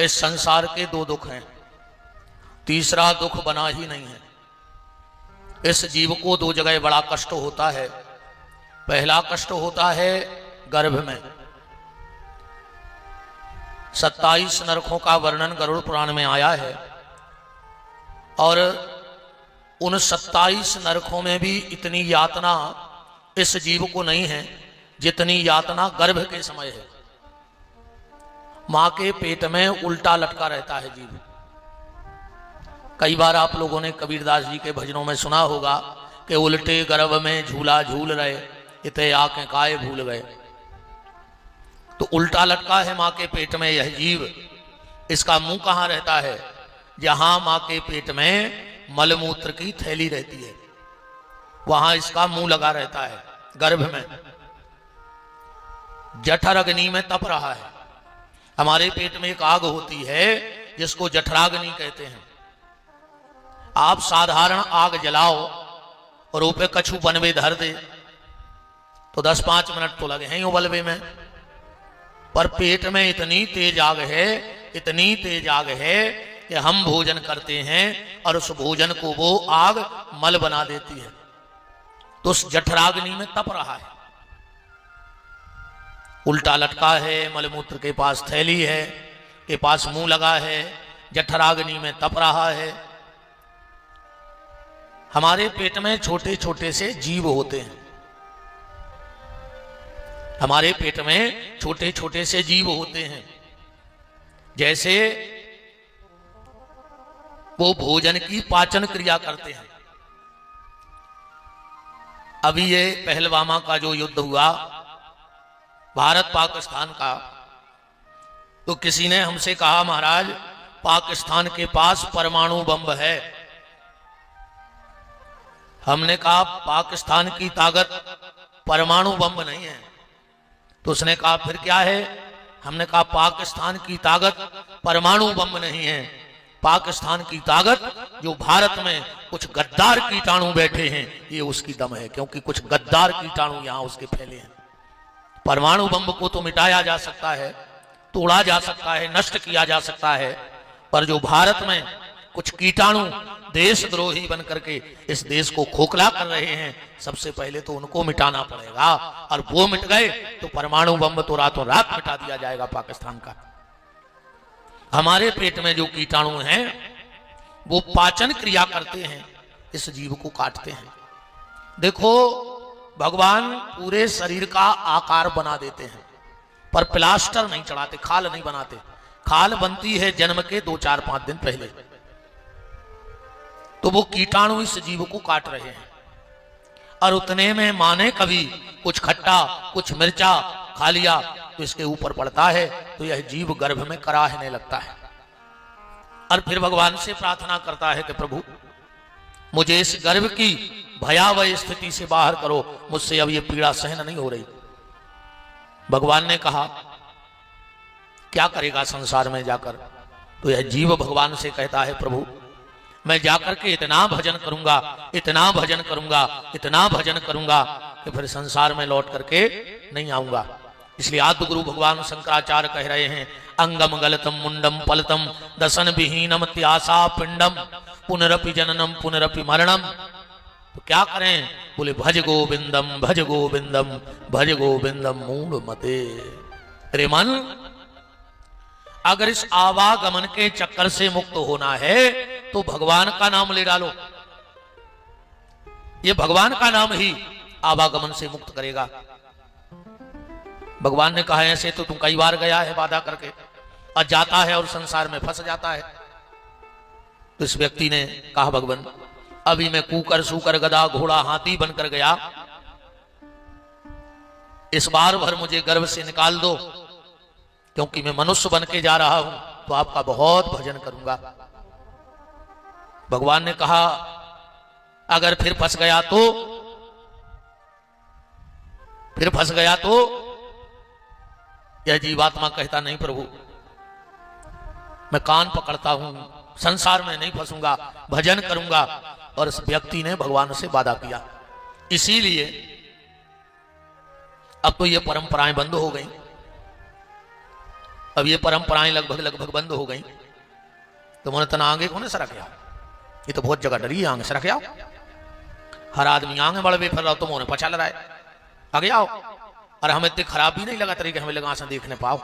इस संसार के दो दुख हैं, तीसरा दुख बना ही नहीं है। इस जीव को दो जगह बड़ा कष्ट होता है। पहला कष्ट होता है गर्भ में। 27 नरकों का वर्णन गरुड़ पुराण में आया है और उन 27 नरकों में भी इतनी यातना इस जीव को नहीं है जितनी यातना गर्भ के समय है। मां के पेट में उल्टा लटका रहता है जीव। कई बार आप लोगों ने कबीरदास जी के भजनों में सुना होगा कि उल्टे गर्भ में झूला झूल रहे, इते आंखें काए भूल गए। तो उल्टा लटका है मां के पेट में यह जीव। इसका मुंह कहां रहता है? जहां मां के पेट में मलमूत्र की थैली रहती है वहां इसका मुंह लगा रहता है, गर्भ में। जठर अग्नि में तप रहा है। हमारे पेट में एक आग होती है जिसको जठराग्नि कहते हैं। आप साधारण आग जलाओ और ऊपर कछु बनवे धर दे तो 10-5 मिनट तो लगे हैं यूं बलवे में, पर पेट में इतनी तेज आग है, इतनी तेज आग है कि हम भोजन करते हैं और उस भोजन को वो आग मल बना देती है। तो उस जठराग्नि में तप रहा है, उल्टा लटका है, मलमूत्र के पास थैली है, के पास मुंह लगा है, जठराग्नि में तप रहा है। हमारे पेट में छोटे छोटे से जीव होते हैं। हमारे पेट में छोटे छोटे से जीव होते हैं। जैसे वो भोजन की पाचन क्रिया करते हैं। अभी ये पहलवामा का जो युद्ध हुआ भारत पाकिस्तान का, तो किसी ने हमसे कहा महाराज पाकिस्तान के पास परमाणु बम है। हमने कहा पाकिस्तान की ताकत परमाणु बम नहीं है। तो उसने कहा फिर क्या है? हमने कहा पाकिस्तान की ताकत परमाणु बम नहीं है। पाकिस्तान की ताकत जो भारत में कुछ गद्दार कीटाणु बैठे हैं ये उसकी दम है, क्योंकि कुछ गद्दार कीटाणु यहां उसके फैले हैं। परमाणु बम को तो मिटाया जा सकता है, तोड़ा जा सकता है, नष्ट किया जा सकता है, पर जो भारत में कुछ कीटाणु देशद्रोही बन करके इस देश को खोखला कर रहे हैं, सबसे पहले तो उनको मिटाना पड़ेगा। और वो मिट गए तो परमाणु बम तो रातों रात मिटा दिया जाएगा पाकिस्तान का। हमारे पेट में जो कीटाणु हैं वो पाचन क्रिया करते हैं, इस जीव को काटते हैं। देखो भगवान पूरे शरीर का आकार बना देते हैं पर प्लास्टर नहीं चढ़ाते, खाल नहीं बनाते। खाल बनती है जन्म के 2-4-5 दिन पहले। तो वो कीटाणु इस जीव को काट रहे हैं और उतने में माँ ने कभी कुछ खट्टा कुछ मिर्चा खा लिया तो इसके ऊपर पड़ता है, तो यह जीव गर्भ में कराहने लगता है और फिर भगवान से प्रार्थना करता है कि प्रभु मुझे इस गर्भ की भयावह स्थिति से बाहर करो, मुझसे अब ये पीड़ा सहन नहीं हो रही। भगवान ने कहा क्या करेगा संसार में जाकर? तो यह जीव भगवान से कहता है प्रभु मैं जाकर के इतना भजन करूंगा, इतना भजन करूंगा, इतना भजन करूंगा कि फिर संसार में लौट करके नहीं आऊंगा। इसलिए आदि गुरु भगवान शंकराचार्य कह रहे हैं अंगम गलतम मुंडम पलतम दसन विहीनम त्यासा पिंडम पुनरपि जननम पुनरपि मरणम। तो क्या करें? बोले भज गोविंदम भज गोविंदम भज गोविंदम मूढ़ मते। रे मन, अगर इस आवागमन के चक्कर से मुक्त होना है तो भगवान का नाम ले डालो। ये भगवान का नाम ही आवागमन से मुक्त करेगा। भगवान ने कहा ऐसे तो तुम कई बार गया है वादा करके और जाता है और संसार में फंस जाता है। तो इस व्यक्ति ने कहा भगवान अभी मैं कूकर सूकर गधा घोड़ा हाथी बनकर गया, इस बार भर मुझे गर्भ से निकाल दो, क्योंकि मैं मनुष्य बन के जा रहा हूं तो आपका बहुत भजन करूंगा। भगवान ने कहा अगर फिर फंस गया तो? फिर फंस गया तो? यह जीवात्मा कहता नहीं प्रभु मैं कान पकड़ता हूं, संसार में नहीं फंसूंगा, भजन करूंगा। और इस व्यक्ति ने भगवान से वादा किया। इसीलिए अब तो ये परंपराएं बंद हो गई। अब ये परंपराएं लगभग लगभग बंद हो गई। तो मैंने तना आगे को ना सरक आओ, ये तो बहुत जगह डरी है, आगे सरक आओ। हर आदमी आगे बढ़ फिर रहा, तुम उन्हें पछा लड़ा है, आगे आओ। और हमें इतनी खराब भी नहीं लगा तरीके, हमें लगा से देखने पाओ।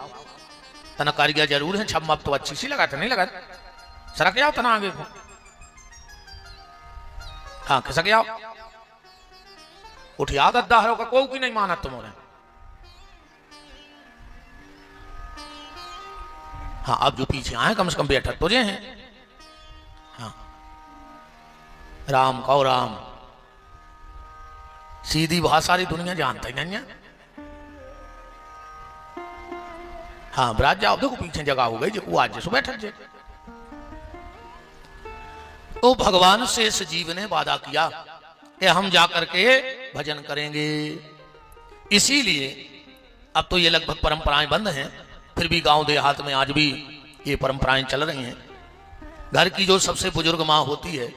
तना कारीगर जरूर है, छम्मा तो अच्छी सी लगा, नहीं लगा, सरक आओ तना आगे को, हाँ खिसक आओ। उठिया दद्दा हरो का कोई की नहीं माना तुम्हारे। हाँ अब जो पीछे आए कम से कम बैठक तो जे हैं। हाँ राम कहो राम, सीधी भाषा सारी दुनिया जानता ही नहीं है। हाँ ब्राज जाओ, देखो पीछे जगह हो गई जो आज जैसे बैठक जे। तो भगवान से इस जीव ने वादा किया कि हम जाकर के भजन करेंगे। इसीलिए अब तो ये लगभग परंपराएं बंद हैं, फिर भी गांव देहात में आज भी ये परंपराएं चल रही हैं। घर की जो सबसे बुजुर्ग माँ होती है,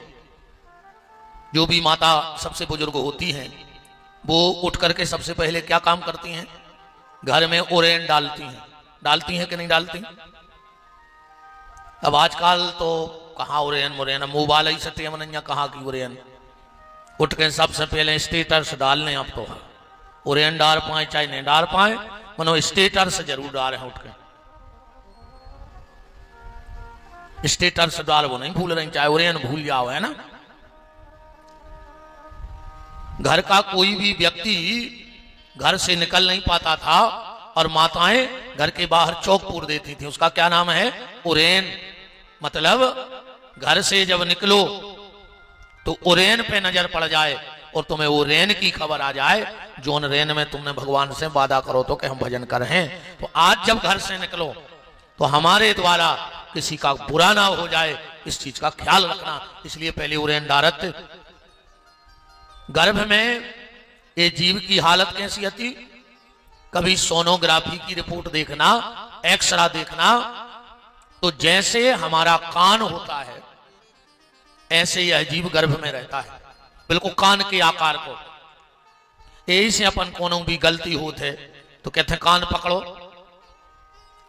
जो भी माता सबसे बुजुर्ग होती हैं, वो उठ करके सबसे पहले क्या काम करती हैं? घर में ओरेन डालती हैं। डालती हैं कि नहीं डालती? अब आजकल तो कहाँ ओरेन मोरेन, मोबाइल ही सत्य मन कहाँ की ओरेन। उठ के सबसे पहले स्टेटस डालने, अब तो ओरेन डाल पाए चाहे नहीं डाल पाए, मनो स्टेटस जरूर डाल हैं। उठ के स्टेटस डाल वो नहीं भूल रही, चाहे ओरेन भूल जाओ, है ना। घर का कोई भी व्यक्ति घर से निकल नहीं पाता था और माताएं घर के बाहर चौक पूर देती थी, उसका क्या नाम है? ओरेन। मतलब घर से जब निकलो तो ओरेन पे नजर पड़ जाए और तुम्हें वो रेन की खबर आ जाए, जोन रेन में तुमने भगवान से वादा करो तो कि हम भजन कर हैं। तो आज जब घर से निकलो तो हमारे द्वारा किसी का बुरा ना हो जाए, इस चीज का ख्याल रखना। इसलिए पहले ओरेन डारत। गर्भ में ये जीव की हालत कैसी होती? कभी सोनोग्राफी की रिपोर्ट देखना, एक्सरा देखना, तो जैसे हमारा कान होता है ऐसे यह जीव गर्भ में रहता है, बिल्कुल कान के आकार को। यही से अपन कोनो भी गलती होते तो कहते कान पकड़ो।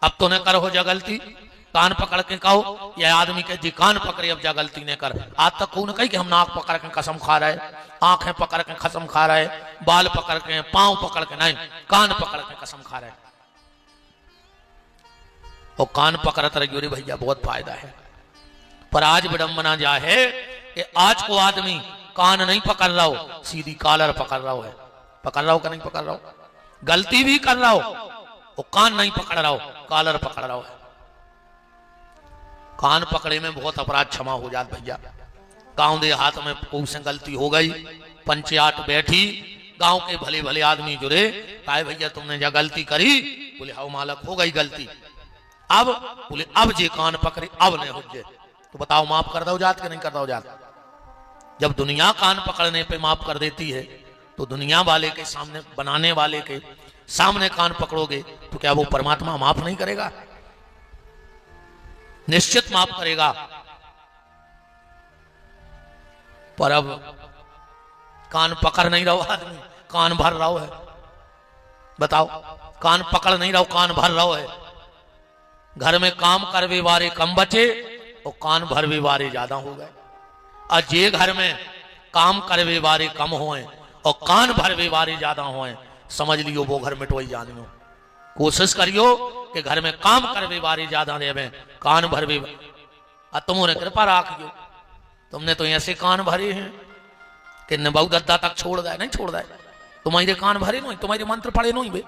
अब तो न कर हो जा गलती, कान पकड़ के कहो, यह आदमी कह जी कान पकड़े अब जा गलती ने कर। आज तक कौन कही कि हम नाक पकड़ के कसम खा रहे, आंखें पकड़ के कसम खा रहे, बाल पकड़ के, पांव पकड़ के, नहीं, कान पकड़ के कसम खा रहे। और कान पकड़ते रहिए रे भैया, बहुत फायदा है। पर आज विडंबना जा है कि आज को आदमी कान नहीं पकड़ रहा हो, सीधी कॉलर पकड़ रहा है। पकड़ रहा हो कि नहीं पकड़ रहा हो? गलती भी कर रहा हो, वो कान नहीं पकड़ रहा हो, कॉलर पकड़ रहा हो। कान पकड़े में बहुत अपराध क्षमा हो जात भैया। गांव देहात में कोई से गलती हो गई, पंचायत बैठी, गांव के भले भले आदमी जुड़े, कहे भैया तुमने जा गलती करी, बोले हाँ मालक हो गई गलती। अब बोले अब जे कान पकड़े अब नहीं हो जाए, तो बताओ माफ कर दो जात कि नहीं कर दो जात? जब दुनिया कान पकड़ने पे माफ कर देती है, तो दुनिया वाले के सामने, बनाने वाले के सामने कान पकड़ोगे तो क्या वो परमात्मा माफ नहीं करेगा? निश्चित माफ करेगा। पर अब कान पकड़ नहीं रहो आदमी, कान भर रहा है। बताओ, कान पकड़ नहीं रहो, कान भर रहा है। घर में काम करवे वारे कम बचे और कान भरवे वारे ज्यादा हो गए। और जे घर में काम करवे वारे कम होए और कान भरवे वारे ज्यादा होए, समझ लियो वो घर मिटोई जानियो। कोशिश करियो कि घर में काम करवे वारे ज्यादा देवे, कान भरवे। और तुमने कृपा राखियो, तुमने तो ऐसे कान भरे हैं कि न बहु दद्दा तक छोड़ दे, नहीं छोड़ दे। तुम्हारे कान भरे नहीं, तुम्हारे मंत्र पढ़े नहीं बे,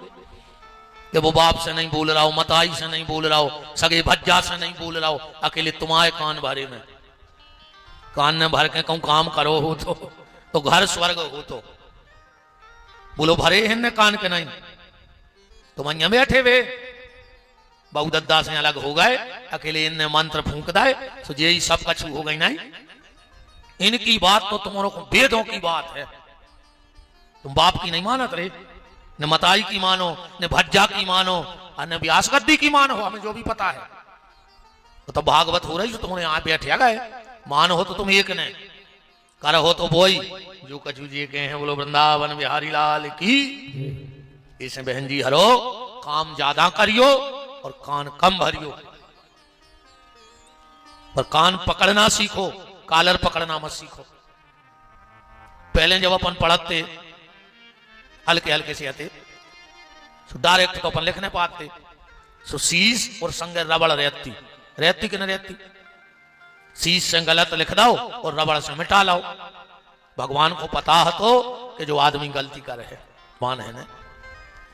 कि वो बाप से नहीं बोल रहा हो, मताई से नहीं बोल रहा हो, सगे भज्जा से नहीं बोल रहा हो, अकेले तुम्हारे कान भरे में। कान ने भर के कहूं काम करो हो तो घर स्वर्ग हो। तो बोलो भरे हैं ने कान के नहीं? तुम अं बैठे वे बहु दद्दा से अलग हो गए, अकेले इनने मंत्र फूंक दाए, तो यही सब कछु हो गई नहीं। इनकी बात तो तुम्हारों को वेदों की बात है, तुम बाप की नहीं मानत रे, न मताई की मानो, न भज्जा की मानो, और न व्यास गद्दी की मानो। हमें जो भी पता है तो भागवत हो रही, तो तुमने यहाँ बैठे गए। मान हो तो तुम एक ने, कर हो तो बोई जो कछु जी के हैं। बोलो वृंदावन बिहारी लाल की। इसे बहन जी हरो, काम ज्यादा करियो और कान कम भरियो, पर कान पकड़ना सीखो, कालर पकड़ना मत सीखो। पहले जब अपन पढ़ते हल्के हल्के से आते, सो डायरेक्ट तो अपन लिखने पाते, सो सीस और संग रबड़ रहती रहती कि न रहती। सीस से गलत लिख दो और रबड़ से मिटा लाओ। भगवान को पता है तो कि जो आदमी गलती कर है मान है ना,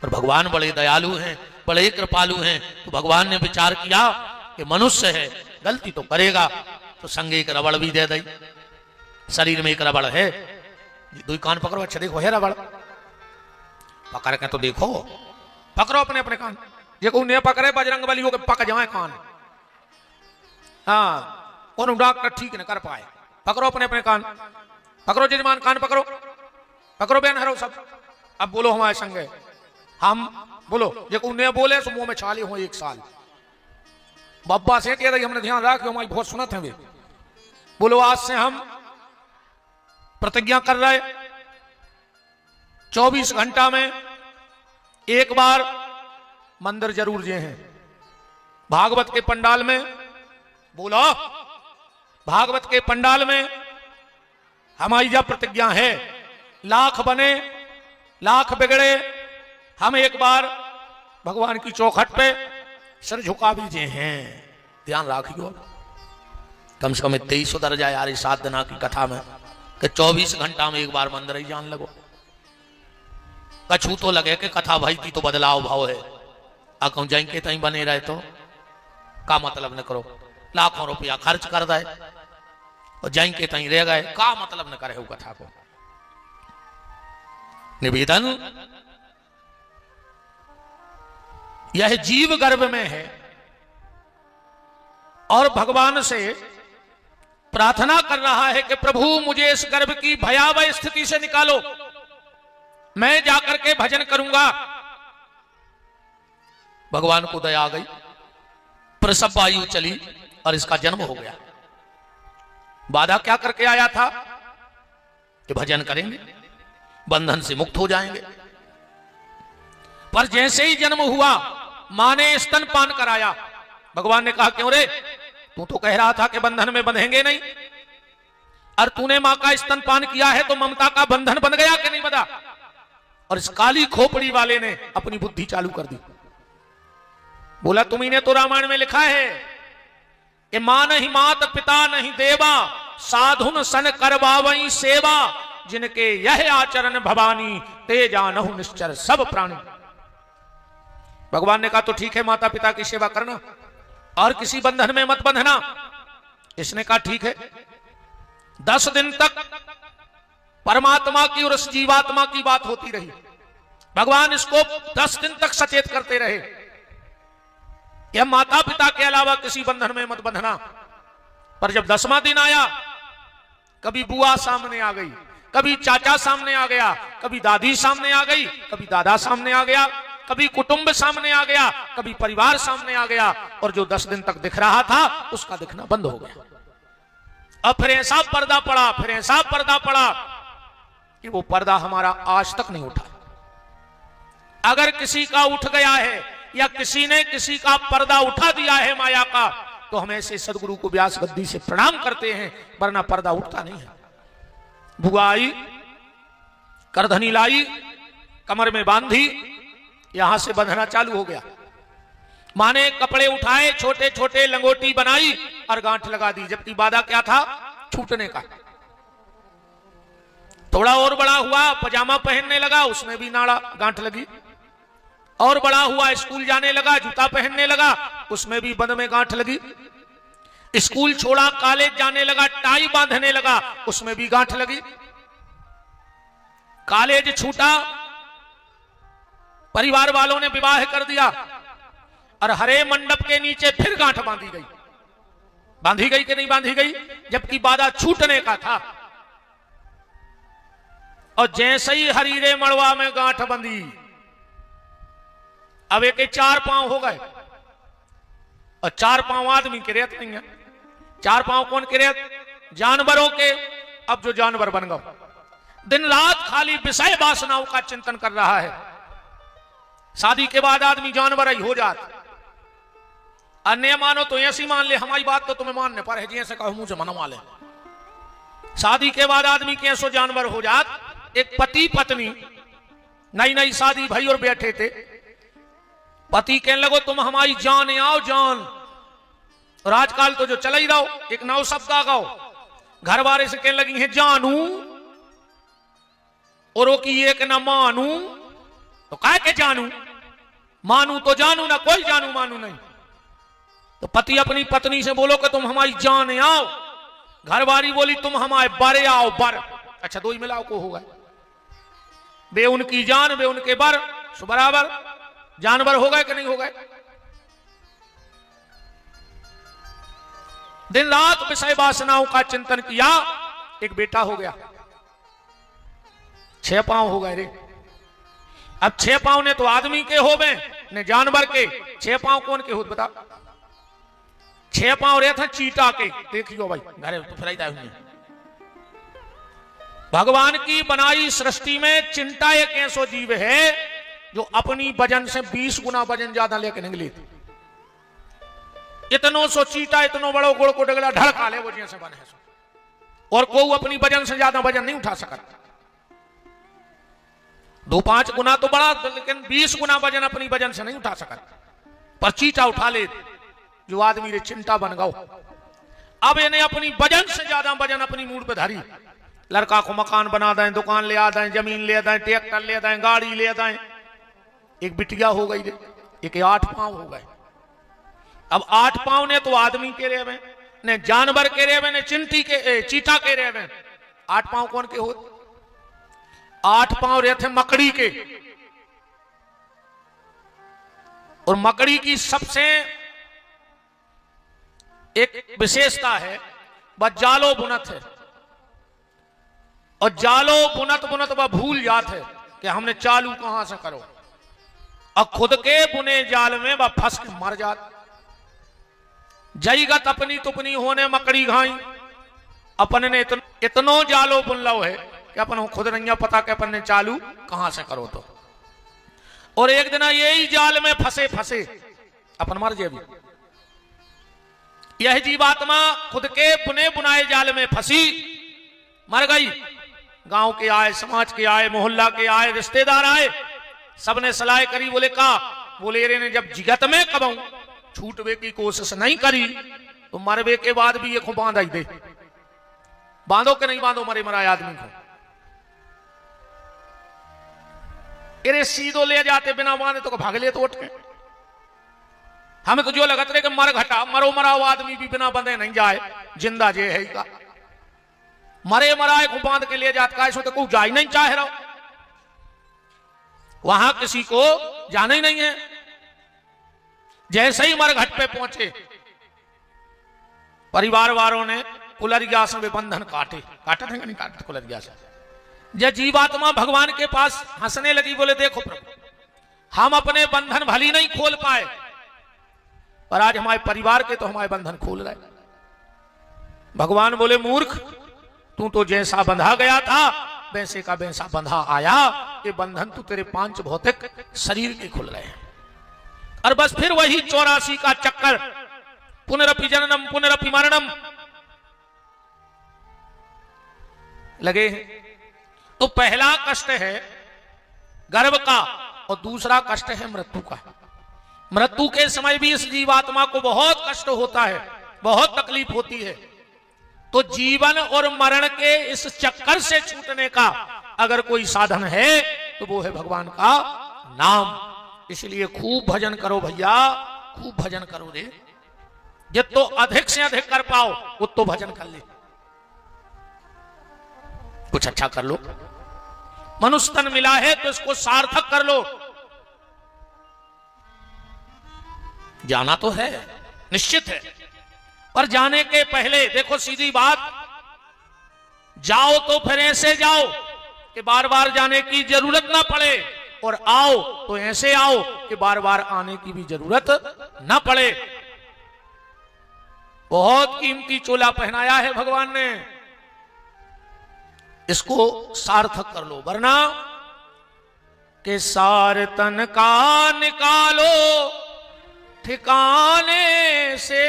पर भगवान बड़े दयालु हैं, बड़े कृपालु हैं। तो भगवान ने विचार किया कि मनुष्य है, गलती तो करेगा, तो संग एक रबड़ भी दे दी। शरीर में एक रबड़ है, दो कान पकड़ो, अच्छा देखो है रबड़, पकड़ के तो देखो, पकड़ो अपने अपने कान, ये को ने पकड़े बजरंग बली के पक जाए कान। हाँ, कौन डॉक्टर ठीक न कर पाए, पकड़ो अपने अपने कान, पकड़ो जजमान कान पकड़ो, पकड़ो बहन हरो सब। अब बोलो हमारे संगे, हम बोलो जे को ने बोले सो मुंह में छाले हो 1 साल। बब्बा से कह रही हमने ध्यान रखो, हमारी बहुत सुनत है वे। बोलो आज से हम प्रतिज्ञा कर रहे 24 घंटा में एक बार मंदिर जरूर जे हैं। भागवत के पंडाल में बोलो, भागवत के पंडाल में हमारी जब प्रतिज्ञा है, लाख बने लाख बिगड़े, हम एक बार भगवान की चौखट पे सिर झुका भी जे हैं। ध्यान रखियो, कम से कम 23 उतर जाए यार 7 दिन की कथा में, कि 24 घंटा में एक बार मंदिर ही जान लगो। कछू तो लगे कि कथा भाई की तो बदलाव भाव है, अकाउंट जाएंगे तहीं बने रहे तो का मतलब न करो, लाखों रुपया खर्च कर दे और जाएंगे तहीं रह गए, का मतलब न करे हो कथा को। निवेदन यह जीव गर्भ में है और भगवान से प्रार्थना कर रहा है कि प्रभु मुझे इस गर्भ की भयावह स्थिति से निकालो, मैं जाकर के भजन करूंगा। भगवान को दया आ गई, प्रसव वायु चली और इसका जन्म हो गया। वादा क्या करके आया था कि भजन करेंगे, बंधन से मुक्त हो जाएंगे। पर जैसे ही जन्म हुआ, मां ने स्तनपान कराया। भगवान ने कहा क्यों रे, तू तो कह रहा था कि बंधन में बंधेंगे नहीं, और तूने मां का स्तनपान किया है तो ममता का बंधन बन गया कि नहीं बना। और इस काली खोपड़ी वाले ने अपनी बुद्धि चालू कर दी। बोला तुम्ही ने तो रामायण में लिखा है कि मां नहीं मात पिता नहीं देवा, साधुन सन करवावई सेवा, जिनके यह आचरण भवानी ते जानहु निश्चर सब प्राणी। भगवान ने कहा तो ठीक है, माता पिता की सेवा करना और किसी बंधन में मत बंधना। इसने कहा ठीक है। 10 दिन तक परमात्मा की और उस जीवात्मा की बात होती रही। भगवान इसको 10 दिन तक सचेत करते रहे कि माता पिता के अलावा किसी बंधन में मत बंधना। पर जब 10वां दिन आया, कभी बुआ सामने आ गई, कभी चाचा सामने आ गया, कभी दादी सामने आ गई, कभी दादा सामने आ गया, कभी कुटुंब सामने आ गया, कभी परिवार सामने आ गया, और जो 10 दिन तक दिख रहा था उसका दिखना बंद हो गया। अब फिर ऐसा पर्दा पड़ा, फिर ऐसा पर्दा पड़ा कि वो पर्दा हमारा आज तक नहीं उठा। अगर किसी का उठ गया है या किसी ने किसी का पर्दा उठा दिया है माया का, तो हम ऐसे सदगुरु को व्यास गद्दी से प्रणाम करते हैं, वरना पर्दा उठता नहीं है। बुआ आई, करधनी लाई, कमर में बांधी, यहां से बंधना चालू हो गया। मां ने कपड़े उठाए, छोटे छोटे लंगोटी बनाई और गांठ लगा दी, जबकि वादा क्या था, छूटने का। थोड़ा और बड़ा हुआ, पजामा पहनने लगा, उसमें भी नाड़ा गांठ लगी। और बड़ा हुआ, स्कूल जाने लगा, जूता पहनने लगा, उसमें भी बंद में गांठ लगी। स्कूल छोड़ा, कॉलेज जाने लगा, टाई बांधने लगा, उसमें भी गांठ लगी। कॉलेज छूटा, परिवार वालों ने विवाह कर दिया, और हरे मंडप के नीचे फिर गांठ बांधी गई। बांधी गई कि नहीं बांधी गई, जबकि वादा छूटने का था। और जैसे ही हरीरे मड़वा में गांठ बंधी, अब एक 4 पांव हो गए। और 4 पांव आदमी के रेत नहीं है, 4 पांव कौन के रेत, जानवरों के। अब जो जानवर बन गए, दिन रात खाली विषय वासनाओं का चिंतन कर रहा है। शादी के बाद आदमी जानवर ही हो जाता, अन्य मानो तो ऐसी मान ले, हमारी बात तो तुम्हें मानने पर है, जैसे कहो मुंह से मनवा ले। शादी के बाद आदमी के ऐसो जानवर हो जात। एक पति पत्नी नई नई शादी भाई और बैठे थे, पति कहने लगो तुम हमारी जान आओ जान, और आजकल तो जो चला ही रहो एक नौ शब्द आ गाओ, घर वाले से कहने लगी है जानू, और वो की एक न मानू, तो कह के जानू, मानू तो जानू ना, कोई जानू मानू नहीं। तो पति अपनी पत्नी से बोलो कि तुम हमारी जान आओ, घरवाली बोली तुम हमारे बरे आओ बर। अच्छा दो ही मिलाओ को होगा, बे उनकी जान बे उनके बर, सो बराबर जानवर हो गए कि नहीं हो गए। दिन रात विषय वासनाओं का चिंतन किया, एक बेटा हो गया, 6 पांव हो गए रे। अब 6 पांव ने तो आदमी के हो गए ने जानवर के, 6 पांव कौन के हो बता। 6 पांव रहे थे चीटा के, देखियो भाई घरे तो फिराई हुई। भगवान की बनाई सृष्टि में चिंता एक ऐसो जीव है जो अपनी वजन से 20 गुना वजन ज्यादा लेके निकली थी। इतनो सो चीटा, इतनो बड़ो गोड़ को डगला ढड़का ले वो जैसे बने सो, और को अपनी वजन से ज्यादा वजन नहीं उठा सका। 2-5 गुना तो बड़ा, लेकिन 20 गुना वजन अपनी वजन से नहीं उठा सका, पर चीटा उठा ले जो आदमी रे चिंता बन गओ। अब इन्हें अपनी वजन से ज्यादा वजन अपनी मूड पे धरी, लड़का को मकान बना दें, दुकान ले आ दें, जमीन ले दें, ट्रैक्टर ले दें, गाड़ी ले दें। एक बिटिया हो गई रे, एक 8 पांव हो गए। अब 8 पांव ने तो आदमी के रेवे ने, जानवर के रेवे ने, चीटा के रेवे। 8 पांव कौन के हो? 8 पांव रहे थे मकड़ी के, और मकड़ी की सबसे एक विशेषता है वह जालो बुनत है, और जालो बुनत बुनत वह भूल जात है कि हमने चालू कहां से करो, और खुद के बुने जाल में वह फंस के मर जात। जईगत अपनी तुपनी होने मकड़ी घाई, अपन ने इतनो जालो बुन लो है कि अपन खुद नहीं पता कि अपन ने चालू कहां से करो। तो और एक दिन यही जाल में फंसे फंसे अपन मर जाए। यह जीवात्मा खुद के बुने बुनाए जाल में फंसी मर गई। गांव के आए, समाज के आए, मोहल्ला के आए, रिश्तेदार आए, सबने सलाह करी, बोले का बोले रे ने जब जिगत में कबू छूटवे की कोशिश नहीं करी तो मरवे के बाद भी ये को बांध आई दे। बांधो के नहीं बांधो मरे मराए आदमी को, अरे सीधो ले जाते बिना बांधे तो भाग ले तो उठ के। हमें तो जो लगत रहे कि मर घटा, मरो मराओ आदमी भी बिना बंधे नहीं जाए, जिंदा जे है का मरे मराए को बांध के ले जात का, तो कोई जा ही नहीं चाह रहा, वहां किसी को जाना ही नहीं है। जैसे ही मरघट पे पहुंचे परिवार वालों ने कुलरिया से वे बंधन काटे थे कि नहीं काटे कुलरिया से। जब जीवात्मा भगवान के पास हंसने लगी, बोले देखो प्रभु हम अपने बंधन भली नहीं खोल पाए, पर आज हमारे परिवार के तो हमारे बंधन खोल रहे। भगवान बोले मूर्ख, तू तो जैसा बंधा गया था वैसे का वैसा बंधा आया, ये बंधन तो तेरे 5 भौतिक शरीर के खुल रहे हैं। और बस फिर वही 84 का चक्कर, पुनरपि जननम पुनरपि मरणम लगे हैं। तो पहला कष्ट है गर्भ का, और दूसरा कष्ट है मृत्यु का। मृत्यु के समय भी इस जीवात्मा को बहुत कष्ट होता है, बहुत तकलीफ होती है। तो जीवन और मरण के इस चक्कर से छूटने का अगर कोई साधन है तो वो है भगवान का नाम। इसलिए खूब भजन करो भैया, खूब भजन करो रे, जित तो अधिक से अधिक कर पाओ उतो भजन कर ले, कुछ अच्छा कर लो। मनुष्य तन मिला है तो इसको सार्थक कर लो। जाना तो है, निश्चित है, पर जाने के पहले देखो सीधी बात, जाओ तो फिर ऐसे जाओ कि बार बार जाने की जरूरत ना पड़े, और आओ तो ऐसे आओ कि बार बार आने की भी जरूरत ना पड़े। बहुत कीमती चोला पहनाया है भगवान ने, इसको सार्थक कर लो, वरना के सार तन का निकालो ठिकाने से,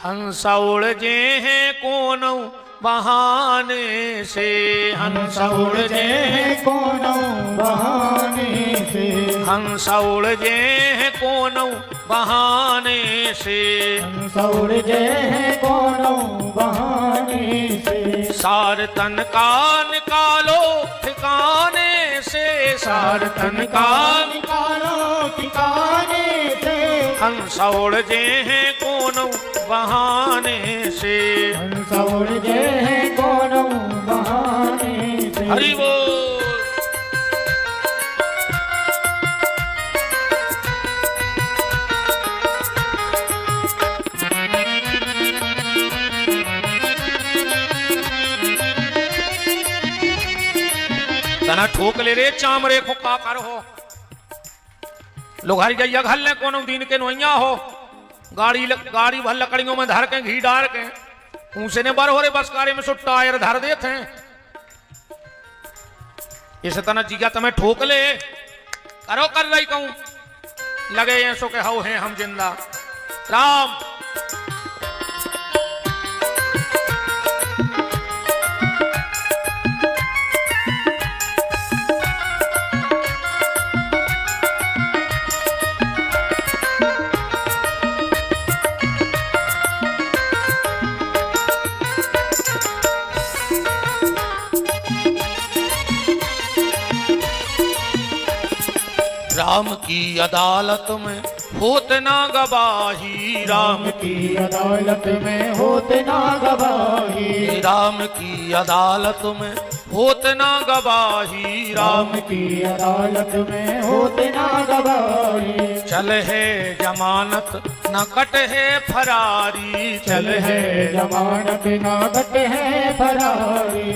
हंस उड़ जे हैं कोनो बहाने से, हंस उड़ जे हैं कोनो बहाने से, हंस उड़ जे हैं कोनो बहाने से, हंस उड़ जे हैं कोनो बहाने से, सार तन का निकालो ठिकाने से, सार तन का निकालो ठिकाने से, हंस उड़ जे हैं कोनो बहाने से, हंस उड़ जे हैं कोनो बहाने से। हरि बोल। तना ठोक ले रे चामरे को का कर हो, लोहारी जइया घर ले कोनो दिन के नोइया हो, गाड़ी भर लकड़ियों में धर के घी डाल के ऊंसे ने बर हो रे बस कारे में सो टायर धर देते हैं। इस तना जिया तुम्हें ठोक ले करो कर रही कहूं, लगे ये सो के हाउ हैं हम जिंदा राम। राम की अदालत में होत ना गवाही, राम की अदालत में होत ना गवाही, राम की अदालत में होत ना गवाही, राम की अदालत में होत ना गवाही, चल है जमानत न कट है फरारी, चल है जमानत ना कट है फरारी,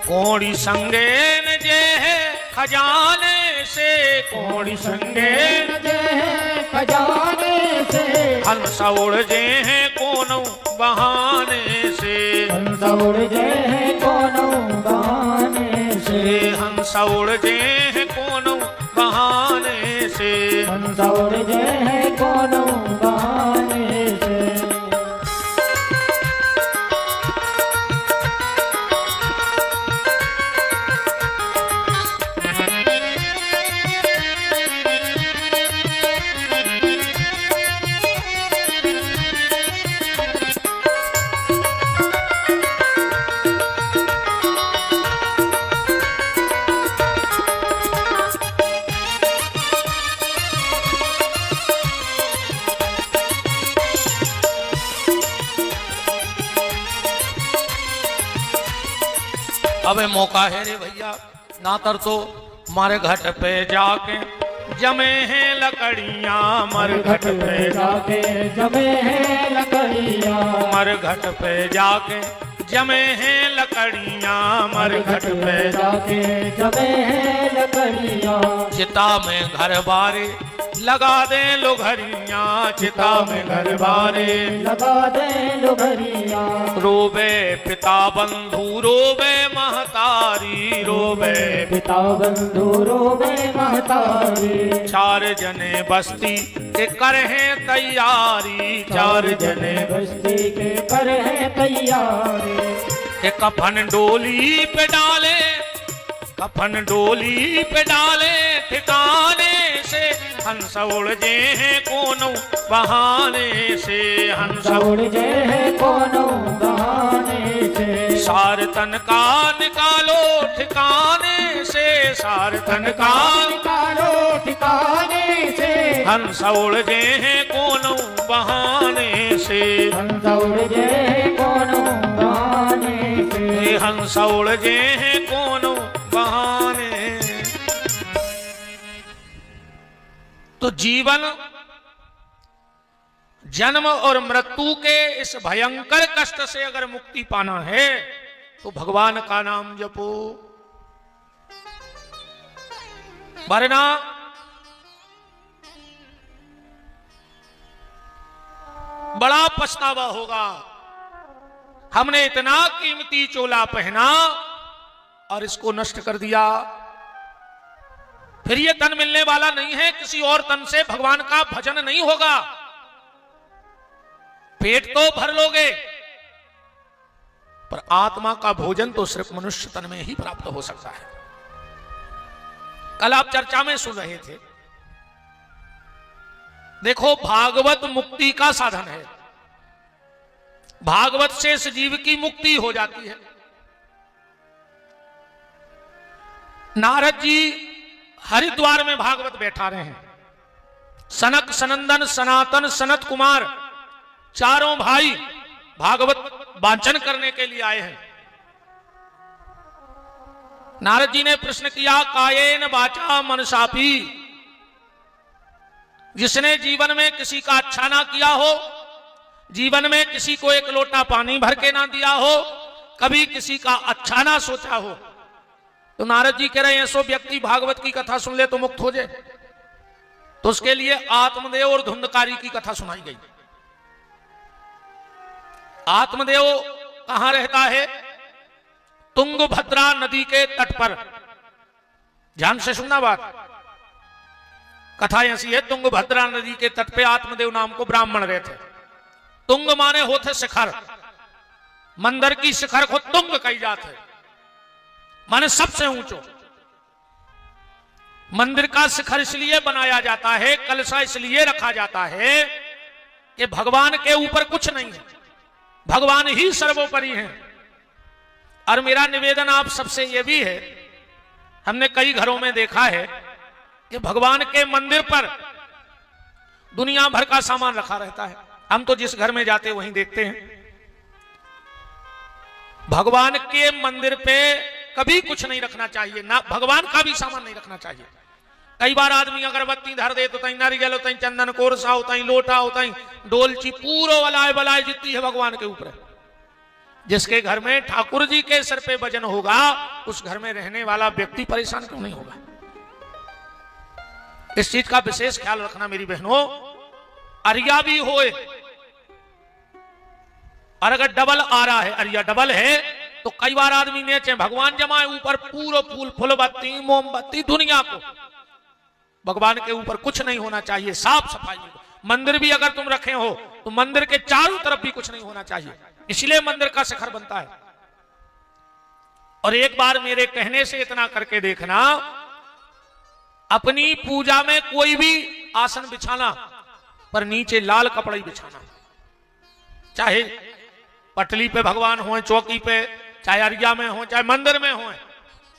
कोड़ी संगे न जे है खजाने से, कोड़ी संगे न जे है खजाने से, हंस उड़ जे हैं कोनो बहाने से, हंस उड़ जे हैं कोनो बहाने से, हंस उड़ जे हैं कोनो बहाने से, हंस उड़ जे हैं कोनो बहाने से। अबे मौका है रे भैया, ना तर तो मारे घट पे जाके जमे हैं लकड़ियां, मर घट पे जाके जमे हैं लकड़ियां, मर घट पे जाके जमे हैं लकड़ियां, मर घट पे जाके जमे हैं लकड़ियां, चिता में घर बारे लगा दे लोघरियां, चिता में घर बारे लगा दे लोघरियां, रोबे पिता बंधु रोबे महतारी, रोबे पिता बंधु रोबे महतारी, चार जने बस्ती के कर हैं तैयारी, चार जने बस्ती के कर हैं तैयारी, के कफन डोली पे डाले, कफन डोली पे डाले ठिकाने से, हंस उड़ जे हैं कोनो बहाने से, हंस उड़ जे हैं कोनो बहाने से, सार तन का निकालो ठिकाने से, सार तन का निकालो ठिकाने से, हंस उड़ जे हैं कोनो बहाने से, हंस उड़ जे हैं कोनो बहाने से, हंस उड़ जे हैं कोनो बहाने। तो जीवन जन्म और मृत्यु के इस भयंकर कष्ट से अगर मुक्ति पाना है तो भगवान का नाम जपो, वरना बड़ा पछतावा होगा। हमने इतना कीमती चोला पहना और इसको नष्ट कर दिया। फिर ये तन मिलने वाला नहीं है, किसी और तन से भगवान का भजन नहीं होगा। पेट तो भर लोगे पर आत्मा का भोजन तो सिर्फ मनुष्य तन में ही प्राप्त हो सकता है। कल आप चर्चा में सुन रहे थे, देखो भागवत मुक्ति का साधन है। भागवत से इस जीव की मुक्ति हो जाती है। नारद जी हरिद्वार में भागवत बैठा रहे हैं। सनक, सनंदन, सनातन, सनत कुमार चारों भाई भागवत वाचन करने के लिए आए हैं। नारद जी ने प्रश्न किया, कायेन वाचा मनसापी, जिसने जीवन में किसी का अच्छा ना किया हो, जीवन में किसी को एक लोटा पानी भर के ना दिया हो, कभी किसी का अच्छा ना सोचा हो, तो नारद जी कह रहे हैं सो व्यक्ति भागवत की कथा सुन ले तो मुक्त हो जाए। तो उसके लिए आत्मदेव और धुंधकारी की कथा सुनाई गई। आत्मदेव कहां रहता है? तुंगभद्रा नदी के तट पर। ध्यान से सुनना बात, कथा ऐसी है। तुंगभद्रा नदी के तट पे आत्मदेव नाम को ब्राह्मण रहते। तुंग माने होते शिखर, मंदिर की शिखर को तुंग कही जाते, माने सबसे ऊंचो। मंदिर का शिखर इसलिए बनाया जाता है, कलशा इसलिए रखा जाता है कि भगवान के ऊपर कुछ नहीं है, भगवान ही सर्वोपरि हैं। और मेरा निवेदन आप सबसे यह भी है, हमने कई घरों में देखा है कि भगवान के मंदिर पर दुनिया भर का सामान रखा रहता है। हम तो जिस घर में जाते वहीं देखते हैं। भगवान के मंदिर पे कभी कुछ नहीं रखना चाहिए, ना भगवान का भी सामान नहीं रखना चाहिए। कई बार आदमी अगरबत्ती धर दे तो तई नारियल होता है, चंदन कोरसा होता है, लोटा होता है, डोलची पूरो वलाय बलाय जितनी है भगवान के ऊपर। जिसके घर में ठाकुर जी के सर पे वजन होगा, उस घर में रहने वाला व्यक्ति परेशान क्यों नहीं होगा? इस चीज का विशेष ख्याल रखना मेरी बहनों। अरिया भी होए, और अगर डबल आ रहा है, अरिया डबल है, तो कई बार आदमी नेचे भगवान जमाए ऊपर पूरा फूल फुलबत्ती मोमबत्ती दुनिया को, भगवान के ऊपर कुछ नहीं होना चाहिए। साफ सफाई, मंदिर भी अगर तुम रखे हो तो मंदिर के चारों तरफ भी कुछ नहीं होना चाहिए, इसलिए मंदिर का शिखर बनता है। और एक बार मेरे कहने से इतना करके देखना, अपनी पूजा में कोई भी आसन बिछाना पर नीचे लाल कपड़ा ही बिछाना। चाहे पटली पे भगवान हो, चौकी पे, चाहे अरिया में हो, चाहे मंदिर में हो,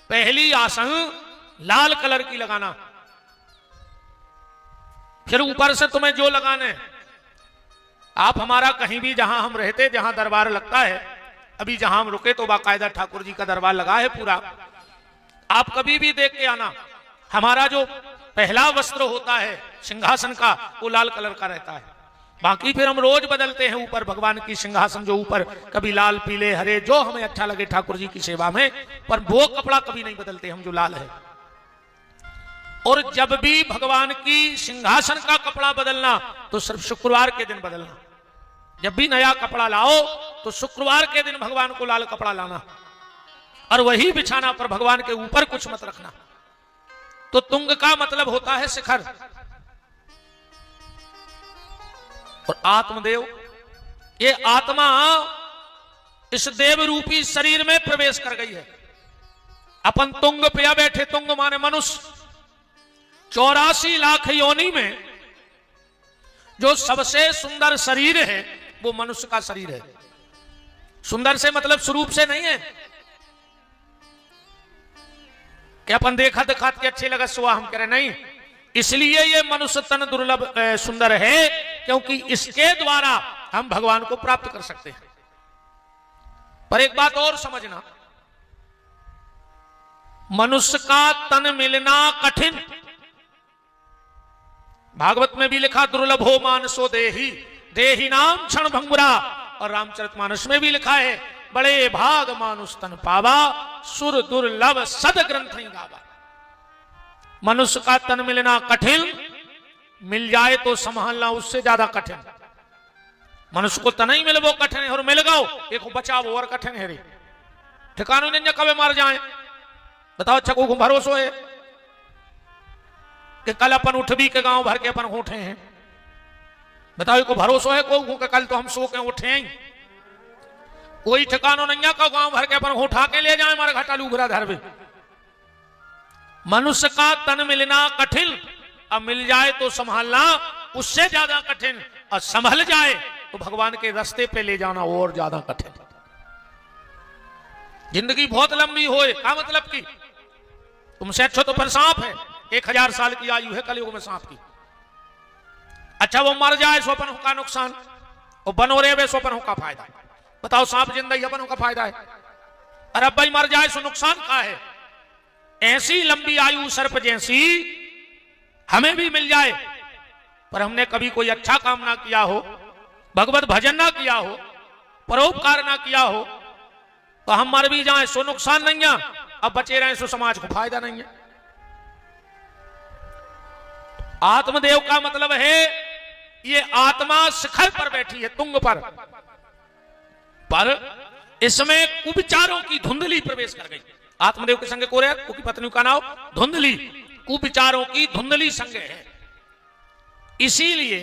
पहली आसन लाल कलर की लगाना। फिर ऊपर से तुम्हें जो लगाने, आप हमारा कहीं भी जहां हम रहते, जहां दरबार लगता है, अभी जहां हम रुके तो बाकायदा ठाकुर जी का दरबार लगा है पूरा, आप कभी भी देख के आना। हमारा जो पहला वस्त्र होता है सिंहासन का, वो लाल कलर का रहता है। बाकी फिर हम रोज बदलते हैं ऊपर भगवान की सिंहासन जो ऊपर, कभी लाल पीले हरे जो हमें अच्छा लगे ठाकुर जी की सेवा में, पर वो कपड़ा कभी नहीं बदलते हम जो लाल है। और जब भी भगवान की सिंहासन का कपड़ा बदलना तो सिर्फ शुक्रवार के दिन बदलना। जब भी नया कपड़ा लाओ तो शुक्रवार के दिन भगवान को लाल कपड़ा लाना और वही बिछाना, पर भगवान के ऊपर कुछ मत रखना। तो तुंग का मतलब होता है शिखर। और आत्मदेव, ये आत्मा इस देव रूपी शरीर में प्रवेश कर गई है। अपन तुंग पे बैठे, तुंग माने मनुष्य। 84 लाख योनि में जो सबसे सुंदर शरीर है वो मनुष्य का शरीर है। सुंदर से मतलब स्वरूप से नहीं है कि अपन देखा दिखात के अच्छे लगा सुहा हम कह रहे, नहीं। इसलिए ये मनुष्य तन दुर्लभ सुंदर है क्योंकि इसके द्वारा हम भगवान को प्राप्त कर सकते हैं। पर एक बात और समझना, मनुष्य का तन मिलना कठिन। भागवत में भी लिखा दुर्लभो मानसो देही, देही नाम क्षण भंगुरा। और रामचरितमानस में भी लिखा है बड़े भाग मानुष तन पावा, सुर दुर्लभ सद ग्रंथ नहीं गावा। मनुष्य का तन मिलना कठिन, मिल जाए तो संभालना उससे ज्यादा कठिन। मनुष्य को तन ही मिले वो कठिन है, और मिल गओ एक बचाव और कठिन है रे। ठिकानों ने कब मार जाए बताओ, अच्छा को भरोसा है। कि कल अपन उठबी के गांव भर के अपन उठे हैं। बताओ को भरोसा है को कि कल तो हम सो के उठे हैं, कोई ठिकानो नहीं का गांव भर के अपन उठा के ले जाए हमारे घटा लूघरा धर में। मनुष्य का तन मिलना कठिन, अब मिल जाए तो संभालना उससे ज्यादा कठिन, और संभल जाए तो भगवान के रास्ते पे ले जाना और ज्यादा कठिन। जिंदगी बहुत लंबी होए क्या मतलब की तुमसे अच्छा तो पर सांप है, 1000 साल की आयु है कलयुग में सांप की। अच्छा वो मर जाए सो अपन का नुकसान, वो बनो रे सो अपन का फायदा। बताओ सांप जिंदा अपन का फायदा है, अरे भाई मर जाए सो नुकसान का है। ऐसी लंबी आयु सर्प जैसी हमें भी मिल जाए, पर हमने कभी कोई अच्छा काम ना किया हो, भगवत भजन ना किया हो, परोपकार ना किया हो, तो हम मर भी जाएं सो नुकसान नहीं है, अब बचे रहें सो समाज को फायदा नहीं है। आत्मदेव का मतलब है ये आत्मा शिखर पर बैठी है, तुंग पर इसमें कुविचारों की धुंधली प्रवेश कर गई। आत्मदेव के संग को की पत्नी का नाम धुंधली, कुविचारों की धुंधली संग है। इसीलिए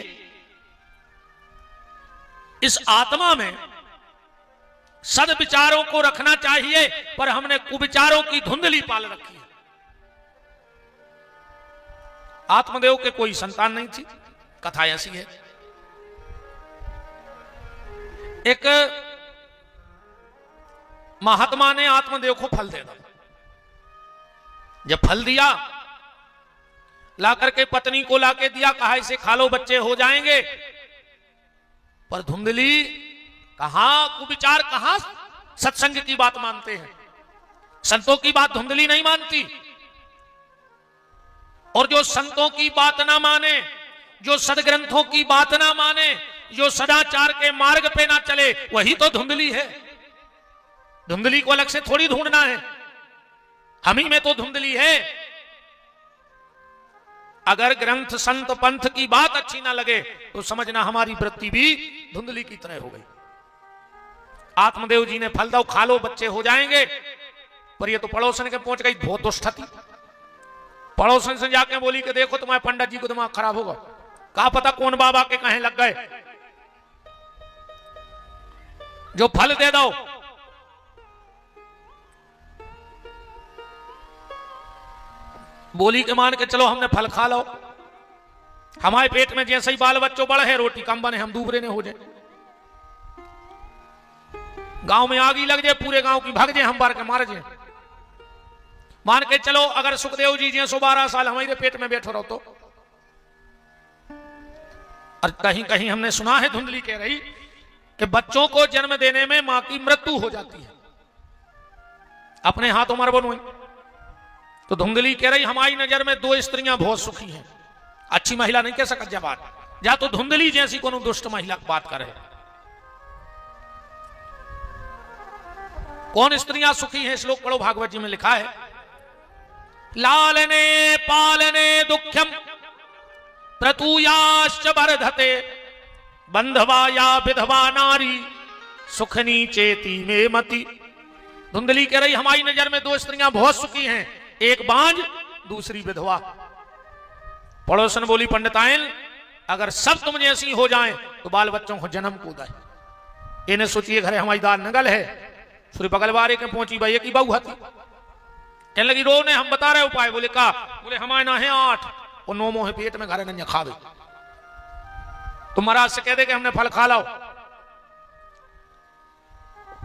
इस आत्मा में सद्विचारों को रखना चाहिए, पर हमने कुविचारों की धुंधली पाल रखी है। आत्मदेव के कोई संतान नहीं थी, कथा ऐसी है। एक महात्मा ने आत्मदेव को फल दे दिया। जब फल दिया लाकर के पत्नी को लाके दिया, कहा इसे खा लो बच्चे हो जाएंगे, पर धुंधली कहां कुविचार, कहां सत्संग की बात मानते हैं, संतों की बात धुंधली नहीं मानती। और जो संतों की बात ना माने, जो सदग्रंथों की बात ना माने, जो सदाचार के मार्ग पे ना चले, वही तो धुंधली है। धुंधली को अलग से थोड़ी ढूंढना है, हम ही में तो धुंधली है। अगर ग्रंथ संत पंथ की बात अच्छी ना लगे तो समझना हमारी वृत्ति भी धुंधली की तरह हो गई। आत्मदेव जी ने फल दो खा लो बच्चे हो जाएंगे, पर ये तो पड़ोसन के पहुंच गई, बहुत दुष्ट थी। पड़ोसन से जाके बोली कि देखो तुम्हारे पंडित जी को दिमाग खराब होगा, कहा पता कौन बाबा के कहे लग गए, जो फल दे दो। बोली के मान के चलो हमने फल खा लो, हमारे पेट में जैसे ही बाल बच्चों बढ़े रोटी कम बने, हम दूबरे ने हो जाए, गांव में आग ही लग जाए, पूरे गांव की भाग जाए, हम बार के मार जाए। मान के चलो अगर सुखदेव जी जैसो 12 साल हमारे पेट में बैठो रहो तो। और कहीं कहीं हमने सुना है, धुंधली कह रही कि बच्चों को जन्म देने में मां की मृत्यु हो जाती है, अपने हाथों मर बनो। तो धुंधली कह रही हमारी नजर में 2 स्त्रियां बहुत सुखी हैं, अच्छी महिला नहीं कह सकत जब बात, या तो धुंधली जैसी कोनो दुष्ट महिला की बात करे। कौन स्त्रियां सुखी हैं, श्लोक पढ़ो, भागवत जी में लिखा है, लालने पालने दुख्यम प्रतुयाश्च वर्धते बंधवा या विधवा नारी सुखनी चेती में मति। धुंधली कह रही हमारी नजर में 2 स्त्रियां बहुत सुखी हैं, एक बांझ दूसरी विधवा। पड़ोसन बोली पंडितायन अगर सब तुम जैसी हो जाएं तो बाल बच्चों को जन्म कूदा है। इन्हें सोचिए घरे हमारी दाल नगल है, सूर्य बगलवारे के पहुंची भैया की बहू हती, कहने लगी रो ने हम बता रहे उपाय। बोले का, बोले हमारे ना है 8 और 9 मोहे पेट में घरे नंजा खा दे, तुम महाराज से कह दे कि हमने फल खा लाओ,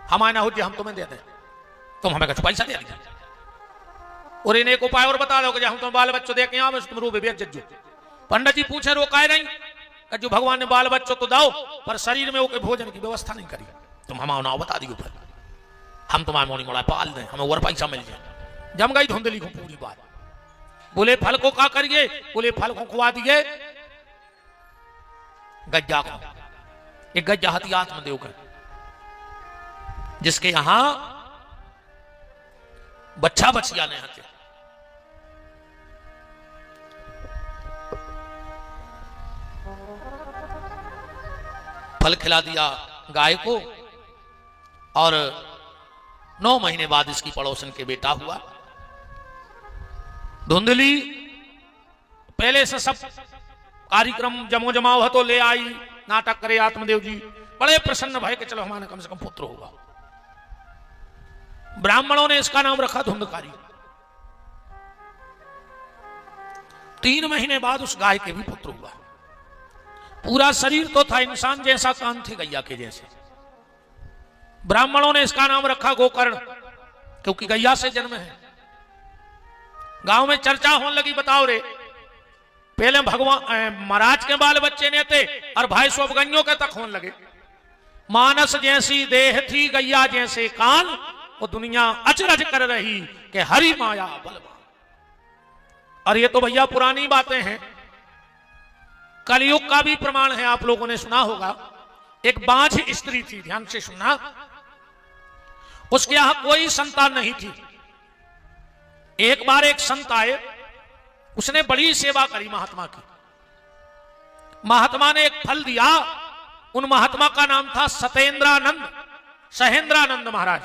हमारे ना हो हम तुम्हें दे दें, तुम हमें कुछ पैसा दे दीजिए। और इन्हें एक उपाय और बता दो कि हम तुम बाल बच्चों दे के यहाँ तुम रो बेबे जज्जो। पंडित जी पूछे रोकाए नहीं, जो भगवान ने बाल बच्चों तो दो पर शरीर में वो भोजन की व्यवस्था नहीं करी, तुम हमारा नाव बता दियो, फिर हम तुम्हारे मोड़ी मोड़ा पाल दें, हमें और पैसा मिल जाए। जम गई धुंधली को पूरी बात। बोले फल को क्या करिए, बोले फल को खुआ दिए गज्जा को। एक गज्जा हती आत्मदेव का, जिसके यहां बच्चा बचिया ने हते। फल खिला दिया गाय को और 9 महीने बाद इसकी पड़ोसन के बेटा हुआ। धुंधली पहले से सब कार्यक्रम जमो जमाओ है तो ले आई, नाटक करे आत्मदेव जी, बड़े प्रसन्न भय कि चलो हमारा कम से कम पुत्र होगा। ब्राह्मणों ने इसका नाम रखा धुंधकारी। 3 महीने बाद उस गाय के भी पुत्र हुआ। पूरा शरीर तो था इंसान जैसा, कान थे गैया के जैसे। ब्राह्मणों ने इसका नाम रखा गोकर्ण, क्योंकि गैया से जन्म है। गांव में चर्चा होने लगी, बताओ रे, पहले भगवान महाराज के बाल बच्चे ने थे और भाई सब गैयों के तक होने लगे। मानस जैसी देह थी गैया जैसे कान, वो दुनिया अचरज कर रही कि हरि माया बलवान। और ये तो भैया पुरानी बातें हैं, कलयुग का भी प्रमाण है। आप लोगों ने सुना होगा, एक बांझ स्त्री थी, ध्यान से सुनना, उसके यहां कोई संतान नहीं थी। एक बार एक संत आए, उसने बड़ी सेवा करी महात्मा की। महात्मा ने एक फल दिया, उन महात्मा का नाम था सतेंद्रानंद, सहेंद्रानंद महाराज।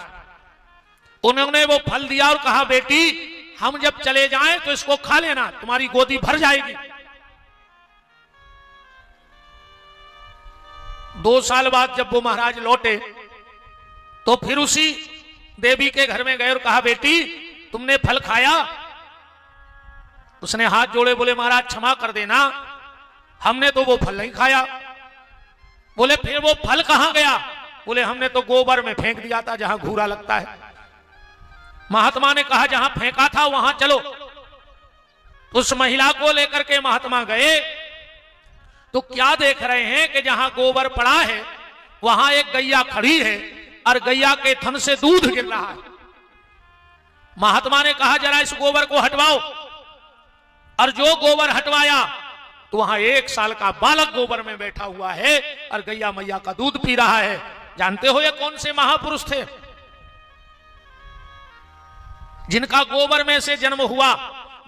उन्होंने वो फल दिया और कहा, बेटी हम जब चले जाएं तो इसको खा लेना, तुम्हारी गोदी भर जाएगी। 2 साल बाद जब वो महाराज लौटे तो फिर उसी देवी के घर में गए और कहा, बेटी तुमने फल खाया? उसने हाथ जोड़े, बोले महाराज क्षमा कर देना, हमने तो वो फल नहीं खाया। बोले फिर वो फल कहां गया? बोले हमने तो गोबर में फेंक दिया था, जहां घूरा लगता है। महात्मा ने कहा, जहां फेंका था वहां चलो। उस महिला को लेकर के महात्मा गए तो क्या देख रहे हैं कि जहां गोबर पड़ा है वहां एक गैया खड़ी है और गैया के थन से दूध गिर रहा है। महात्मा ने कहा, जरा इस गोबर को हटवाओ। और जो गोबर हटवाया तो वहां 1 साल का बालक गोबर में बैठा हुआ है और गैया मैया का दूध पी रहा है। जानते हो ये कौन से महापुरुष थे? जिनका गोबर में से जन्म हुआ,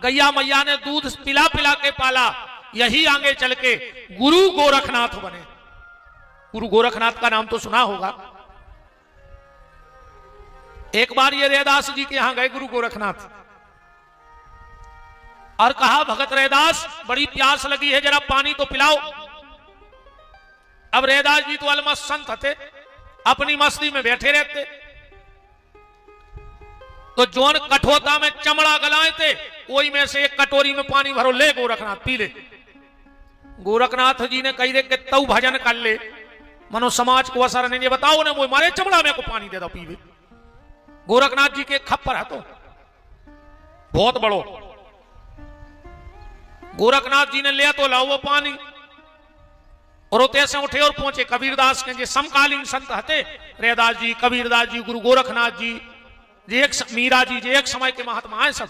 गैया मैया ने दूध पिला पिला के पाला, यही आगे चल के गुरु गोरखनाथ बने। गुरु गोरखनाथ का नाम तो सुना होगा। एक बार ये रैदास जी के यहां गए गुरु गोरखनाथ और कहा, भगत रैदास बड़ी प्यास लगी है, जरा पानी तो पिलाओ। अब रैदास जी तो अलमस्त संत थे, अपनी मस्ती में बैठे रहते। तो जोन कठोता में चमड़ा गलाए थे, वही में से एक कटोरी में पानी भरो, ले गोरखनाथ पी ले। गोरखनाथ जी ने कही दे कि तू भजन कर ले, मनो समाज को असर नहीं, बताओ ने वो मारे चमड़ा में को पानी दे दो पीवे। गोरखनाथ जी के खप्पर है तो बहुत बड़ो। गोरखनाथ जी ने लिया तो लाओ वो पानी, और वो से उठे और पहुंचे कबीरदास के जे समकालीन संत हते, रैदास जी, कबीरदास जी, गुरु गोरखनाथ जी, मीरा जी, जे एक समय के महात्मा है सब।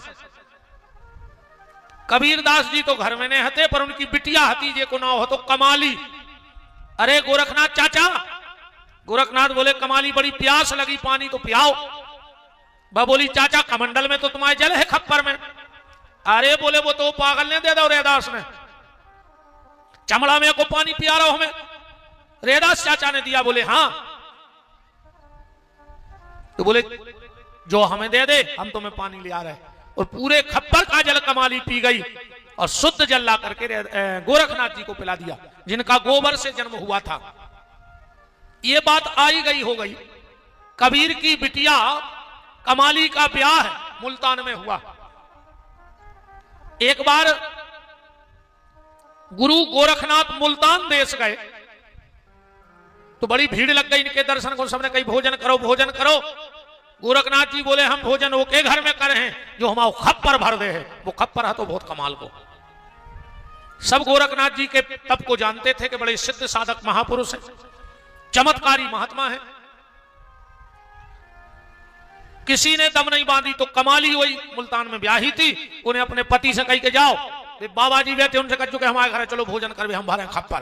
कबीरदास जी तो घर में नहीं हते, पर उनकी बिटिया हती जे को नाम हो तो कमाली। अरे गोरखनाथ चाचा, गोरखनाथ बोले कमाली बड़ी प्यास लगी, पानी तो पियाओ। वह बोली, चाचा कमंडल में तो तुम्हारे जल है खप्पर में। अरे बोले वो तो पागल ने दे दो रैदास ने, चमड़ा में को पानी पिया रहा हूं हमें, रैदास चाचा ने दिया। बोले हाँ। तो बोले जो हमें दे दे, हम तुम्हें पानी ले आ रहे हैं। और पूरे खप्पर का जल कमाली पी गई और शुद्ध जल ला करके गोरखनाथ जी को पिला दिया, जिनका गोबर से जन्म हुआ था। ये बात आई गई हो गई। कबीर की बिटिया कमाली का ब्याह मुल्तान में हुआ। एक बार गुरु गोरखनाथ मुल्तान देश गए तो बड़ी भीड़ लग गई इनके दर्शन को। सबने कही भोजन करो, भोजन करो। गोरखनाथ जी बोले हम भोजन ओके घर में करे हैं, जो हमारा खप्पर भर दे है। वो खप्पर है तो बहुत कमाल को। सब गोरखनाथ जी के तब को जानते थे कि बड़े सिद्ध साधक महापुरुष हैं, चमत्कारी महात्मा है। किसी ने दम नहीं बांधी तो कमाली हुई, मुल्तान में ब्याही थी। उन्हें अपने पति से कही के जाओ, बाबा जी बैठे, उनसे कह चुके हमारे घर चलो भोजन कर, हम भरे खप्पर।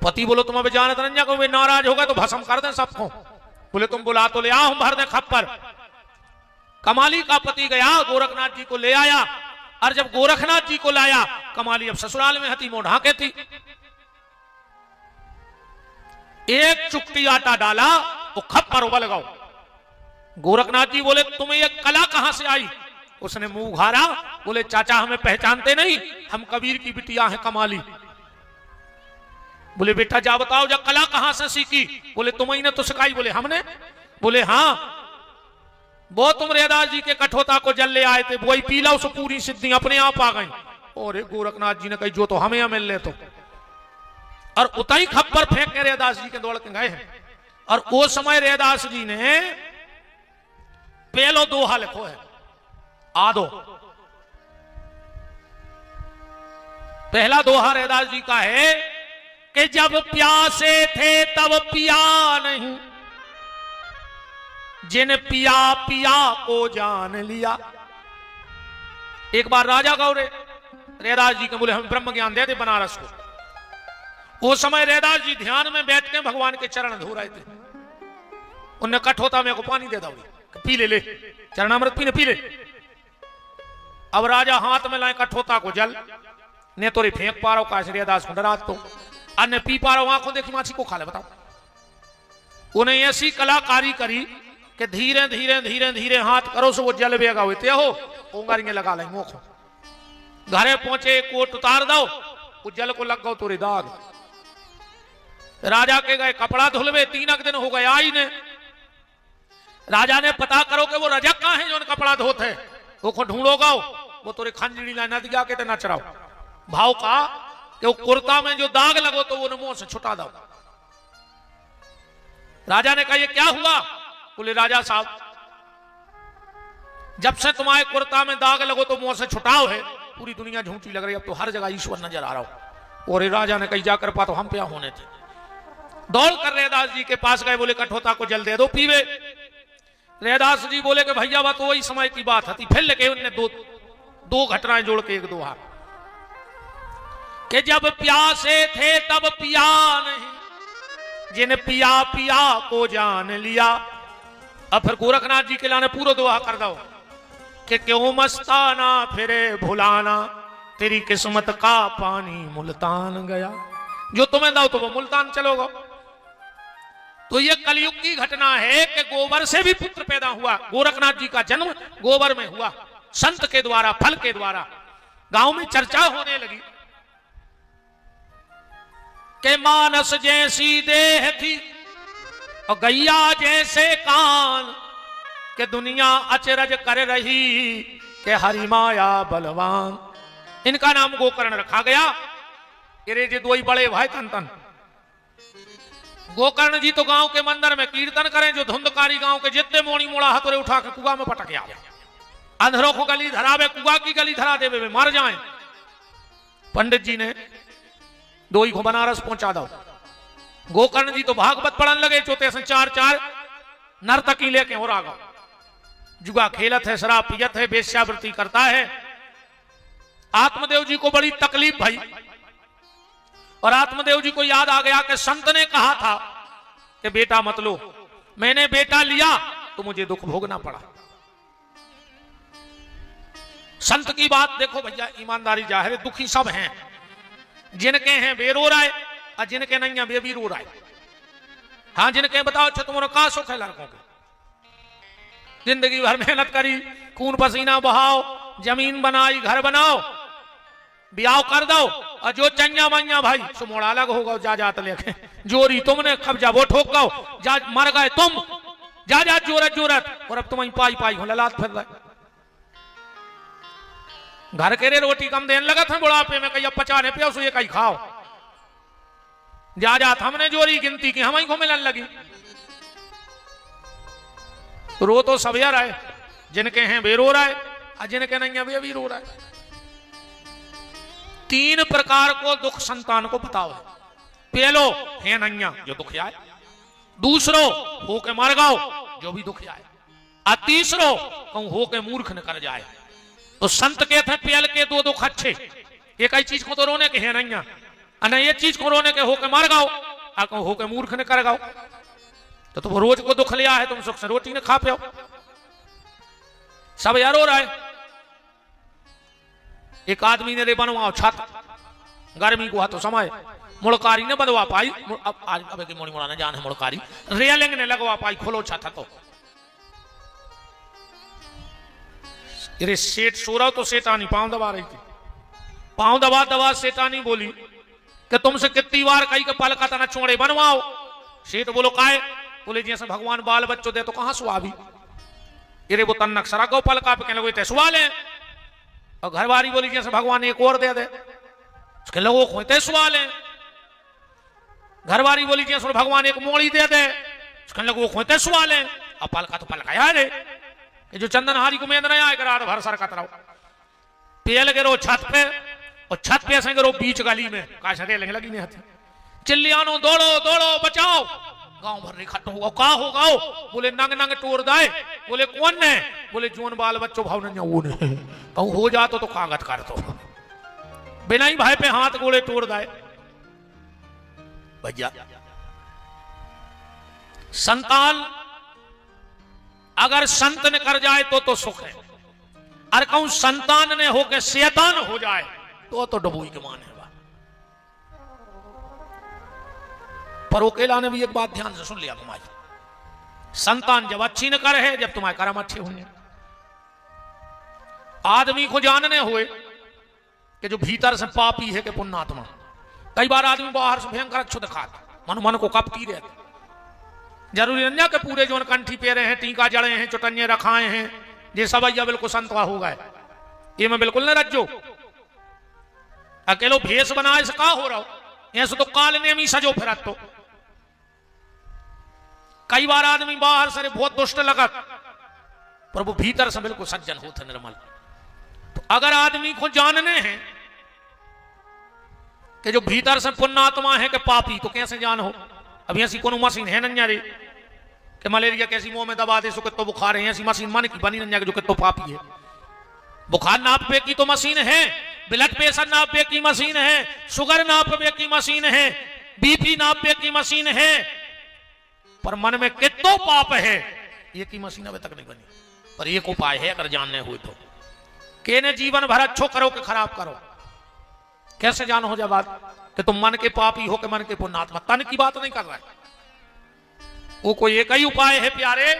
पति बोलो तुम अभी जानत रंजा को, वे नाराज होगा तो भस्म कर दें सबको। बोले तुम बुला तो ले आओ, हम भर दें खप्पर। कमाली का पति गया, गोरखनाथ जी को ले आया। और जब गोरखनाथ जी को लाया, कमाली अब ससुराल में हती, मोढ़ा के थी। एक चुटकी आटा डाला, वो खप्पर उबल गया। गोरखनाथ जी बोले तुम्हें ये कला कहां से आई? उसने मुंह उघारा, बोले चाचा हमें पहचानते नहीं, हम कबीर की बिटिया हैं कमाली। बोले बेटा जा बताओ जा कला कहां से सीखी? बोले तुम्हें ने तो सिखाई। बोले हमने? बोले हाँ, वो तुम रैदास जी के कठोता को जल ले आए थे, वही पीला उसे पूरी सिद्धि अपने आप आ गई। और गोरखनाथ जी ने कही जो तो हमें मिल ले तो, और उताई खप्पर फेंक के रैदास जी के दौड़ के गए हैं। और वो समय रैदास जी ने पहलो दोहा लिखो है, आदो। पहला दोहा रैदास जी का है कि जब प्यासे थे तब पिया नहीं, जिन पिया पिया को जान लिया। एक बार राजा गौरे रैदास जी के बोले हम ब्रह्म ज्ञान दे दे बनारस को। वो समय रैदास जी ध्यान में बैठ के भगवान के चरण धो रहे थे। उनने कठोता में को पानी दे दो, पी ले चरणामृत पीने पी ले। अब राजा हाथ में लाए कठोता को जल, ने तोरी फेंक पा रहा हूं रैदास को डरा तो, अन्य पी पा रहा हूं, आंखों देखी माछी को खा ले बताओ। उन्हें ऐसी कलाकारी करी कि धीरे धीरे धीरे धीरे हाथ करो सो वो जल बेगा हुए हो ओंगारियां लगा ले मोखो। घरे पहुंचे कोट उतार दो, वो जल को लग गो तोरे दाग। राजा के गए कपड़ा धुलवे, 3 दिन हो गए आई ने। राजा ने पता करो कि वो रजक कहां है जो कपड़ा धोते, वो को ढूंढोगा वो तोरे खंजड़ी ला नदी आके ते नच रहा भाव का कि वो कुर्ता में जो दाग लगो तो वो मुंह से छुटा दो। राजा ने कहा ये क्या हुआ? बोले राजा साहब जब से तुम्हारे कुर्ता में दाग लगो तो मुंह से छुटाओ है, पूरी दुनिया झूठी लग रही, अब तो हर जगह ईश्वर नजर आ रहा हो। और राजा ने कही जाकर पा तो हम पे होने थे। दौड़ कर रैदास जी के पास गए, बोले कठोता को जल दे दो पीवे। रैदास जी बोले कि भैया बात तो वही समय की बात थी। फिर लेके उनने दो घटनाएं जोड़ के एक दोहा कि जब प्यासे थे तब पिया नहीं, जिन पिया पिया को जान लिया। अब फिर गोरखनाथ जी के लाने पूरा दोहा कर दो कि क्यों मस्ताना फिरे भुलाना, तेरी किस्मत का पानी मुल्तान गया। जो तुम्हें दो तो वो मुल्तान चलोगा। तो ये कलयुग की घटना है कि गोबर से भी पुत्र पैदा हुआ। गोरखनाथ जी का जन्म गोबर में हुआ, संत के द्वारा, फल के द्वारा। गांव में चर्चा होने लगी कि मानस जैसी देह थी और गैया जैसे कान, कि दुनिया अचरज कर रही कि हरि माया बलवान। इनका नाम गोकर्ण रखा गया। ये जो दो ही बड़े भाई तन गोकर्ण जी तो गांव के मंदिर में कीर्तन करें, जो धुंधकारी गांव के जितने मोड़ी मोड़ा हथौड़े उठा के कुआ में पटक आवे, अंधरों को गली धरावे, कुआ की गली धरा देवे वे मर जाएं। पंडित जी ने दो ही को बनारस पहुंचा दो। गोकर्ण जी तो भागवत पढ़न लगे, चौथे से 4 नर्तकी लेके हो रहा गाँव, जुआ खेलत है, शराब पियत है, वेश्यावृत्ति करता है। आत्मदेव जी को बड़ी तकलीफ भई और आत्मदेव जी को याद आ गया कि संत ने कहा था कि बेटा मत लो। मैंने बेटा लिया तो मुझे दुख भोगना पड़ा। संत की बात देखो भैया, ईमानदारी जाहिर है, दुखी सब हैं। जिनके हैं वे रो रहा है और जिनके नहीं है वे भी रो रहा है। हाँ, जिनके बताओ अच्छा तुम्हारा कहां सुख है लड़कों के, जिंदगी भर मेहनत करी, खून पसीना बहाओ, जमीन बनाई, घर बनाओ, ब्याह कर दो, और जो चंया मैया भाई सो मोड़ा अलग होगा, जा जात लेके जोरी तुमने कब्जा वो ठोक गो, जा मर गए तुम, जा जा जोरत जोरत, और अब तुम पाई पाई हो ललाट फिर रहे। घर के रे रोटी कम देने लगा था बुढ़ापे में, कहीं 50 पे सो ये कहीं खाओ, जा जात हमने जोरी गिनती की, हम ही को मिलन लगी। रो तो सब यार आए, जिनके हैं वे रो रहा है और जिनके नहीं है वे भी रो रहा है। 3 प्रकार को दुख संतान को बताओ है। पहलो है नैया जो दुख आए, दूसरो हो के मर गाओ जो भी दुख आए, और तीसरो कहूं हो के मूर्ख न कर जाए। तो संत कहते हैं पहल के 2 दुख अच्छे, एक ही चीज को तो रोने के है नैया, और ये चीज को रोने के हो के मर गाओ, और कहूं हो के मूर्ख न कर गाओ। तो तुम रोज को दुख लिया है, तुम सुख से रोटी न खा पाओ, सब यार रो रहा है। एक आदमी ने रे बनवाओ छत, गर्मी को तो समय मुड़कारी ने बनवा पाई, अब की मोड़ी मुड़ा जान है मुड़कारी, रेलिंग ने लगवा पाई, खोलो छत तो अरे सेठ सो रहा तो सेठानी पांव दबा रही थी। पांव दबा दबा सेठानी बोली कि तुमसे कितनी बार कही के पल का तना चोड़े बनवाओ। सेठ बोलो काहे? बोले जैसे भगवान बाल बच्चों दे तो कहां सुहावी। अरे वो तन अक्षरा गो पल का पे कहने लगे सुहा ले। और घरवारी बोली जैसे भगवान एक और दे दे। उसके लोगों खोते सुहा ले। घरवारी बोली जैसे भगवान एक मोड़ी दे दे। उसके लोगों खोते सुहा ले। अब पल का तो पल का यार ये जो चंदन हारी को मेंद नहीं आएगा रात भर सर कतराओ पेल गिरो छत पे और छत पे ऐसे गिरो बीच गली में काश रेलिंग लगी नहीं आती। चिल्लियानो दौड़ो दौड़ो बचाओ। गांव भर इकट्ठा होगा का होगा। बोले नंग नंग टोर दाए। बोले कौन ने? बोले जोन बाल बच्चों भाव ने कहूं हो जातो तो कागज कर दो। बिना ही भाई पे हाथ गोले तोड़ दाए। भैया संतान अगर संत ने कर जाए तो सुख है। और कहूं संतान ने होके शैतान हो जाए तो डबोई के मान है। पर ओकेला ने भी एक बात ध्यान से सुन लिया तुम्हारी। संतान जब अच्छी न कर है जब तुम्हारे कर्म अच्छे होंगे। आदमी को जानने हुए कि जो भीतर से पापी है कि पुण्यात्मा। कई बार आदमी बाहर से भयंकर अच्छो दिखाता मन मन को कपटी रहते। जरूरी नहीं कि पूरे जो कंठी पेरे हैं टीका जड़े हैं चुटन्ये रखाए हैं ये सब भैया बिल्कुल संतवा हो गए। ये मैं बिल्कुल नहीं रज्जो। अकेलो भेष बनाए से का हो रहा हो। ऐसे तो काल ने मी सजो फिरत तो। कई बार आदमी बाहर से बहुत दुष्ट लगत पर वो भीतर से बिल्कुल सज्जन होते निर्मल। तो अगर आदमी को जानने हैं कि जो भीतर से पुण्यात्मा है कि पापी तो कैसे जान हो। अभी ऐसी कोनो मशीन है नन्या रे कि मलेरिया कैसी मुंह में दबा दे सो कितो बुखार है। ऐसी मशीन माने की बनी नन्या जो कितो पापी है। बुखार नापने की तो मशीन है। ब्लड प्रेशर नापने की मशीन है। शुगर नापने की मशीन है। बीपी नापने की मशीन है। पर मन में कितो पाप है ये की मशीन अभी तक नहीं बनी। पर एक उपाय है अगर जानने हुए तो केने जीवन भर अच्छो करो कि खराब करो। कैसे जानो हो जा बात कि तुम मन के पापी हो कि मन के पुण्यात्मा। तन की बात नहीं कर रहा है। वो कोई एक ही उपाय है प्यारे।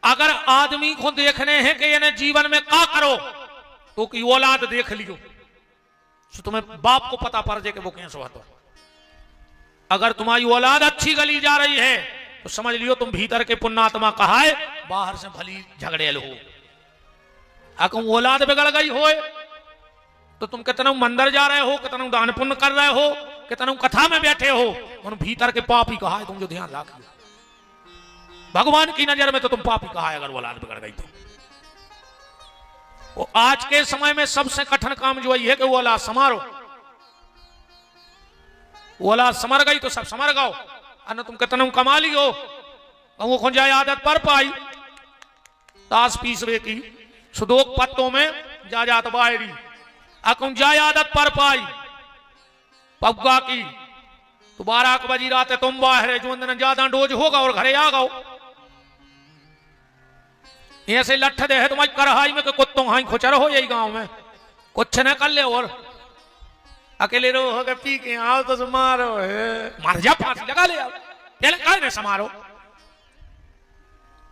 अगर आदमी को देखने हैं कि इन्हें जीवन में क्या करो तो की औलाद देख लियो तो तुम्हें बाप को पता पड़ जाए कि वो कैसे होता। अगर तुम्हारी औलाद अच्छी गली जा रही है तो समझ लियो तुम भीतर के पुण्यात्मा कहा है बाहर से भली झगड़ेल हो। अगर औलाद बिगड़ गई हो तो तुम कितना मंदिर जा रहे हो कितना दान पुण्य कर रहे हो कितना कथा में बैठे हो उन भीतर के पापी कहा है। तुम जो ध्यान रखिए भगवान की नजर में तो तुम पापी कहा है अगर औलाद बिगड़ गई तो। वो आज के समय में सबसे कठिन काम जो है कि वो औलाद समारो। औलाद समर गई तो सब समर गओ। अन्य तुम कितना कमा ली हो वो खुद जाए आदत पर पाई ताश पीसवे की सुदोक पत्तों में जा जात बाहरी अकुम जाए आदत पर पाई पग्गा की तो 12 बजी रात तुम बाहर जो दिन ज्यादा डोज होगा और घरे आ गओ। ऐसे लठ दे है तुम्हारी करहाई में कुत्तों हाई खुचर हो यही गांव में कुछ न कर ले और अकेले रो हो पी के आओ तो मारो है मार जा फांसी लगा ले आओ। पहले कहा ने समारो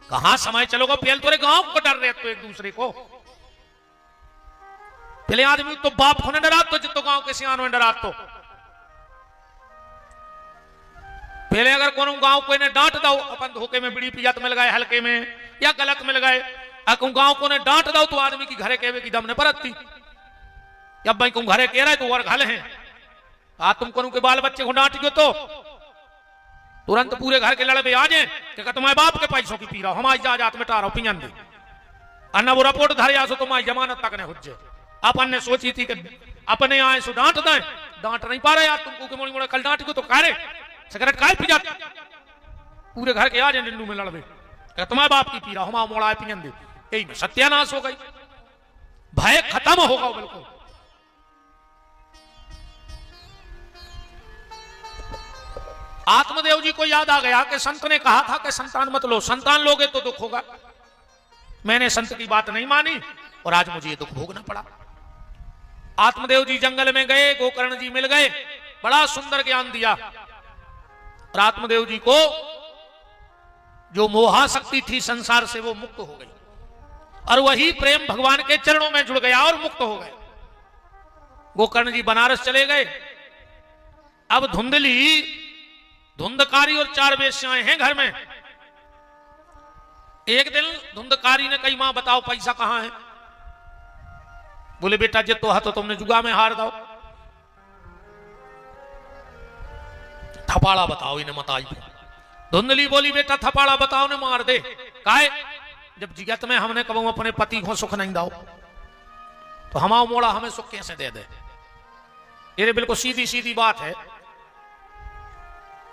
कहां समय चलोगा। पहले तोरे गांव को डर रहे तो एक दूसरे को। पहले आदमी तो बाप को न डरा तो जितो गांव के सियान में डरा तो। पहले अगर कोनो गांव कोई ने डांट दो अपन धोखे में बीड़ी पियात मिल गए हल्के में या गलत मिल गए अकुम गांव को ने डांट दो तो आदमी की घरे केवे की दम ने परतती। जब भाई तुम घरे कह रहे तो और घल हैं आज तुम कोनो के बाल बच्चे को डांट गयो तो तुरंत पूरे घर के लड़े आ जाए कि तुम्हारे बाप के पैसों की पी रहा हो हमारी जात मिटा रहा हो पियन दे अन्ना वो रिपोर्ट धरे आसो तुम्हारी जमानत तक ने हुज्जे। अपन ने सोची थी कि अपने आए सो डांट दें डांट नहीं पा रहे यार तुमको मोड़ी मोड़े कल डांट गयो तो कह रहे सिगरेट काय पी जाते पूरे घर के आ जाए डिंडू में लड़बे तुम्हारे बाप की पी रहा हमारा मोड़ा पियन दे। यही में सत्यानाश हो गई भय खत्म होगा बिल्कुल। आत्मदेव जी को याद आ गया कि संत ने कहा था कि संतान मत लो संतान लोगे तो दुख होगा। मैंने संत की बात नहीं मानी और आज मुझे ये दुख भोगना पड़ा। आत्मदेव जी जंगल में गए गोकर्ण जी मिल गए बड़ा सुंदर ज्ञान दिया और आत्मदेव जी को जो मोहाशक्ति थी संसार से वो मुक्त हो गई। और वही प्रेम भगवान के चरणों में जुड़ गया और मुक्त हो गए। गोकर्ण जी बनारस चले गए। अब धुंधली, धुंधकारी और 4 वेश्याएं हैं घर में। एक दिन धुंधकारी ने कही, मां बताओ पैसा कहां है? बोले बेटा जे तो तो तुमने जुगा में हार दो। थपाड़ा बताओ इन्हें मत आई। धुंधली बोली बेटा थपाड़ा बताओ ने मार दे। काहे? जब जिगत में हमने कबू अपने पति को सुख नहीं दो तो हमारा मोड़ा हमें सुख कैसे दे दे? ये बिल्कुल सीधी सीधी बात है।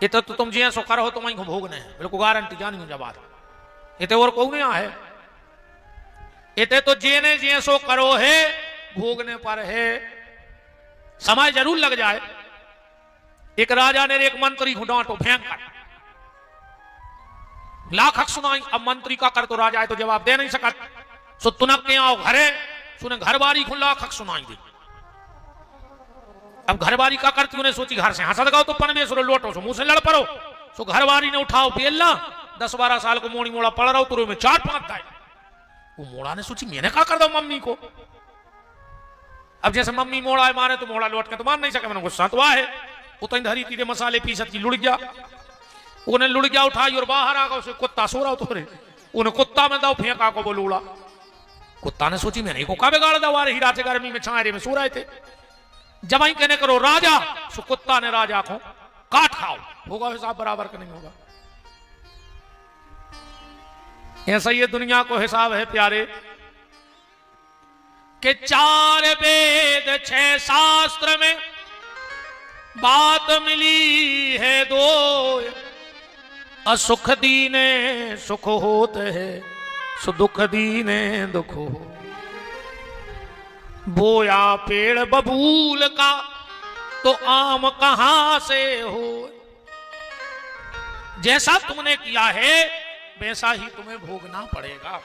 ये तो तुम जिया सो करो तुम ही भोगने है, बिल्कुल गारंटी जानी मुझे बात। ये और कौन है? ये तो जेने जिया सो करो है, भोगने पर है। समय जरूर लग जाए। एक राजा ने एक मंत्री को डांटो भयंकर, लाख हक सुनाई। अब मंत्री का कर तो राजा है तो जवाब दे नहीं सका। सो तुनक के आओ घरे, सुने घर बारी को लाख हक सुनाई दी। अब घर बारी का करती उन्हें सोची घर से हंसा लगाओ तो परमेश्वर लोटो सो मुंह से लड़ पड़ो। सो घर बारी ने उठाओ बेलना, 10-12 साल को मोड़ी मोड़ा पड़ रहा हो तो में 4-5 दाए। वो मोड़ा ने सोची मैंने क्या कर दो मम्मी को। अब जैसे मम्मी मोड़ा है मारे तो मोड़ा लौट के तो मार नहीं सके। मैंने गुस्सा तो है। उतनी धरी तीरे मसाले पीसत की लुढ़ गया। उन्हें लुढ़ गया उठाई और बाहर आ गया। उसे कुत्ता सो रहा तो उन्हें कुत्ता में दो फेंका को बोल उड़ा। कुत्ता ने सोची मैंने को का बिगाड़ दो, आ रही रात गर्मी में छायरे में सो रहे थे। जब ही कहने करो राजा, सो कुत्ता ने राजा को काट खाओ। होगा हिसाब बराबर का नहीं होगा। ऐसा ये दुनिया को हिसाब है प्यारे कि 4 वेद 6 शास्त्र में बात मिली है 2। असुख दीने सुख होते है, सो दुख दीने दुख हो। बोया पेड़ बबूल का तो आम कहां से हो। जैसा तुमने किया है वैसा ही तुम्हें भोगना पड़ेगा।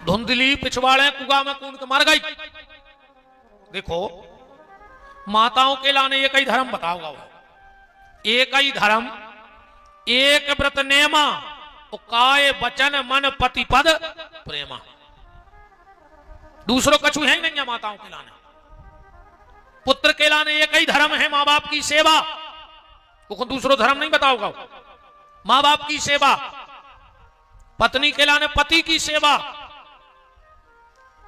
धुंधली पिछवाड़े कुआ में कूद के मर गई। देखो माताओं के लाने एक ही धर्म बताओगा। एक ही धर्म, एक व्रत नेमा, काय वचन मन पति पद प्रेमा। दूसरों कछु है नहीं है माताओं के लाने। पुत्र के लाने एक ही धर्म है, माँ बाप की सेवा। वो दूसरो धर्म नहीं बताओगा। माँ बाप की सेवा। पत्नी के लाने पति की सेवा।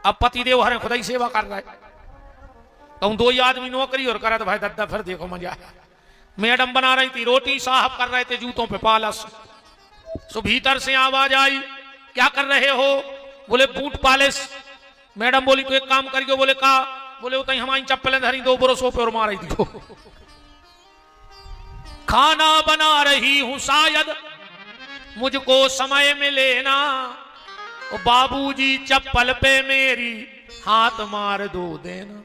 अब पति देव हरे खुदा ही सेवा कर रहा है। तो 2 ही आदमी नौकरी और करा तो भाई दद्दा फिर देखो मजा। मैडम बना रही थी रोटी, साहब कर रहे थे जूतों पे पालस। सो भीतर से आवाज आई क्या कर रहे हो? बोले बूट पालिश। मैडम बोली तो एक काम करियो। बोले का? बोले उतनी हमारी चप्पलें धरी 2 बरसों पे और मार रही थी। खाना बना रही हूं शायद मुझको समय मिले ना, बाबूजी चप्पल पे मेरी हाथ मार दो देना।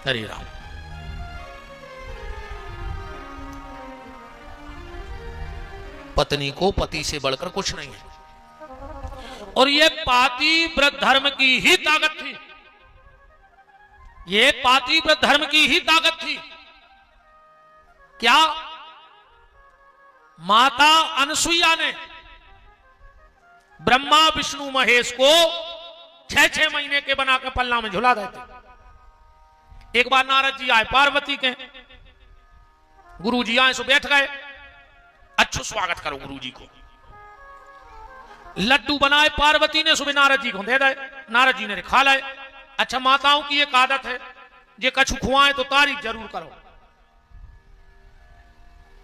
हरे राम। पत्नी को पति से बढ़कर कुछ नहीं है। और ये पातिव्रत धर्म की ही ताकत थी। ये पातिव्रत धर्म की ही ताकत थी। क्या माता अनसुईया ने ब्रह्मा विष्णु महेश को 6-6 महीने के बना के पल्ला में झुला देते। एक बार नारद जी आए पार्वती के। गुरु जी आए सो बैठ गए। अच्छो स्वागत करो गुरु जी को। लड्डू बनाए पार्वती ने, सुबह नारद जी को दे दे। नारद जी ने खा लाए। अच्छा माताओं की एक आदत है, जे कछु खुआए तो तारीफ जरूर करो।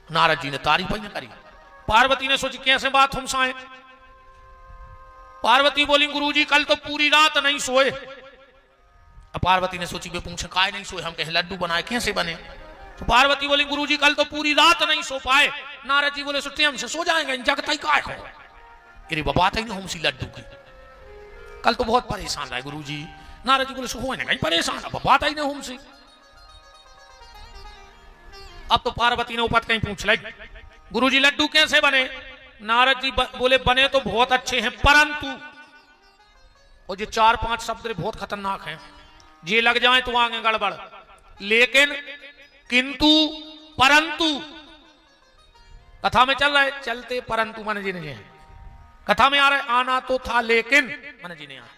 नारद जी ने तारीफ ही न करी। पार्वती ने सोची कैसे बात हम साए। पार्वती बोली गुरुजी कल तो पूरी रात नहीं सोए। अब पार्वती ने सोची वे पूछे काय नहीं सोए? हम कहे लड्डू बनाए कैसे बने? तो पार्वती बोली गुरुजी कल तो पूरी रात नहीं सो पाए। नारद जी बोले सुट्टी हमसे सो जाएंगे, जगता ही काय हो। अरे बात ही नहीं हमसी लड्डू की, कल तो बहुत परेशान रहे गुरुजी। नारद जी बोले सो हो नहीं परेशान, अब बात ही नहीं हमसी। अब तो पार्वती ने ऊपर कहीं पूछ ली गुरुजी लड्डू कैसे बने? नारद जी बोले बने तो बहुत अच्छे हैं, परंतु और ये 4-5 शब्द बहुत खतरनाक हैं, ये लग जाए तो आगे गड़बड़। लेकिन, किंतु, परंतु कथा में चल रहा है चलते परंतु मन जी नहीं है, कथा में आ रहा है आना तो था लेकिन मन जी नहीं आया।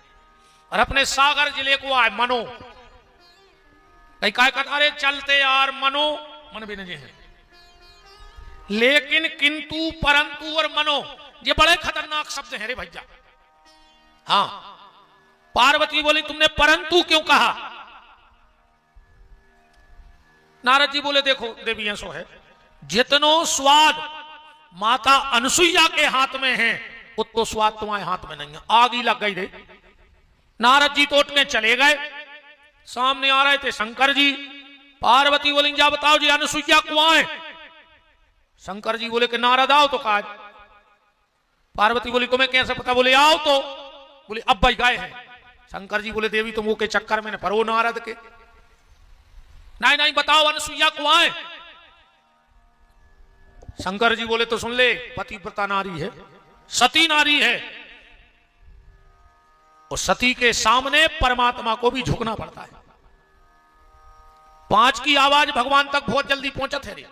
और अपने सागर जिले को आए मनो, कई काय कथा रे चलते यार मनो मन भी नहीं है, लेकिन किंतु परंतु और मनो ये बड़े खतरनाक शब्द हैं रे भैया। हाँ, पार्वती बोली तुमने परंतु क्यों कहा? नारद जी बोले देखो देवी ऐसो है, जितनो स्वाद माता अनसुईया के हाथ में है उतो स्वाद तुम्हारे हाथ में नहीं है। आग ही लग गई रे। नारद जी तो उठ के चले गए, सामने आ रहे थे शंकर जी। पार्वती बोली जा बताओ जी अनसुईया को आए। शंकर जी बोले कि नारद आओ तो कहा। पार्वती बोली तुम्हें कैसे पता? बोले आओ तो। बोले अब भाई गए हैं। शंकर जी बोले देवी तुम वो के चक्कर में न परो नारद के, नहीं नहीं बताओ अनसुईया को आए। शंकर जी बोले तो सुन ले, पतिव्रता नारी है, सती नारी है, और सती के सामने परमात्मा को भी झुकना पड़ता है। 5 की आवाज भगवान तक बहुत जल्दी पहुंचत है रे।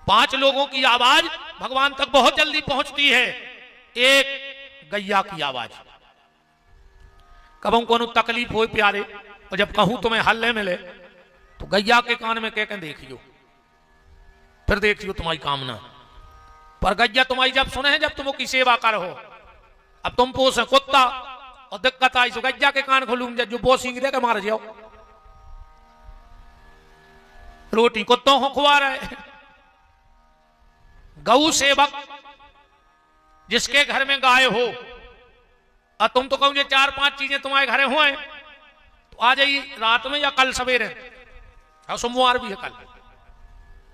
5 लोगों की आवाज भगवान तक बहुत जल्दी पहुंचती है। एक गैया की आवाज, कबों को तकलीफ हो प्यारे, और जब कहूं तुम्हें हल्ले मिले तो गैया के कान में कह देखियो, फिर देखियो तुम्हारी कामना। पर गैया तुम्हारी जब सुने हैं, जब तुम की सेवा करो, अब तुम पोस कुत्ता और दिक्कत आई तो गैया के कान खोलूं जो बोसिंग दे के मार जाओ। रोटी कुत्तों को खुआ रहे। गौ सेवक जिसके घर में गाय हो, और तुम तो कहूं 4-5 चीजें तुम्हारे घर हो, तो आ जाइए रात में या कल सवेरे, और सोमवार भी है कल,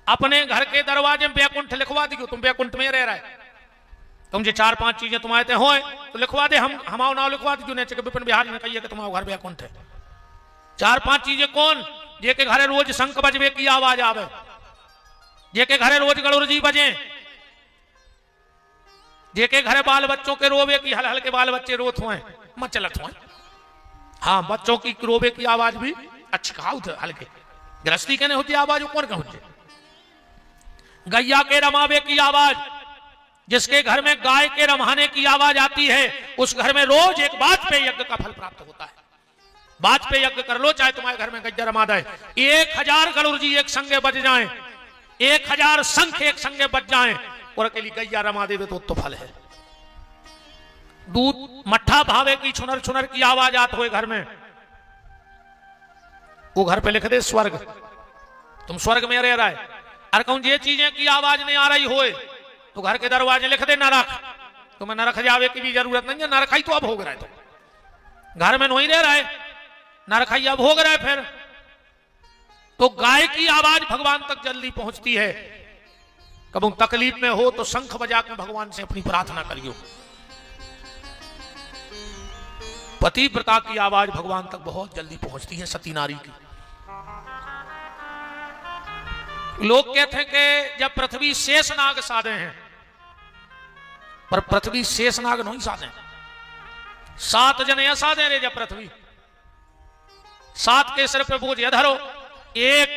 अपने घर के दरवाजे में बैकुंठ लिखवा दियो। तुम बैकुंठ में रह रहा है, तुम 4-5 चीजें तुम्हारे हो तो लिखवा दे, हम हमारा नाम लिखवा दीजिए। नहीं विपिन बिहारी ने कहिए कि तुम्हारा घर बैकुंठ है। 4-5 चीजें कौन? जे के घरे रोज शंख बजबे की आवाज आवे, जे के घरे रोज गणुर जी बजे, जे के घरे बाल बच्चों के रोवे की हल हल के बाल बच्चे रोत हुए मचलत हुए। हाँ, बच्चों की रोवे की आवाज भी अच्छी खाऊ थे हल्के। गृहस्थी कहने होती आवाज कौन का होती? गैया के रमावे की आवाज, जिसके घर में गाय के रमाने की आवाज आती है उस घर में रोज एक बात पे यज्ञ का फल प्राप्त होता है। बात पे यज्ञ कर लो, चाहे तुम्हारे घर में गैया रमा दे। 1000 गणुर जी एक संगे बज जाएं, 1000 शंख एक संगे बज जाएं, और अकेली गैया रमा देवे तो फल है। दूध मट्ठा भावे की छुनर छुनर की आवाज आत हुए घर में, वो घर पे लिख दे स्वर्ग, तुम स्वर्ग में रह रहा है। अरे कहूं ये चीजें की आवाज नहीं आ रही होए तो घर के दरवाजे लिख दे नरक, तुम्हें नरक जावे की भी जरूरत नहीं है। नरक ही तो अब भोग रहा है, तो घर में नहीं रह रहा है, नरक ही अब भोग रहा है। फिर तो गाय की आवाज भगवान तक जल्दी पहुंचती है। कब तकलीफ में हो तो शंख बजा के भगवान से अपनी प्रार्थना करियो। पतिव्रता की आवाज भगवान तक बहुत जल्दी पहुंचती है, सती नारी की। लोग कहते हैं कि जब पृथ्वी शेषनाग साधे हैं, पर पृथ्वी शेषनाग नहीं साधे। 7 जने साधे रे जब पृथ्वी, 7 के सिर पे बोझ धरो। एक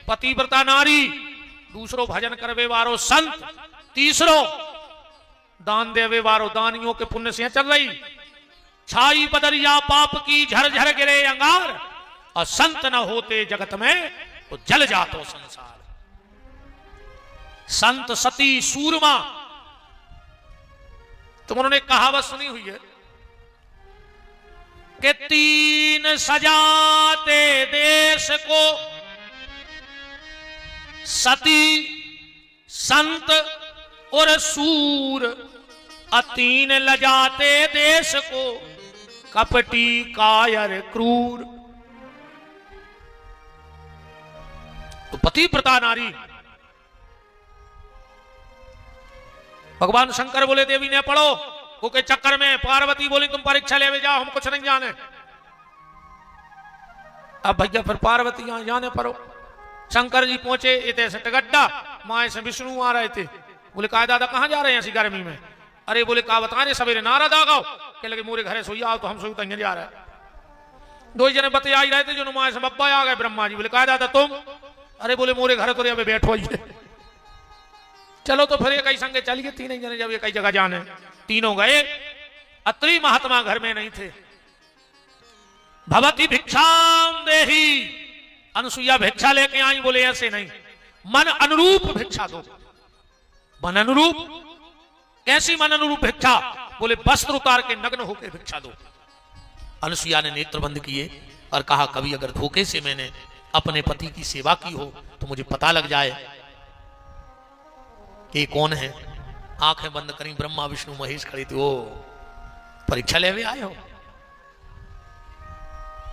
पतिव्रता नारी, दूसरो भजन करवे वारो संत, तीसरो दान देवे वारो दानियों के पुण्य से चल रही। छाई बदरिया पाप की झरझर गिरे अंगार, और संत न होते जगत में तो जल जातो संसार। संत सती सूरमा, तुम उन्होंने कहावत सुनी हुई है कि 3 सजाते देश को, सती, संत और सूर, 3 लजाते देश को, कपटी कायर क्रूर। तो पतिव्रता नारी, भगवान शंकर बोले देवी ने पढ़ो, वो के चक्कर में पार्वती बोली तुम परीक्षा ले जाओ, हम कुछ नहीं जाने। अब भैया फिर पार्वती यहां जाने पड़ो। शंकर जी पहुंचे, इतने से टगड्डा, माए से विष्णु आ रहे थे। बोले कहा दादा कहां जा रहे हैं ऐसी गर्मी में? अरे बोले कहा बता रहे सवेरे नारद आ गाओ, कह लगे मोरे घरे सोई आओ, तो हम सोई तंगे जा रहे हैं। 2 जने बते आई रहे थे, जो माए से बब्बा आ गए ब्रह्मा जी। बोले कहा दादा तुम? अरे बोले मोरे घर तो अभी बैठो, चलो तो फिर एक ही संगे चलिए, तीन ही जने जब एक ही जगह जाने। तीनों गए। अत्रि महात्मा घर में नहीं थे। भवती भिक्षाम देही, अनुसुईया भिक्षा लेके आई। बोले ऐसे नहीं, मन अनुरूप भिक्षा दो। मन अनुरूप? कैसी मन अनुरूप भिक्षा? बोले वस्त्र उतार के नग्न होकर भिक्षा दो। अनुसुईया ने नेत्र बंद किए और कहा, कभी अगर धोखे से मैंने अपने पति की सेवा की हो तो मुझे पता लग जाए कि कौन है। आंखें बंद करी, ब्रह्मा विष्णु महेश खड़े थे। ओ परीक्षा लेवे आए हो।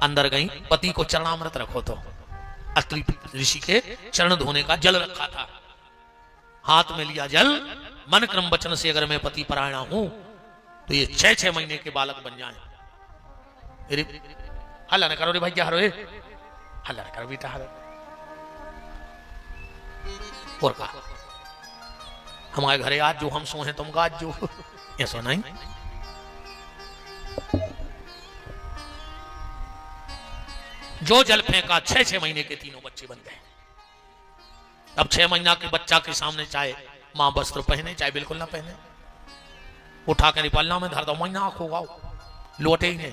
अंदर गई, पति को चरणामृत रखो। तो अत्रि ऋषि के चरण धोने का जल रखा था, हाथ में लिया जल। मन क्रम वचन से अगर मैं पति परायण हूं तो ये 6-6 महीने के बालक बन जाएं। हल्ला न करो रे भैया, हरो हल्ला न करो बेटा, हरो। और कहा, हमारे घरे आज जो हम सो हैं तुम गाज जो। ऐसा नहीं। जो जल फेंका 6-6 महीने के तीनों बच्चे बन गए। अब 6 महीना के बच्चा के सामने चाहे मां वस्त्र पहने चाहे बिल्कुल ना पहने, उठा के पल्ला में धर दो, महीना आंख होगा। लौटे ही नहीं।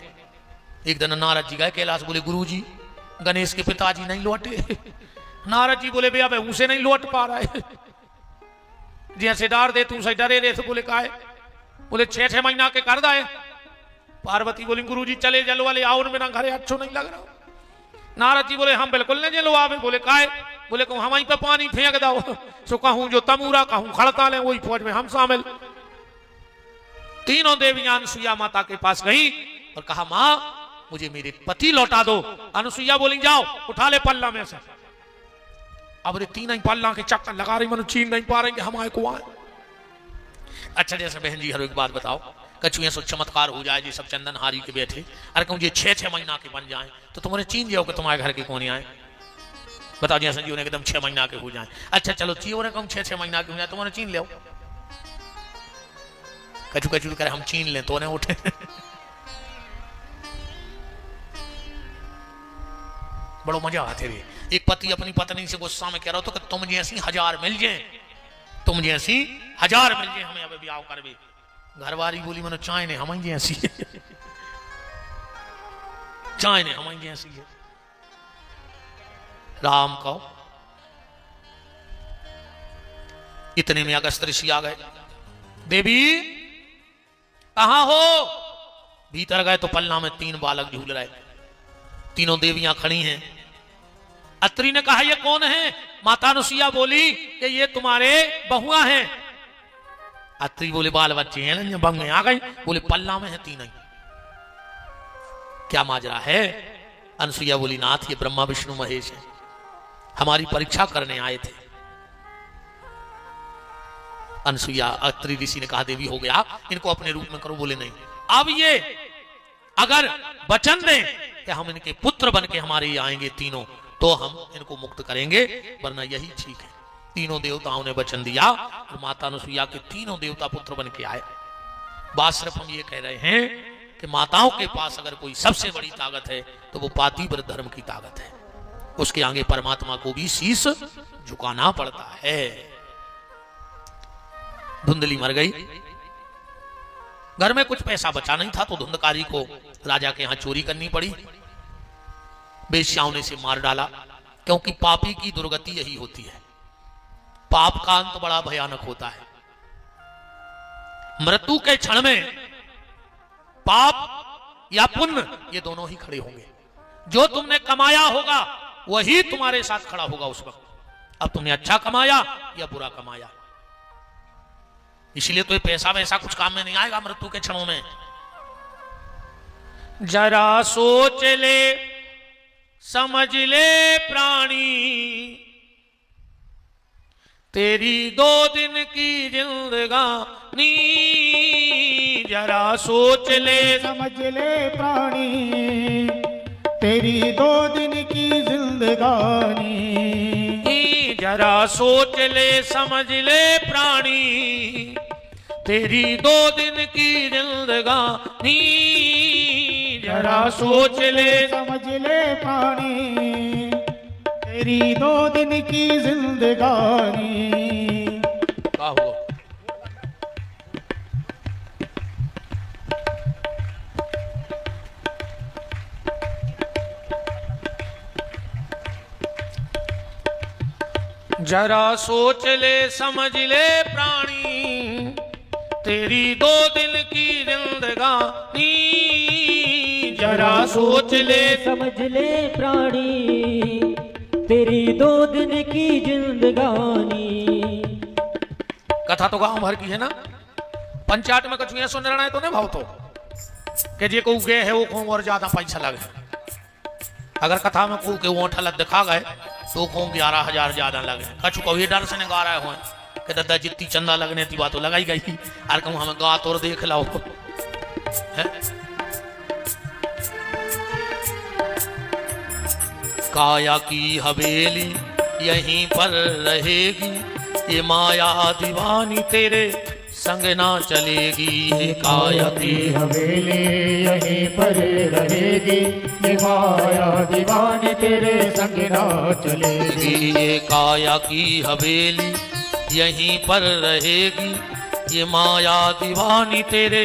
एक दिन नारद जी गए कैलाश। बोले गुरुजी, गणेश के पिताजी नहीं लौटे। नारद जी बोले भैया उसे नहीं लौट पा रहा है। जैसे डार दे तू से डरे रहे। तो बोले का है? बोले 6-6 महीना के कर दाए। पार्वती बोली गुरुजी चले जल वाले आओ, मेरा घरे अच्छो नहीं लग रहा। नारद जी बोले हम बिल्कुल नहीं जलो आवे। बोले का है? बोले कहूं हम पे पानी फेंक दो। सो कहूं जो तमूरा कहूं खड़ता ले, वही फौज में हम शामिल। तीनों देवियां अनुसुईया माता के पास गई और कहा, मां मुझे मेरे पति लौटा दो। अनुसुईया बोली जाओ उठा ले पल्ला में से। अब रे तीन ही पल्ला के चक्कर लगा रही, मनु छीन नहीं पा रही हमारे को आए। अच्छा जैसे बहन जी हर एक बात बताओ, कछुए सो चमत्कार हो जाए जी, सब चंदन हारी के बैठे। अरे कहूँ ये 6-6 महीना के बन जाए तो तुम्हारे चीन जाओ कि तुम्हारे घर के कौन आए? बताओ जी संजीव ने एकदम 6 महीना के हो जाए। अच्छा चलो चीओ ने कहूँ 6-6 महीना के हो जाए, तुम्हारे चीन ले। कछू कछू करे हम चीन लें तो उठे। बड़ो मजा आते रे। एक पति अपनी पत्नी से गुस्सा में कह रहा हो तो कि तुम जैसी 1000 मिल जाए, तुम जैसी 1000 मिल जाए हमें अब ब्याह कर भी। घरवाली बोली मनो चाय ने हमारी जैसी चाय ने हमारी जैसी है। राम कहो। इतने में अगस्त ऋषि आ गए। देवी कहां हो? भीतर गए तो पल्ला में 3 बालक झूल रहे। तीनों देवियां खड़ी हैं। अत्रि ने कहा ये कौन है? माता अनुसुईया बोली कि ये तुम्हारे बहुआ हैं। अत्रि बोले बाल बच्चे हैं, बंगे आ गई। बोले पल्ला में है 3 ही। क्या माजरा है? अनुसुईया बोली नाथ ये ब्रह्मा विष्णु महेश है, हमारी परीक्षा करने आए थे। अनुसुईया अत्रि ऋषि ने कहा देवी हो गया, इनको अपने रूप में करो। बोले नहीं, अब ये अगर वचन दें कि हम इनके पुत्र बन के हमारे ये आएंगे तीनों तो हम इनको मुक्त करेंगे, वरना यही ठीक है। तीनों देवताओं ने वचन दिया और माता अनुसुईया के तीनों देवता पुत्र बन के आए। बात सिर्फ हम ये कह रहे हैं कि माताओं के पास अगर कोई सबसे बड़ी ताकत है तो वो पातिव्रत धर्म की ताकत है। उसके आगे परमात्मा को भी शीश झुकाना पड़ता है। धुंधली मर गई। घर में कुछ पैसा बचा नहीं था तो धुंधकारी को राजा के यहां चोरी करनी पड़ी। बेश्याओं ने से मार डाला, क्योंकि पापी की दुर्गति यही होती है। पाप का अंत बड़ा भयानक होता है। मृत्यु के क्षण में पाप या पुण्य ये दोनों ही खड़े होंगे। जो तुमने कमाया होगा वही तुम्हारे साथ खड़ा होगा उस वक्त। अब तुमने अच्छा कमाया या बुरा कमाया, इसलिए तो ये पैसा वैसा कुछ काम में नहीं आएगा मृत्यु के क्षणों में। जरा सोच ले समझ ले प्राणी, तेरी 2 दिन की जिंदगानी। जरा सोच ले समझ ले प्राणी, तेरी 2 दिन की जिंदगानी। जरा सोच ले समझ ले प्राणी, तेरी 2 दिन की जिंदगानी। जरा सोच ले समझ ले प्राणी, तेरी 2 दिन की जिंदगानी। जरा सोच ले समझ ले प्राणी, तेरी 2 दिन की जिंदगानी। जरा सोच ले समझ ले प्राणी, तेरी 2 दिन की जिंदगानी। कथा तो गांव भर की है ना, पंचायत में कछु ऐसा निर्णय तो नहीं भाव तो कि जे को गए है वो को और ज्यादा पैसा लगे। अगर कथा में को के वो ठलत दिखा गए तो को 11,000 ज्यादा लगे। कछु को ये डर से नहीं गा रहे हो कि दादा जितनी चंदा लगने थी बात तो लगाई गई, और कहूँ हमें गा तो देख लाओ है? काया की हवेली यहीं पर रहेगी, ये माया दीवानी तेरे संग ना चलेगी। ये काया की हवेली यहीं पर रहेगी, ये माया दीवानी तेरे संग ना चलेगी। ये काया की हवेली यहीं पर रहेगी, ये माया दीवानी तेरे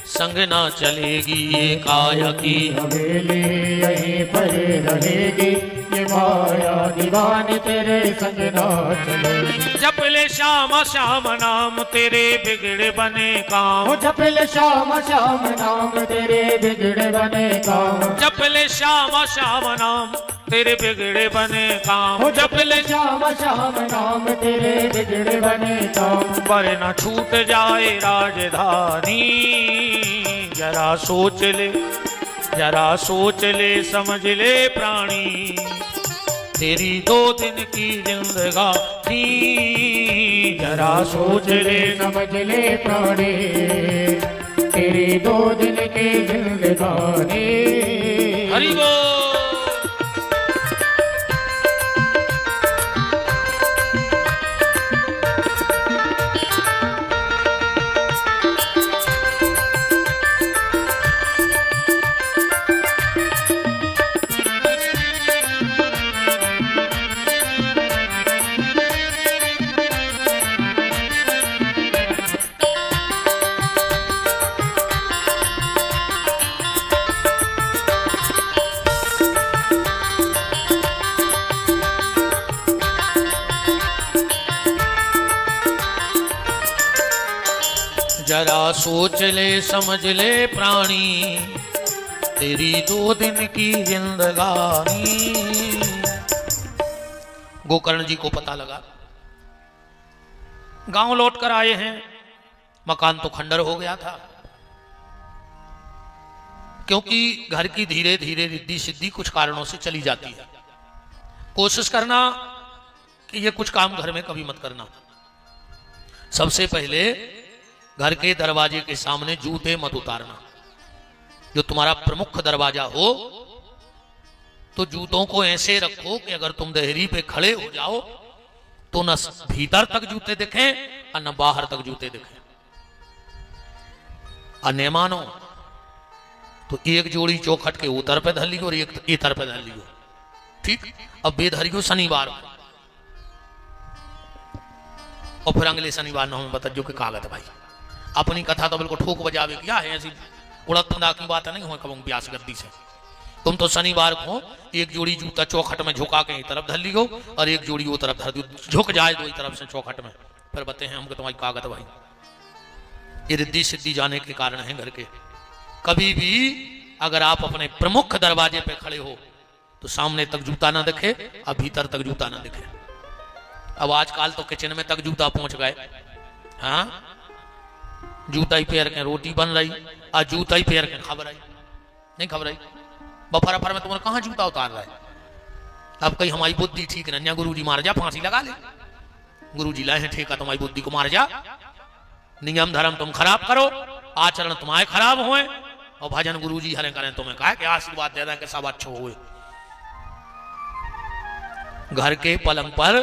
संग ना चलेगी। ये काया की हवेली यहीं पर रहेगी, ये माया दीवानी तेरे संग ना चलेगी। जप ले श्याम श्याम नाम तेरे बिगड़े बने काम। जप ले श्याम श्याम नाम तेरे बिगड़े बने काम। जप ले श्याम श्याम नाम तेरे बिगड़े बने काम। जप ले श्याम श्याम नाम तेरे बिगड़े बने काम। पर न छूट जाए राजधानी, जरा सोच ले, जरा सोच ले समझ ले प्राणी, तेरी 2 दिन की जिंदगानी। जरा सोच ले समझ ले प्राणी, तेरी 2 दिन की जिंदगानी। हरि बोल। जरा सोच ले समझ ले प्राणी, तेरी 2 दिन की जिंदगानी। गोकर्ण जी को पता लगा, गांव लौट कर आए हैं, मकान तो खंडर हो गया था, क्योंकि घर की धीरे धीरे रिद्धि सिद्धि कुछ कारणों से चली जाती है। कोशिश करना कि ये कुछ काम घर में कभी मत करना। सबसे पहले घर के दरवाजे के सामने जूते मत उतारना। जो तुम्हारा प्रमुख दरवाजा हो तो जूतों को ऐसे रखो कि अगर तुम देहरी पे खड़े हो जाओ तो न भीतर तक जूते दिखें और न बाहर तक जूते दिखें। और न मानो तो एक जोड़ी चौखट के उतर पे धर लियो और एक इतर पे धर लियो, ठीक। अब बेधरियो शनिवार और फिर अगले शनिवार न हमें बता जो कि कागज भाई अपनी कथा तो बिल्कुल ठोक बजावे क्या है, ऐसी उड़द पंदा की बात नहीं हो कब प्यास गद्दी से। तुम तो शनिवार को एक जोड़ी जूता चौखट में झुका के तरफ धर लियो और एक जोड़ी वो तरफ धर दियो, झुक जाए दो तरफ से चौखट में, फिर बते हैं हमको तुम्हारी कागज भाई। ये रिद्धि सिद्धि जाने के कारण है घर के। कभी भी अगर आप अपने प्रमुख दरवाजे पे खड़े हो तो सामने तक जूता ना दिखे और भीतर तक जूता ना दिखे। अब आजकल तो किचन में तक जूता पहुंच गए। हाँ, जूता ही पैर के रोटी बन रही और जूता ही पैर के खबर आई नहीं खबर आई। बफर अफर में तुम्हारा कहाँ जूता उतार रहा है। अब कहीं हमारी बुद्धि ठीक नहीं, गुरुजी मार जा फांसी लगा ले, गुरुजी लाए हैं ठेका तुम्हारी बुद्धि को मार जा। नियम धर्म तुम खराब करो, आचरण तुम्हारे खराब हुए और भजन गुरुजी हरे करें तुम्हें कहा कि आशीर्वाद दे दें कि सब अच्छे हुए। घर के पलंग पर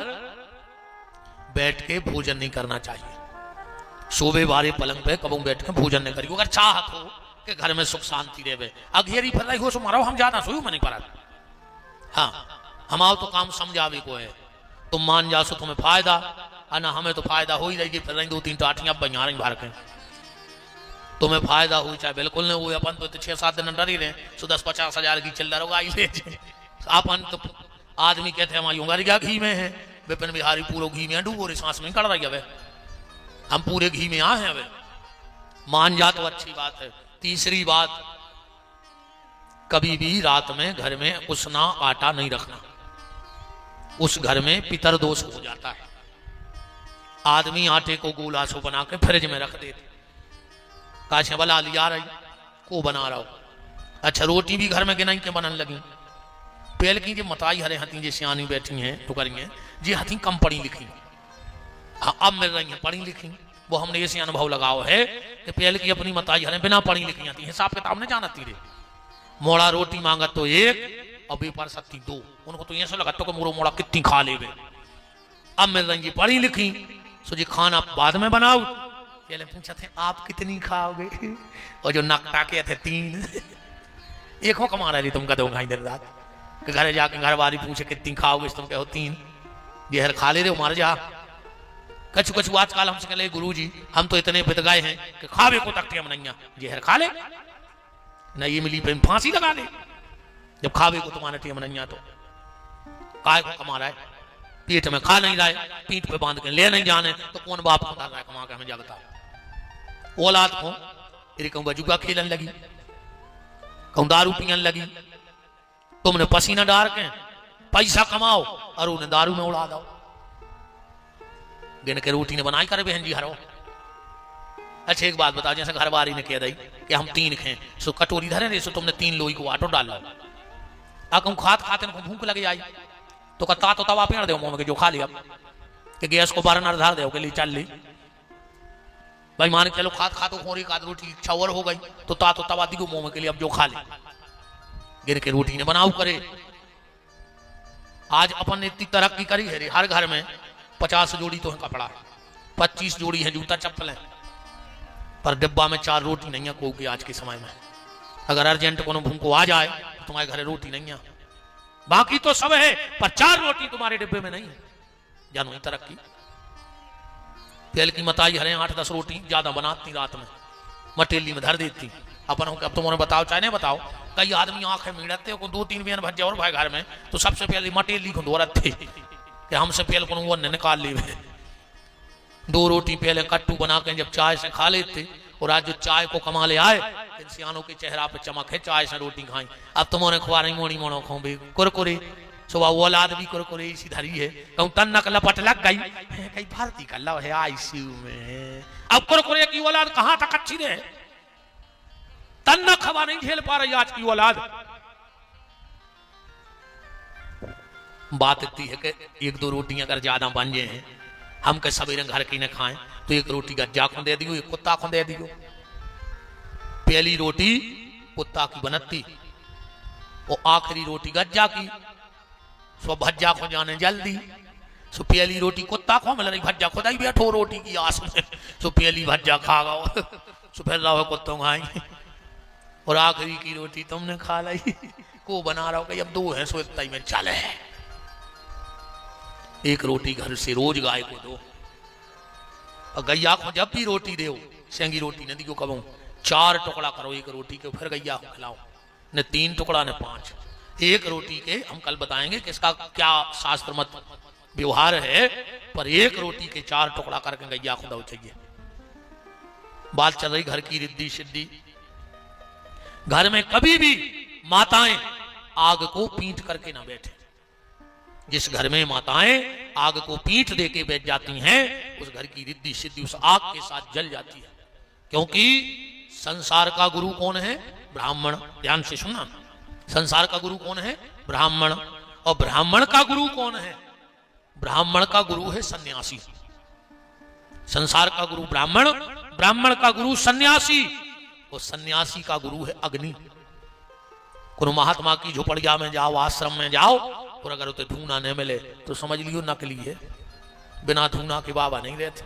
बैठ के भोजन नहीं करना चाहिए। शोभे वाले पलंग पे कबू बैठ के भोजन नहीं करियो। अगर चाहत हो कि घर में सुख शांति रहे, अघेरी फिर रही हो सो मारो हम ज्यादा सोई मनी पड़ा। हाँ, हमारा तो काम समझावे को है, तुम मान जा सो तुम्हें फायदा है ना, हमें तो फायदा हो ही रहेगी। फिर रही 2-3 टाटियां बना रही भर के, तुम्हें फायदा हुई चाहे बिल्कुल नहीं हुई। अपन तो 6-7 दिन डर ही रहे, सो 10-50 हजार की चिल्लर होगा। अपन तो आदमी कहते हैं हमारी उंगरिया घी में है, विपिन बिहारी पूरे घी में डूबो रे, सांस में कड़ रही है, हम पूरे घी में आ हैं। अब मान जा तो अच्छी बात है। तीसरी बात, कभी भी रात में घर में उसना आटा नहीं रखना, उस घर में पितर दोष हो जाता है। आदमी आटे को गोला सो बना के फ्रिज में रख देते, काशे बला लिया रही को बना रहा हो। अच्छा, रोटी भी घर में गिनाई के बनन लगी। पहल की जो मताई हरे हती जो सियानी बैठी हैं टुकरी हैं, जी हती कम पढ़ी लिखी, हाँ अब मिल रही हैं पढ़ी लिखी। वो हमने ऐसे अनुभव लगाओ है कि पहल की अपनी मताई हरे बिना पढ़ी लिखी आती, हिसाब किताब नहीं जानती रे। मोड़ा रोटी मांगत तो एक और बेपर सत्ती दो, उनको तो ऐसा लगा तो कि मोरो मोड़ा कितनी खा ले। अब मिल रही पढ़ी लिखी, सो जी खाना बाद में बनाओ। पहले पूछा थे आप कितनी खाओगे, और जो नकटा के थे 3 एक हो कमा रही तुम कदों खाई देर रात कि घर जाके घर वाली पूछे कितनी खाओगे, तुम कहो 3, जहर खा ले रहे हो मार जा। कछु कछु आजकल हमसे कहले गुरु जी हम तो इतने बित गए हैं कि खावे को तक हम नहीं, जहर खा ले न ये मिली पे फांसी लगा ले, जब खावे को तुम्हारे टेम नहीं तो काय को कमा रहा है, पेट में खा नहीं रहा है, पीठ पे बांध के ले नहीं जाने तो कौन बाप को रहा है कमा के हमें जगता। औलाद को तेरी कहूँ बजुआ खेलन लगी, कहूँ दारू पियन लगी, तुमने पसीना डाल के पैसा कमाओ और उन्हें दारू में उड़ा दो। गिन के रोटी ने बनाई करे बहन जी हरो। अच्छा एक बात बता, जैसे घर वाली ने कह दी कि हम 3 खें, सो कटोरी धरे रे, सो तुमने 3 लोई को आटो डाल लो, कहूँ खात खाते भूख लग जाए तो कहता तो तवा पेड़ दो मुंह में जो खा लिया, कि गैस को बर्नर धर दो के लिए चल ली। भाई मान के चलो खात खातो खोरी का रोटी इच्छा और हो गई तो तवा दिगो मुंह में के लिए, अब जो खा ले। गिर के रोटी ने बनाओ करे। आज अपन ने इतनी तरक्की करी है रे, हर घर में 50 जोड़ी तो है कपड़ा, 25 जोड़ी है जूता चप्पल है, पर डिब्बा में 4 रोटी नहीं है को के आज के समय में। अगर अर्जेंट को भूख आ जाए तो तुम्हारे घर रोटी नहीं है, बाकी तो सब है पर 4 रोटी तुम्हारे डिब्बे में नहीं है। जानो ही तरक्की। पहले की मताई हरे 8-10 रोटी ज्यादा बनाती, रात में मटेली में धर देती। अपन अब तुम्हारे बताओ चाहे नहीं बताओ, कई आदमी आंखें मीड़ते हो 2-3 बियन भज और भाई घर में, तो सबसे पहले मटेली को धोरत थे कि हमसे पहले को वो निकाल ली। 2 रोटी पहले कट्टू बना के जब चाय से खा लेते, और आज जो चाय को कमा ले आए, इन सियानों के चेहरा पे चमक है, चाय से रोटी खाई। अब तुम्हारे खुआ रही मोड़ी मोड़ो खाओ बे कुरकुरे, सुबह वो औलाद भी कुरकुरे इसी धरी है, कहूँ तन नक लपट लग गई, कहीं भर्ती कर लो है आईसीयू में। अब कुरकुरे की औलाद कहाँ तक अच्छी रहे, तन न खबा नहीं झेल पा रही आज की औलाद। बात इतनी है कि 1-2 रोटी अगर ज्यादा बन जाए हैं, हम के सवेरे घर की न खाएं तो 1 रोटी गज्जा को दे दियो, 1 कुत्ता को दे दियो। पहली रोटी कुत्ता की बनती और आखिरी रोटी गज्जा की, सो भज्जा को जाने जल्दी। सो पहली रोटी कुत्ता को मिल रही, भज्जा खुदा ही बैठो रोटी की आस में, सो पहली भज्जा खा गो, सो फिर रहो कुत्तों खाई, और आखिरी की रोटी तुमने खा ली को बना रहा हो कि अब 2 है, सो इतना ही में चले है। 1 रोटी घर से रोज गाय को दो, और गैया को जब भी रोटी दो, सेंगी रोटी न दियो कबो 4 टुकड़ा करो 1 रोटी के, फिर गैया को खिलाओ, न 3 टुकड़ा न 5। 1 रोटी के हम कल बताएंगे कि इसका क्या शास्त्र मत व्यवहार है, पर 1 रोटी के 4 टुकड़ा करके गैया को दो चाहिए। बात चल रही घर की रिद्धि सिद्धि। घर में कभी भी माताएं आग को पीट करके ना बैठे। जिस घर में माताएं आग को पीठ दे के बैठ जाती हैं, उस घर की रिद्धि सिद्धि उस आग के साथ जल जाती है। क्योंकि संसार का गुरु कौन है? ब्राह्मण। ध्यान से सुनना, संसार का गुरु कौन है? ब्राह्मण। और ब्राह्मण का गुरु कौन है? ब्राह्मण का गुरु है सन्यासी। संसार का गुरु ब्राह्मण, ब्राह्मण का गुरु सन्यासी, और सन्यासी का गुरु है अग्नि। कोनो महात्मा की झोपड़िया में जाओ, आश्रम में जाओ, और अगर उसे धूना नहीं मिले तो समझ लियो नकली है, बिना धूना के बाबा नहीं रहते।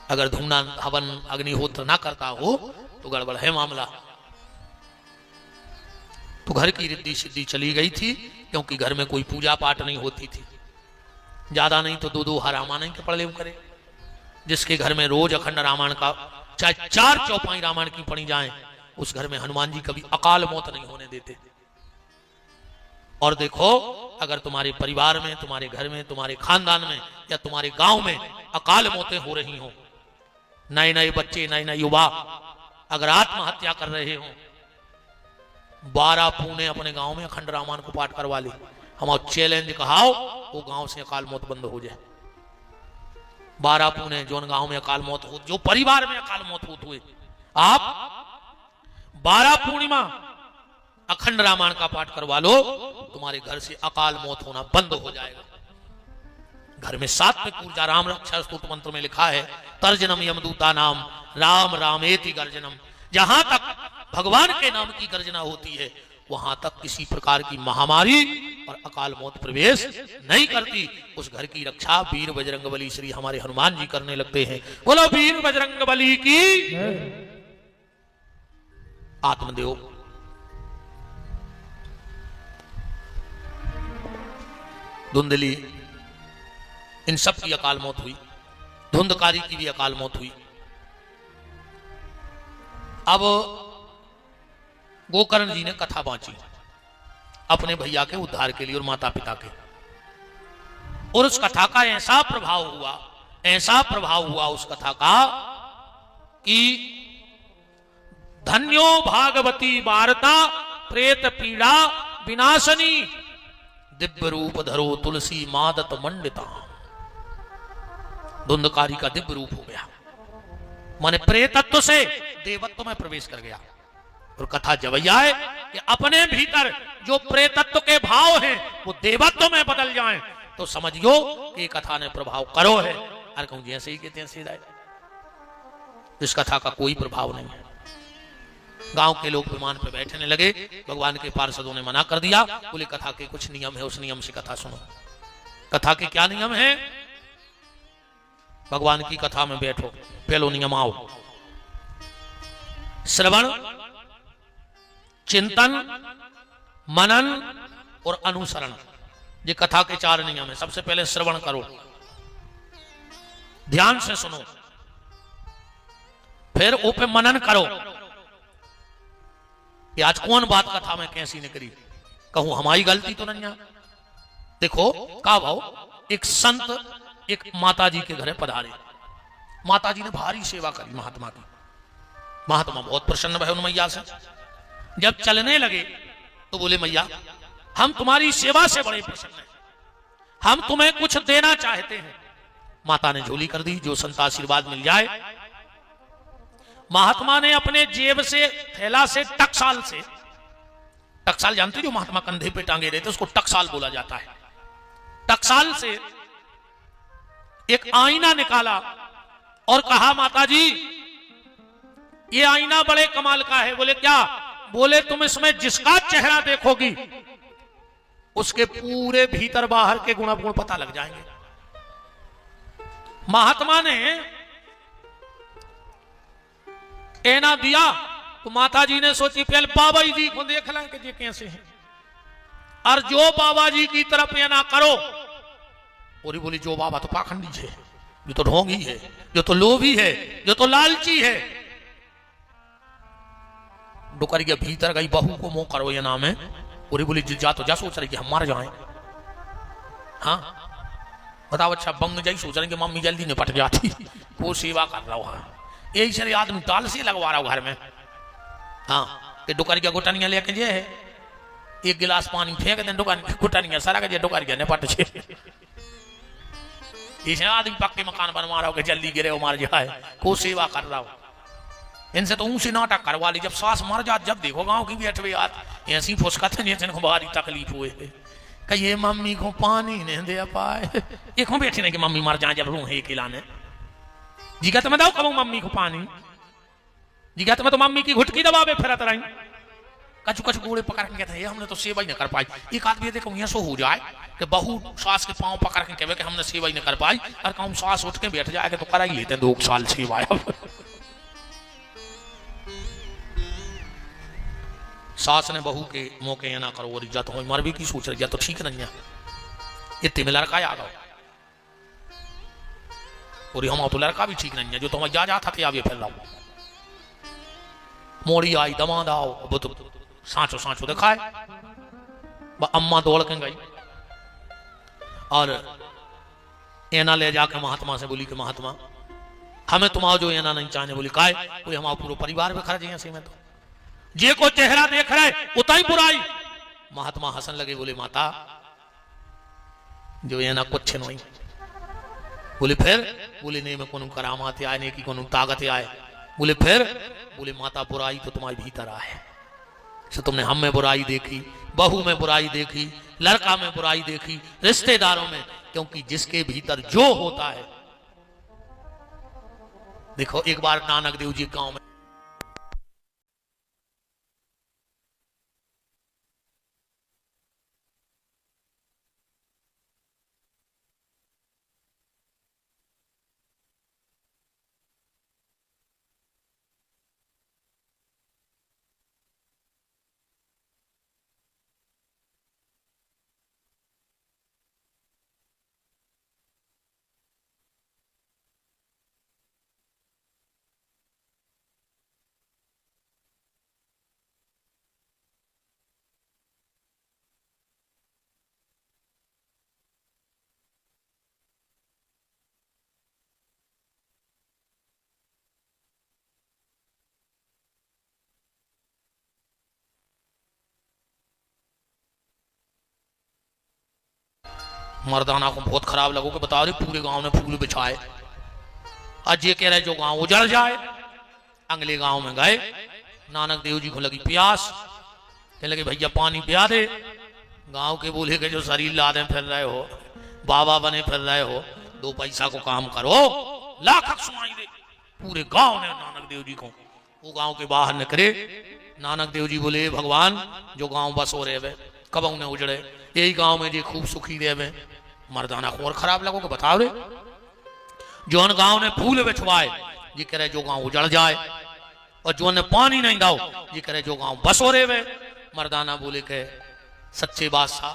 अगर धूना हवन अग्निहोत्र ना करता हो तो गड़बड़ है मामला। तो घर की रिद्धि सिद्धि चली गई थी, क्योंकि घर में कोई पूजा पाठ नहीं होती थी। ज्यादा नहीं तो 2-2 रामायण के पढ़ ले करे। जिसके घर में रोज अखंड रामायण का चाहे 4 चौपाई रामायण की पढ़ी जाए, उस घर में हनुमान जी कभी अकाल मौत नहीं होने देते। और देखो, अगर तुम्हारे परिवार में, तुम्हारे घर में, तुम्हारे खानदान में या तुम्हारे गांव में अकाल मौतें हो रही हो, नए नए बच्चे, नए नए युवा अगर आत्महत्या कर रहे हो, 12 पुणे अपने गांव में अखंड रामायण को पाठ करवा ले। हम चैलेंज कहाओ वो गांव से अकाल मौत बंद हो जाए। 12 पुणे जोन गांव में अकाल मौत हो, जो परिवार में अकाल मौत होते हुए, आप 12 पूर्णिमा अखंड रामायण का पाठ करवा लो, तुम्हारे घर से अकाल मौत होना बंद हो जाएगा। घर में सात्विक ऊर्जा, राम रक्षा स्तुति मंत्र में लिखा है, तर्जनम यमदूता नाम राम रामेति गर्जनम। जहां तक भगवान के नाम की गर्जना होती है, वहां तक किसी प्रकार की महामारी और अकाल मौत प्रवेश नहीं करती। उस घर की रक्षा वीर बजरंगबली श्री हमारे हनुमान जी करने लगते हैं। बोलो वीर बजरंगबली की। आत्मदेव धुंधली, इन सब की अकाल मौत हुई। धुंधकारी की भी अकाल मौत हुई। अब गोकर्ण जी ने कथा बांची अपने भैया के उद्धार के लिए और माता पिता के, और उस कथा का ऐसा प्रभाव हुआ उस कथा का कि धन्यो भागवती वार्ता प्रेत पीड़ा विनाशनी दिव्य रूप धरो तुलसी मादत मंडिता। धुंधकारी का दिव्य रूप हो गया, माने प्रेतत्व से देवत्व में प्रवेश कर गया। और कथा जवैया है कि अपने भीतर जो प्रेतत्व के भाव हैं वो देवत्व में बदल जाएं, तो समझियो कि कथा ने प्रभाव करो है। अरे कहूं जैसे ही कहते हैं सीधा, इस कथा का कोई प्रभाव नहीं है। गांव के लोग विमान पे बैठने लगे, भगवान के पार्षदों ने मना कर दिया, बोले कथा के कुछ नियम है, उस नियम से कथा सुनो। कथा के क्या नियम है? भगवान की कथा में बैठो, पहलो नियम आओ, श्रवण, चिंतन, मनन और अनुसरण। ये कथा के 4 नियम है। सबसे पहले श्रवण करो, ध्यान से सुनो, फिर ओपे मनन करो कि आज कौन बात कथा में कैसी निकली, कहूं हमारी गलती तो नहीं है। देखो का भाव, एक संत एक माता जी के घर पधारे। माता जी ने भारी सेवा करी महात्मा की। महात्मा बहुत प्रसन्न भय उन मैया से। जब चलने लगे तो बोले, मैया हम तुम्हारी सेवा से बड़े प्रसन्न हैं, हम तुम्हें कुछ देना चाहते हैं। माता ने झोली कर दी, जो संत आशीर्वाद मिल जाए। महात्मा ने अपने जेब से, थैला से, टकसाल से, टकसाल जानते जो महात्मा कंधे पे टांगे रहते, उसको टकसाल बोला जाता है। टकसाल से एक आईना निकाला और कहा, माता जी ये आईना बड़े कमाल का है। बोले क्या? बोले तुम इसमें जिसका चेहरा देखोगी उसके पूरे भीतर बाहर के गुण अवगुण पता लग जाएंगे। महात्मा ने ऐना दिया तो माता जी ने सोची पहले बाबा जी को देख लें कि ये कैसे हैं, और जो बाबा जी की तरफ ऐना करो, और बोली जो बाबा तो पाखंडी है, जो तो ढोंगी है, जो तो लोभी है, जो तो लालची है। डुकरिया भीतर गई, बहू को मुंह करो ये नाम है। और बोली जा तो जा, सोच रही कि हम मर जाएं। हाँ बताओ, अच्छा बंग जाई सोच रहे कि मम्मी जल्दी निपट जाती, वो सेवा कर रहा हूं। यही सारे आदमी ताल से लगवा रहा हूं घर में। हाँ कि डुकरिया गुटनिया लेके जे है, एक गिलास पानी फेंक दे, गुटनिया सारा के डुकरिया निपट छे। इसे आदमी पक्के मकान बनवा रहा हो कि जल्दी गिरे हो, मर जाए, को सेवा कर रहा हो। इनसे तो ऊंची नाटक करवा ली। जब सास मर जात, जब देखो गांव की बैठे यार ऐसी फुसकते नहीं, जिनको भारी तकलीफ हुए कि ये मम्मी को पानी नहीं दे पाए। एक बैठे नहीं कि मम्मी मर जाए, जब रूहे खिलाने जिगा तो मैं दो कबू मम्मी को पानी, जिगा तो मैं तो मम्मी की घुटकी दबावे फिरत रही। कछु कछु गोड़े पकड़ के कहते हैं हमने तो सेवा ही नहीं कर पाई। एक आदमी देखो यहाँ सो हो जाए कि बहू सास के पांव पकड़ के कहे कि हमने सेवा ही नहीं कर पाई, और कहूँ सास उठ के बैठ जाए तो करा ही लेते हैं 2 साल सेवा। सास ने बहू के मौके ना करो, और इज्जत हो मर भी की सोच रही तो ठीक नहीं है। इतने में लड़का आ गया, और हम तो लड़का भी ठीक नहीं है, जो तुम जा था कि फिर लाओ। मोड़ी आई दमाद आओ, वो तो सांचो सांचो दिखाए। अम्मा दौड़ के गई और एना ले जाके महात्मा से बोली कि महात्मा हमें तुम्हारा जो एना नहीं चाहने, बोली काय, कोई हमारा पूरा परिवार में खड़ा जी में तो जे को चेहरा देख रहे उतना ही बुराई। महात्मा हंसन लगे, बोले माता जो एना कुछ नहीं। बोले फिर? बोले नहीं में कोनो करामात आए, नहीं की कोनो ताकत आए। बोले फिर? बोले माता बुराई तो तुम्हारे भीतर आए। सो तुमने हम में बुराई देखी, बहू में बुराई देखी, लड़का में बुराई देखी, रिश्तेदारों में, क्योंकि जिसके भीतर जो होता है। देखो एक बार नानक देव जी गांव में मर्दाना को बहुत खराब लगो कि बता रहे पूरे गांव ने फूल बिछाए, आज ये कह रहे जो गांव उजड़ जाए। अगले गांव में गए, नानक देव जी को लगी प्यास, कहने लगे भैया पानी पिया दे। गांव के बोले के जो शरीर लादे फिर रहे हो, बाबा बने फिर रहे हो, 2 पैसा को काम करो, लाख सुनाई दे। पूरे गांव ने नानक देव जी को, वो गांव के बाहर निकले। नानक देव जी बोले भगवान जो गांव बस हो रहे कब उन्हें उजड़े, यही गांव में जी खूब सुखी रहे। मर्दाना को और खराब लगो कि बताओ रे जो उन गांव ने फूल बिछवाए, ये कह रहे जो गांव उजड़ जाए, और जो ने पानी नहीं दाओ, ये कह रहे जो गांव बस हो रहे। मर्दाना बोले के सच्चे बादशाह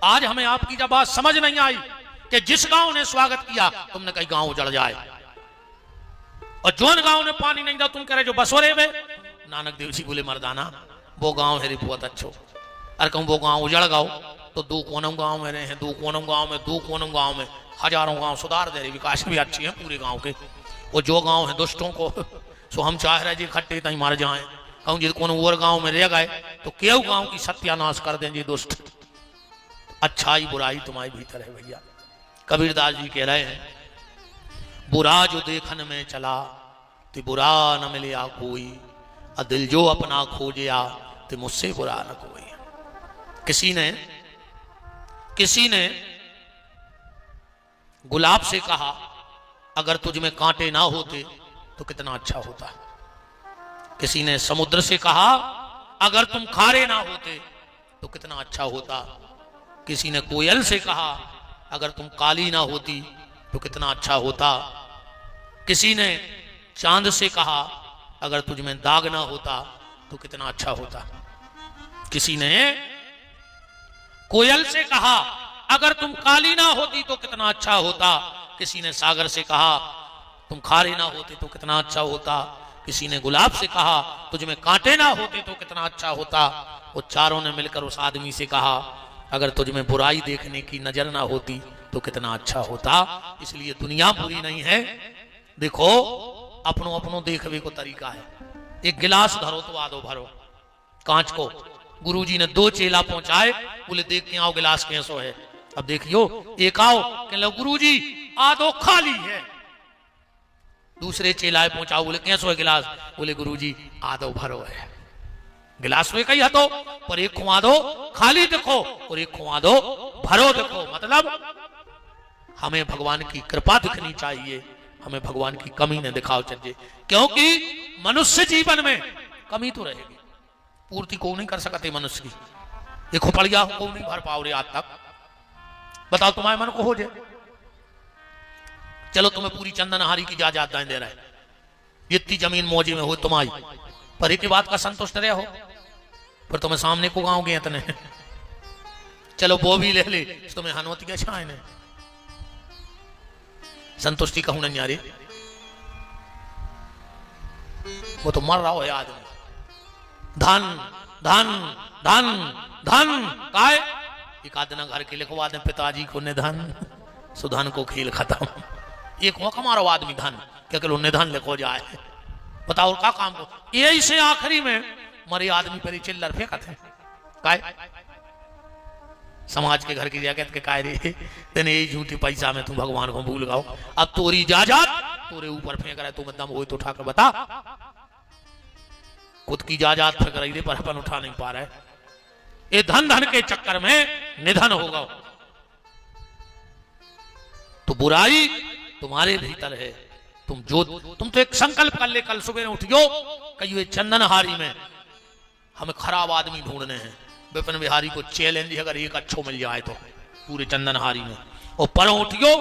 आज हमें आपकी जब बात समझ नहीं आई कि जिस गांव ने स्वागत किया तुमने कहीं गांव उजड़ जाए, और जो गांव ने पानी नहीं दाओ तुम कह रहे जो बस हो रहे। नानक देव जी बोले मर्दाना वो गांव है बहुत अच्छो, अरे कहूँ वो गांव उजड़ गाओ तो 2 कोनम गांव में रहे हैं, 2 कोनम गांव में, 2 कोनम गांव में हजारों गांव सुधार दे रहे, विकास भी अच्छी है पूरे गांव के। वो जो गांव है दुष्टों को सो हम चाह रहे जी खट्टे तई मर जाए, कहूँ जी कोनो और गांव में रह गए तो केव गांव की सत्यानाश कर दें जी दुष्ट। अच्छाई बुराई तुम्हारे भीतर है भैया। कबीरदास जी कह रहे हैं बुरा जो देखन में चला तो बुरा न मिले कोई, और दिल जो अपना खोजिया तो मुझसे बुरा न कोई। किसी ने गुलाब से कहा अगर तुझ में कांटे ना होते तो कितना अच्छा होता। किसी ने समुद्र से कहा अगर तुम खारे ना होते तो कितना अच्छा होता। किसी ने कोयल से कहा अगर तुम काली ना होती तो कितना अच्छा होता। किसी ने चांद से कहा अगर तुझ में दाग ना होता तो कितना अच्छा होता। किसी ने कोयल से कहा अगर तुम काली ना होती तो कितना अच्छा होता। किसी ने सागर से कहा तुम खारे ना होते तो कितना अच्छा होता। किसी ने गुलाब से कहा तुझ में कांटे ना होते तो कितना अच्छा होता। वो चारों ने मिलकर उस आदमी से कहा अगर तुझ में बुराई देखने की नजर ना होती तो कितना अच्छा होता। इसलिए दुनिया बुरी नहीं है। देखो अपनों अपनों देखवे को तरीका है। एक गिलास धरो तो आधो भरो कांच को। गुरुजी ने 2 चेला पहुंचाए, बोले देख के आओ गिलास कैसो है। अब देखियो एक आओ कह लो गुरुजी आधो खाली है। दूसरे चेलाए पहुंचाओ, बोले कैसो है गिलास, बोले गुरुजी आधो भरो है। गिलास में कही हतो पर एक खुआ दो खाली देखो और एक खुआ दो भरो देखो। मतलब हमें भगवान की कृपा दिखनी चाहिए, हमें भगवान की कमी न दिखाओ चाहिए। क्योंकि मनुष्य जीवन में कमी तो रहेगी, पूर्ति को नहीं कर सकते मनुष्य की। ये खोपड़िया को नहीं भर पाओ रे आज तक। बताओ तुम्हारे मन को हो जाए, चलो तुम्हें पूरी चंदनहारी की जायदादें दे रहा है, इतनी जमीन मौजे में हो तुम्हारी, पर एक बात का संतुष्ट रहे हो, पर तुम्हें सामने को गाँव गए इतने चलो वो भी ले ले तुम्हें हनौती क्या छाए ने संतुष्टि कहूं नहीं यारी। वो तो मर रहा हो आदमी, धन धन धन धन काय एक आदना घर के लिखवा दे पिताजी को निधन सुधन को खेल खत्म। एक हो हमारा आदमी धन क्या करो निधन लिखो जाए बताओ का काम को यही से आखिरी में मरे आदमी पर चिल्लर फेंका थे काय समाज के घर की जगत के काय रे तेने यही झूठी पैसा में तुम भगवान को भूल गाओ अब तोरी जायदाद तोरे ऊपर फेंक रहा है तुम दम हो तो उठाकर बता खुद की जायदाद फेंक रही रे पर अपन उठा नहीं पा रहा है। ये धन धन के चक्कर में निधन होगा तो बुराई तुम्हारे भीतर है। तुम तो एक संकल्प कर ले कल सुबह उठियो कहिए चंदनहारी में हमें खराब आदमी ढूंढने हैं विपिन बिहारी को चैलेंज अगर एक अच्छो मिल जाए तो पूरे चंदनहारी में और परों उठियो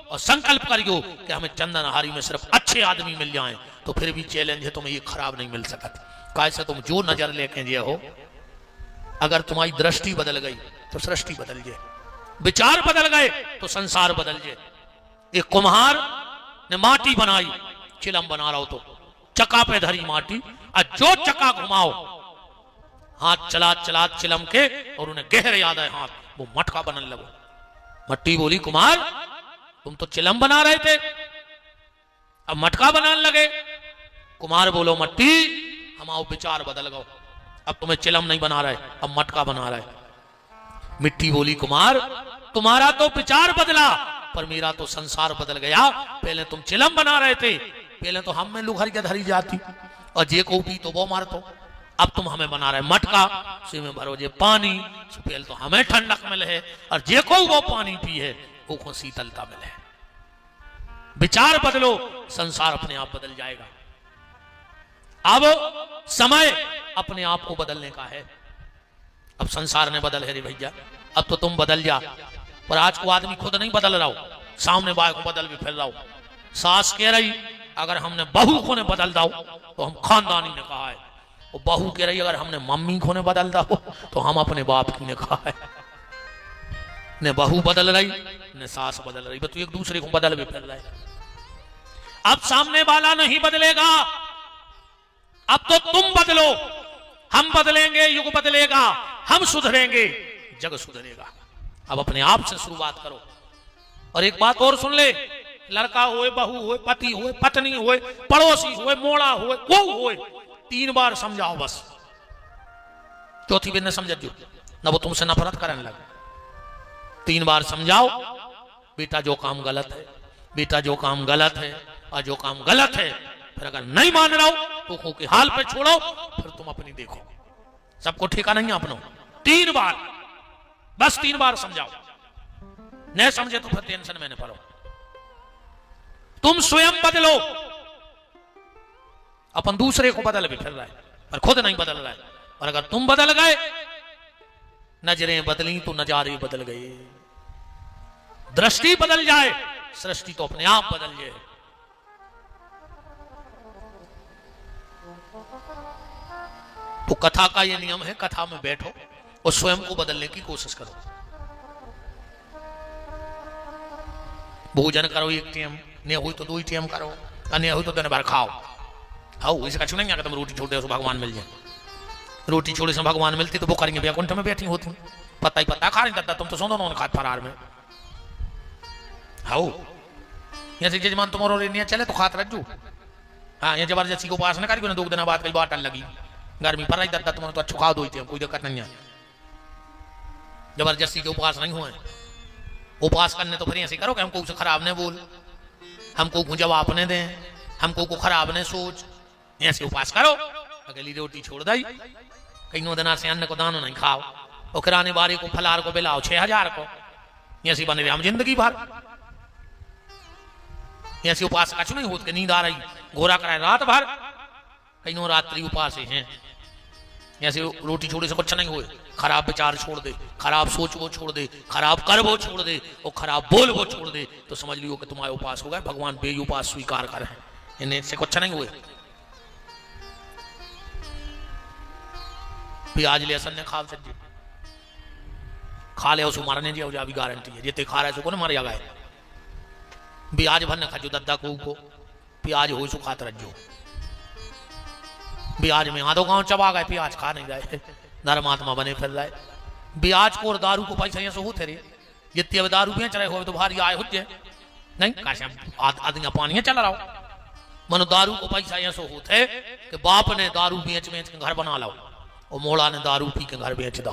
और संकल्प करियो कि हमें चंदनहारी में सिर्फ अच्छे आदमी मिल जाएं तो फिर भी चैलेंज है तुम्हें ये खराब नहीं मिल सकता। कैसे तुम जो नजर लेके जे हो अगर तुम्हारी दृष्टि बदल गई तो सृष्टि बदल जाए विचार बदल गए तो संसार बदल जाए। एक कुम्हार ने माटी बनाई चिलम बना रहा हो तो चक्का पे धरी माटी और जो चक्का घुमाओ हाथ चला चला चिलम के और उन्हें गहरे याद है हाथ वो मटका बनने लगो। मट्टी बोली कुमार तुम तो चिलम बना रहे थे अब मटका बनाने लगे। कुमार बोलो मट्टी हमारा विचार बदल गो अब तुम्हें चिलम नहीं बना रहे अब मटका बना रहे। मिट्टी बोली कुमार तुम्हारा तो विचार बदला पर मेरा तो संसार बदल गया। पहले तुम चिलम बना रहे थे पहले तो हम में लुघर के धरी जाती और जे को भी तो वो मार तो अब तुम हमें बना रहे मटका से में भरो जे पानी पहले तो हमें ठंडक मिले है और जे को वो पानी पी है वो को शीतलता मिले। विचार बदलो संसार अपने आप बदल जाएगा। अब समय अपने आप को बदलने का है। अब संसार ने बदल है रे भैया अब तो तुम बदल जा पर आज को आदमी खुद नहीं बदल रहा हो सामने बाय को बदल भी फिर रहा हो। सास कह रही अगर हमने बहू को ने बदल दो तो हम खानदानी ने कहा है और बहू कह रही अगर हमने मम्मी को ने बदल दो तो हम अपने बाप की ने कहा है। ने बहू बदल रही ने सास बदल रही तो एक दूसरे को बदल भी फिर रहे। अब सामने वाला नहीं बदलेगा अब तो तुम बदलो हम बदलेंगे युग बदलेगा हम सुधरेंगे जग सुधरेगा। अब अपने आप से शुरुआत करो। और एक बात और सुन ले लड़का होए बहू होए पति होए पत्नी होए पड़ोसी होए मोड़ा होए वो होए 3 बार समझाओ बस चौथी बार न समझ जो न वो तुमसे नफरत करने लगे। 3 बार समझाओ बेटा जो काम गलत है बेटा जो काम गलत है और जो काम गलत है फिर अगर नहीं मान रहा हो तो खो के हाल पे छोड़ो फिर तुम अपनी देखो सबको ठेका नहीं अपनो। 3 बार बस 3 बार समझाओ नहीं समझे तो फिर टेंशन में न पड़ो। तुम स्वयं बदलो अपन दूसरे को बदल भी फिर रहा है पर खुद नहीं बदल रहा है। और अगर तुम बदल गए नजरें बदली तो नजारे बदल गए। दृष्टि बदल जाए सृष्टि तो अपने आप बदल जाए। तो कथा का ये नियम है कथा में बैठो और स्वयं को बदलने की कोशिश करो। भोजन करो एक टाइम नहीं हुई तो 2 टाइम करो नहीं हुई तो दिन भर खाओ। हाँ इसका छू नहीं तुम रोटी छोड़ दो भगवान मिल जाए। रोटी छोड़े से भगवान मिलती तो वो करेंगे बैकुंठ में बैठी होती पता ही पता खा नहीं करता तुम तो सो दोनों खा फरार में। हाँ यहाँ से जजमान तुम्हारो नहीं चले तो खात रज्जू। हाँ यहाँ जबरदस्ती को पास न करी 2 दिन बाद कई बाटन लगी गर्मी पर दर्द तुम्हारे तो अच्छो खा दो कोई दिक्कत नहीं है। जबरदस्ती के उपवास नहीं हुए उपवास करने तो फिर ऐसे करो कि हमको उसे खराब नहीं बोल हमको जवाब ने दें हमको को खराब ने सोच ऐसे उपवास करो। अकेली रोटी छोड़ दी कई दिन से अन्न को दानो नहीं खाओ और किराने बारी को फलार को बिलाओ 6000 को ऐसी बने हम जिंदगी भर। ऐसे उपवास कछ नहीं होते नींद आ रही घोरा कराए रात भर कई रात्रि उपवास हैं। ऐसे रोटी छोड़े से कुछ नहीं हुए। खराब विचार छोड़ दे खराब सोच वो छोड़ दे खराब कर वो छोड़ दे और खराब बोल वो छोड़ दे तो समझ लियो कि तुम्हारे उपास हो गए भगवान बे उपास स्वीकार कर इन्हें से कुछ नहीं हुए। प्याज लहसन ने खा सके खा ले उसको मारने जी अभी गारंटी है जितने खा रहे को मारे गए ब्याज भर न खाजो दद्दा को प्याज हो सुखात रजो ब्याज में आधो गांव चबा गए प्याज खा नहीं गए धर्मात्मा बने फिर रहा है। ब्याज को और दारू को पैसा यहाँ से होते रे, जितनी अब दारू बेच रहे हो तो भारी आए हो जाए नहीं कैसे आदमी पानी चल रहा हो। मनो दारू को पैसा यहाँ से होते कि बाप ने दारू बेच बेच के घर बना लो और मोड़ा ने दारू पी के घर बेच दो,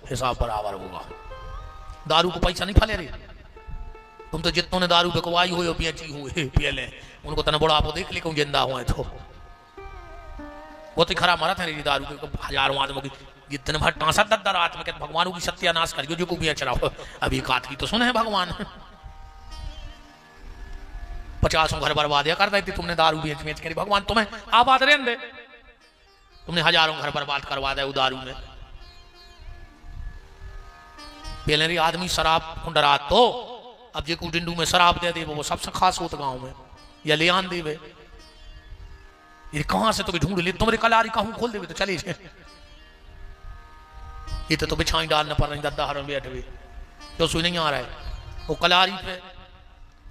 हिसाब बराबर होगा। दारू को पैसा नहीं फले रे। तुम तो जितनों ने दारू बिकवाई हुई बेची हुई पियले उनको तना बड़ा आप देख ले कहूँ जिंदा हुआ है तो बहुत ही खराब मरा था दारू के हजारों आदमों की जितने भर टांसा दद्दा रात में भगवानों की सत्यानाश करियो जो को बेच रहा हो। अभी कात की तो सुने है भगवान 50 घर बर्बाद कर देती तुमने दारू बेच बेच कर। भगवान तुम्हें आबाद रहने दे, तुमने हजारों घर बर्बाद करवा दे दारू में। पहले री आदमी शराब कुंडरा तो अब जे को डिंडू में शराब दे दे वो सबसे खास होता गांव में या ले आन देवे। ये कहां से तो ढूंढ ले तुम्हारी कलारी कहूं खोल देवे तो चले ये तो बिछाई डालना पड़ रही दद्दा हर बैठ भी तो सुई नहीं आ रहा है वो कलारी पे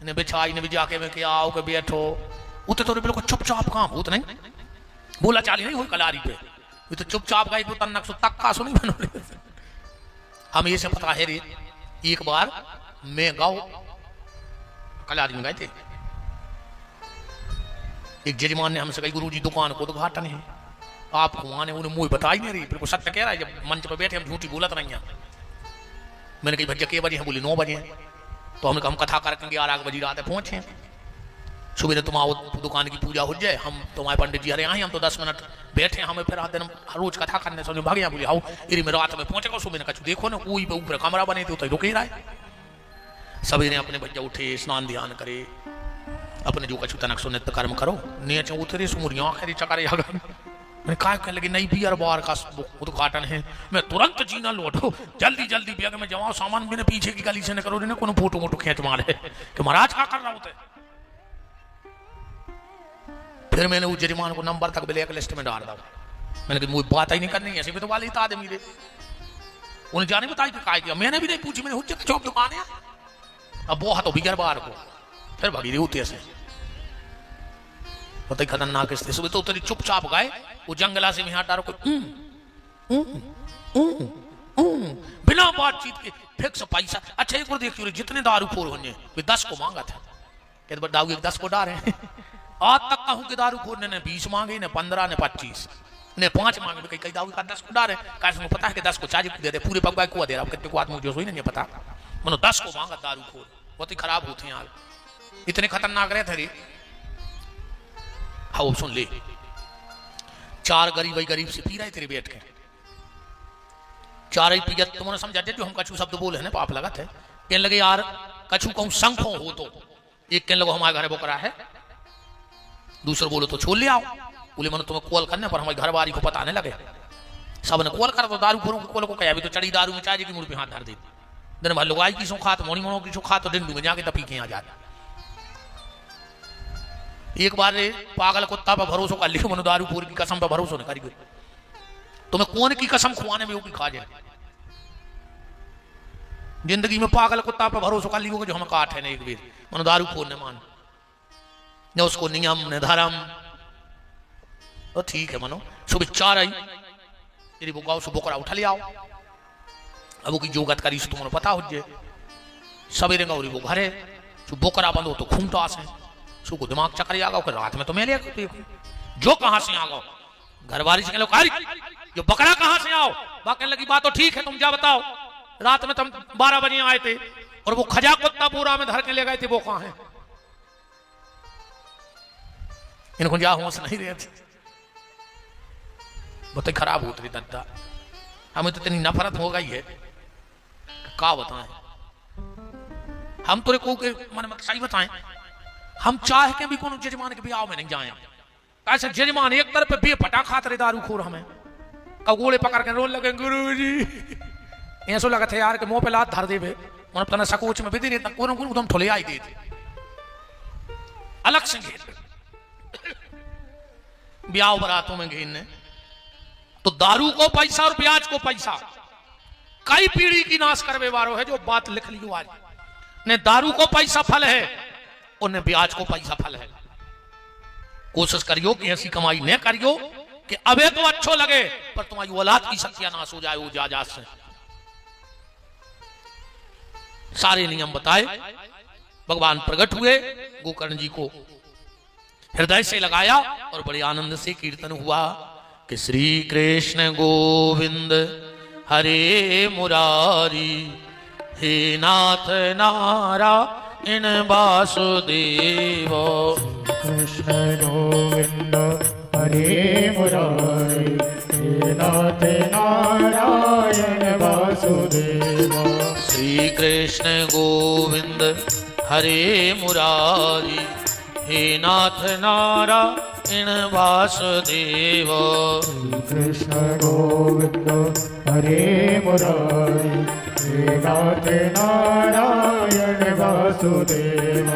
ने बिछाई ने भी जाके में क्या आओ के बैठो उते तो बिल्कुल चुपचाप काम होत नहीं बोला चाली नहीं हुई कलारी पे ये तो चुपचाप गए तो तन्नक सो तक्का सो नहीं बनो रे। हम ये से पता है रे एक बार मैं गाँव कलारी में गए थे, एक जजमान ने हमसे कही गुरुजी दुकान को उद्घाटन है आपको वहां ने उन्हें मुझे बताई नहीं रही, बिल्कुल सत्य कह रहा है। जब मंच पर बैठे हम झूठी बोलत नहीं है। मैंने कही भैया के बजे हैं, बोली 9 बजे हैं। तो हमने कहा हम कथा करके 11 बजे रात पहुंचे, सुबह तुम आओ दुकान की पूजा हो जाए, हम तुम्हारे पंडित जी अरे आए हम तो 10 मिनट बैठे हमें फिर आते रोज कथा करने से भाग बोली आओ इरी में रात में पहुंचे सुबह ने कहा देखो ना कोई ऊपर कमरा बने थे तो रुक ही रहा है। सवेरे अपने भैया उठे स्नान ध्यान करे अपने जो कछु तनक सो नित्य कर्म करो नीचे उतरे सुमुरियां खरी चकारे मैंने कहा कहने लगी नहीं बियर बार का उद्घाटन है, मैं तुरंत जीना लौटो जल्दी जल्दी बैग में जमाओ सामान मैंने पीछे की गली से न करो ने कोनो फोटो मोटो खींच मारे कि महाराज क्या कर रहा होते। फिर मैंने उस जजमान को नंबर तक ब्लैक लिस्ट में डाल दिया। मैंने कहा मुझे बात ही नहीं करनी ऐसे भी तो वाले आदमी रे उन्हें जाने बताई क्या किया मैंने भी नहीं पूछी, मैंने हुज्जत चौक दुकान है अब वो तो बिगर बार को फिर भगी रही होती ऐसे पता ही खतरनाक स्थिति। सुबह तो उतरी चुपचाप गए वो जंगला से यहाँ डारो बिना बातचीत के फिक्स पैसा। अच्छा एक बार देखिए जितने दारू खोर होने 10 को मांगा था कहते दाऊ 10 को डाल रहे आज तक कहूं कि दारू खोर ने 20 मांगे ने 15 ने 25 ने 5 मांगे कई दाऊ का 10 को डाल रहे कैसे पता है कि 10 को चार्ज दे दे पूरे पगवाई को दे रहा कितने को आदमी जो सोई नहीं पता मनो 10 को मांगा दारू खोर बहुत ही खराब होते हैं यार इतने खतरनाक रहे थे। हाँ सुन ले 4 गरीब वही गरीब से पी रहे तेरे बैठ के 4 ही पिया तुमने समझा दे जो हम कछु शब्द बोले हैं ना पाप लगा थे कहने लगे यार कछु कहूं संखो हो तो एक कहने लगो हमारे घर बोकरा है दूसरा बोलो तो छोड़ ले आओ बोले मनो तुम्हें कॉल करने पर हमारे घर वाली को पता नहीं लगे सब ने कॉल कर तो दारू खोरों कॉल को कहा अभी तो चढ़ी दारू में चाय की मुड़ पे हाथ धर दी दिन भर लुगाई की सो खा तो मोनी मोनो की सो खा तो दिन में जाके तपी के यहाँ जाता। एक बार पागल कुत्ता पर भरोसा कर लियो मनो दारू खोर की कसम पर भरोसा नहीं करी तुम्हें कौन की कसम खुआने में वो भी खा जाए। जिंदगी में पागल कुत्ता पर भरोसा कर लियो जो हम काट है ना एक बार मनो दारू खोर ने मान न उसको नियम न धर्म तो ठीक है मनो सुबह 4 आई तेरी बुगाओ से बोकरा उठा ले आओ अब वो की जोगत करी से तुम्हें पता हो जाए सवेरे गौरी वो घरे बोकरा बंद हो तो खूंटा से सु को दिमाग चक्कर आ गया रात में तो मैं ले जो कहां से आ गो घर वाली से कारी जो बकरा कहां से आओ बाकी लगी बात तो ठीक है तुम जा बताओ रात में तुम 12 बजे आए थे और वो खजा कुत्ता पूरा में धर के ले गए थे वो कहां है इनको जा होश नहीं रहे थे बहुत ही खराब होती दद्दा हमें तो इतनी नफरत हो गई है क्या बताएं हम तो को के मन में सही बताएं हम चाह के भी कोनो जजमान के ब्याह में नहीं जाए ऐसे जजमान एक तरफ पे बेपटा खाते दारू खोर हमें कगोले पकड़ के रोल लगे गुरुजी ऐसा लगा था यार के मुंह पे लात धर देवे मन तना सकोच में बिदी नहीं कोनो कोनो तुम ठोले आई दे अलग संगीत ब्याह बरातों में घेरने तो दारू को पैसा और ब्याज को पैसा कई पीढ़ी की नाश करवे वारो है जो बात लिख ली आज ने दारू को पैसा फल है और ने ब्याज को पैसा फल है। कोशिश करियो कि ऐसी कमाई न करियो कि अबे तो अच्छो लगे पर तुम्हारी औलाद की सत्यानाश हो जाए वो जाजात से। सारे नियम बताए, भगवान प्रकट हुए, गोकर्ण जी को हृदय से लगाया और बड़े आनंद से कीर्तन हुआ कि श्री कृष्ण गोविंद हरे मुरारी, हे नाथ नारायण वासुदेव। कृष्ण गोविंद हरे मुरारी, हे नाथ नारायण वासुदेव। श्री कृष्ण गोविंद हरे मुरारी, हे नाथ नारायण वासुदेव। कृष्ण गोविंद हरे मुरारी, हे नाथ नारायण वासुदेव।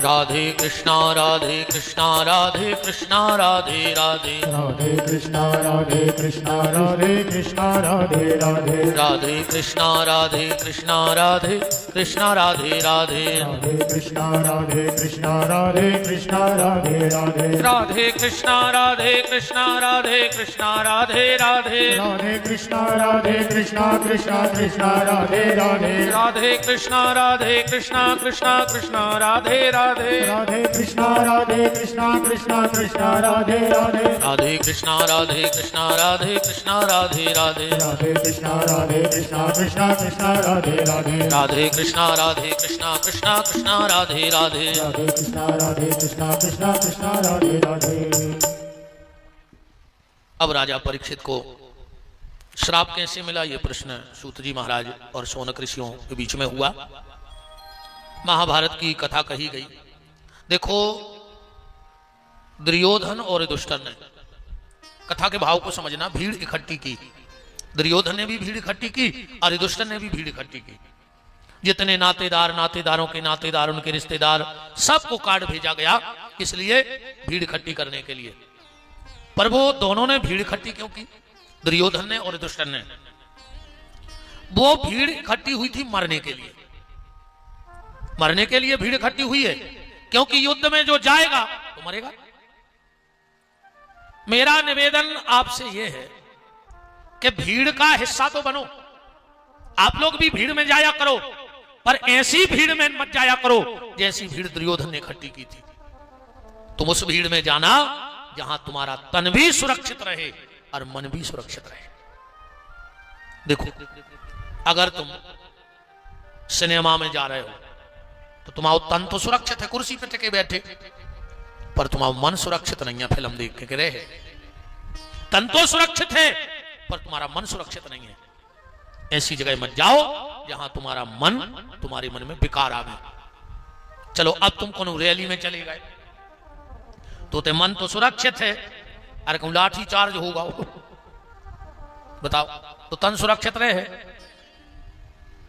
राधे कृष्णा राधे कृष्णा राधे कृष्णा राधे राधे। राधे कृष्णा राधे कृष्णा राधे कृष्णा राधे राधे। राधे कृष्णा राधे कृष्णा राधे कृष्णा राधे राधे। राधे कृष्णा राधे कृष्णा राधे कृष्णा राधे राधे। राधे कृष्णा राधे कृष्णा राधे कृष्णा राधे राधे। राधे कृष्णा राधे कृष्णा कृष्णा कृष्णा राधे राधे। राधे कृष्णा राधे कृष्णा कृष्णा कृष्णा राधे राधे। राधे कृष्णा राधे कृष्णा कृष्णा कृष्णा राधे राधे। राधे कृष्णा राधे कृष्णा राधे कृष्णा राधे राधे। राधे कृष्णा राधे कृष्णा कृष्णा कृष्णा राधे राधे। राधे कृष्णा राधे कृष्णा कृष्णा कृष्णा राधे राधे। राधे कृष्णा राधे कृष्णा कृष्णा कृष्णा राधे राधे। अब राजा परीक्षित को श्राप कैसे मिला, ये प्रश्न सूत जी महाराज और शौनक ऋषियों के बीच में हुआ। महाभारत की कथा कही गई। देखो, दुर्योधन और युधिष्ठिर ने, कथा के भाव को समझना, भीड़ इकट्ठी की। दुर्योधन ने भी भीड़ इकट्ठी की और युधिष्ठिर ने भी भीड़ इकट्ठी की। जितने नातेदार, नातेदारों के नातेदार, उनके रिश्तेदार, सबको कार्ड भेजा गया, इसलिए भीड़ इकट्ठी करने के लिए। पर वो दोनों ने भीड़ इकट्ठी क्यों की, दुर्योधन ने और युधिष्ठिर ने? वो भीड़ इकट्ठी हुई थी मरने के लिए। मरने के लिए भीड़ इकट्ठी हुई है, क्योंकि युद्ध में जो जाएगा तो मरेगा। मेरा निवेदन आपसे यह है कि भीड़ का हिस्सा तो बनो। आप लोग भी भीड़ में जाया करो, पर ऐसी भीड़ में मत जाया करो जैसी भीड़ दुर्योधन ने इकट्ठी की थी। तुम उस भीड़ में जाना जहां तुम्हारा तन भी सुरक्षित रहे और मन भी सुरक्षित रहे। देखो, अगर तुम सिनेमा में जा रहे हो तो तुम्हारा तन तो सुरक्षित है, कुर्सी पे टिके बैठे, पर तुम्हारा मन सुरक्षित नहीं है फिल्म देख के रहे। तन तो सुरक्षित है पर तुम्हारा मन सुरक्षित नहीं है। ऐसी जगह मत जाओ जहां तुम्हारा मन, तुम्हारे मन में विकार आवे। चलो, अब तुम कोनो रैली में चले गए तो ते मन तो सुरक्षित है, अरे कहूं लाठी चार्ज होगा बताओ, तो तन सुरक्षित रहे।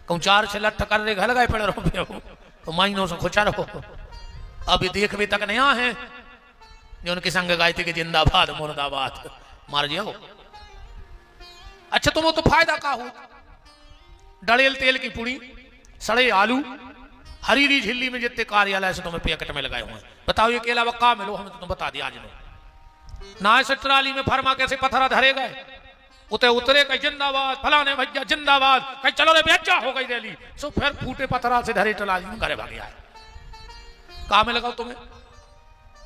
कहूं चार से लठ कर दे घर गए पड़े रहो तो महीनों से खुचा रहो। अभी देखवे तक नया है जो उनके संग गाए थे कि जिंदाबाद मुर्दाबाद, मार जाओ। अच्छा, तुम तो फायदा का हो? डड़ेल तेल की पुड़ी, सड़े आलू, हरीरी झिल्ली में जितने कार्यालय से तुम्हें पैकेट में लगाए हुए, बताओ ये केला वक्का मिलो, हमें तो तुम बता दिया आज लो। ना इस ट्राली में फरमा कैसे पत्थरा धरे गए, उते उतरे कहीं जिंदाबाद, फलाने भैया जिंदाबाद, कहीं चलो रे बेचा हो गई रैली, सो फिर फूटे पत्थरा से धरे ट्राली में घरे भाग आए। कहा में लगाओ तुम्हें,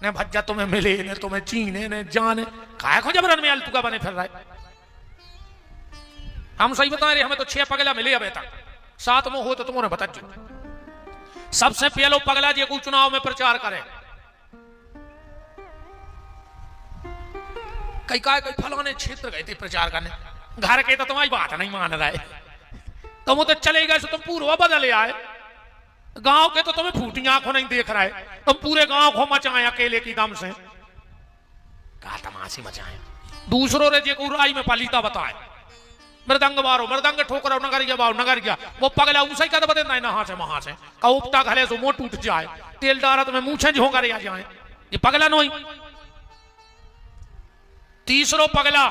ने भज्जा तुम्हें मिले, ने तुम्हें चीने, ने जाने, काय खो जबरन में अलतुका बने फिर रहे। हम सही बता रहे, हमें तो 6 पगला मिले अबे तक, 7 में हो तो तुम्हें बता दो। सबसे पहले पगला जी को चुनाव में प्रचार करे, कई फलाने क्षेत्र गए थे प्रचार करने, घर के तो तुम्हारी बात नहीं मान रहा है, तुम तो चले गए, तुम पूर्व बदले आए, गांव के तो तुम्हें फूटी आंखों नहीं देख रहा है, तुम पूरे गांव को मचाए अकेले की दम से। कहा तमाशी मचाए, दूसरों रे जे को राई में पालीता बताए, मृदंग मारो, मृदंग ठोकरो, नगरिया बाओ, नगरिया, वो पगला उसे का बदे नहीं, नहा से महा से का उपता घले सो मोट टूट जाए, तेल डारा तुम्हें मूछे झोंका रे जाए, ये पगला नहीं। तीसरो पगला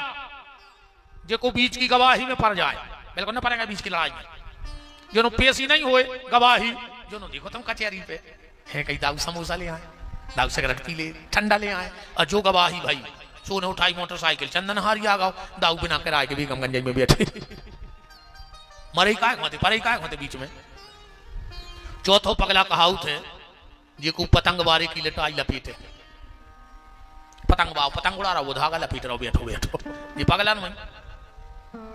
जे को बीच की गवाही में पड़ जाए, बिल्कुल ना पड़ेगा बीच की लड़ाई में, जो पेशी नहीं होए गवाही, जो देखो तुम कचहरी पे है, कहीं दाऊ समोसा ले आए, दाऊ सिगरेट पी ले, ठंडा ले आए, और जो गवाही भाई सोने उठाई मोटरसाइकिल चंदन हारी आ गाओ दाऊ बिना किराए के भी गंजई में बैठे मरे काय होते परे काय होते बीच में। चौथो पगला कहाऊ थे जे को पतंग बारे की लटाई लपेटे पतंग उड़ा रहा वो धागा लपेट रहा बैठो बैठो ये पगला नहीं।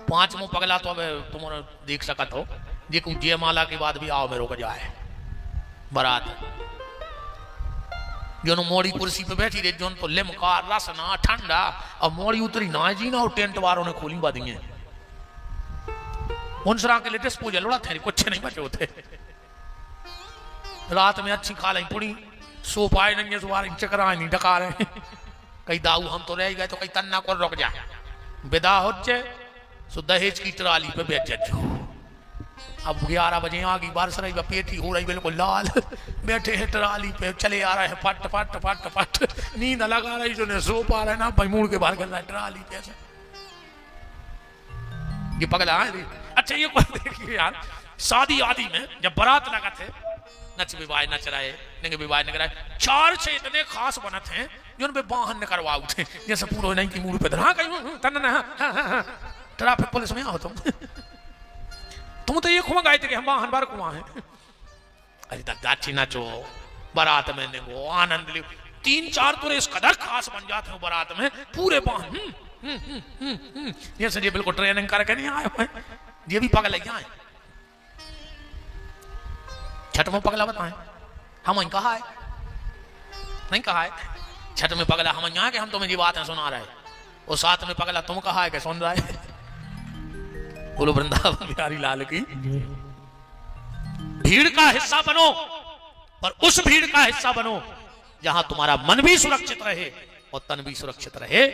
पांचवो पगला तो अब तुम देख सकत हो जे को जयमाला के बाद भी आओ में रोक जाए बारात जो मोड़ी कुर्सी पे बैठी रही जो तो लिमका रसना ठंडा अब मोड़ी उतरी ना जी ना और टेंट वालों ने खोली बात है मुंसरा के लिए डिस्पोजल उड़ा थे कुछ नहीं बचे होते। रात में अच्छी खा ली पुड़ी सो पाए नहीं सवारी चकरा नहीं डका रहे कई दाऊ हम तो रह गए तो कई तन्ना को रुक जाए विदा हो सो दहेज की ट्राली पे बैठ जाओ। अब 11 बजे आ गई बारिश रही पेटी हो रही बिल्कुल लाल बैठे हैं ट्राली पे चले आ रहे हैं फट फट फट फट नींद लगा रही जो ने सो पा रहे ना भाई मुड़ के बाहर कर रहा है ट्राली पे से ये पगला है। अच्छा ये देखिए यार शादी आदि में जब बारात लगा थे नच विवाह नच रहे निंग विवाह निक रहे चार से इतने खास बनत हैं जो पे वाहन करवाओ थे जैसे पूरा नहीं की मुड़ पे हाँ कहीं तन ट्रैफिक पुलिस में आओ तुम तो ये खुआ गए थे कि हम वाहन बार कुआ है अरे तक गाची नाचो बारात में निगो आनंद लियो 3-4 तो इस कदर खास बन जाते हो बारात में पूरे वाहन ये सजे बिल्कुल ट्रेनिंग करके नहीं आए हुए ये भी पगल है। छठ में पगला बताएं हम कहा है नहीं कहा है छठ में पगला हम यहाँ के हम तुम्हें ये बातें सुना रहे और साथ में पगला तुम कहा है कि सुन रहा है। बोलो वृंदावन बिहारी लाल की। भीड़ का हिस्सा बनो और उस भीड़ का हिस्सा बनो जहां तुम्हारा मन भी सुरक्षित रहे और तन भी सुरक्षित रहे।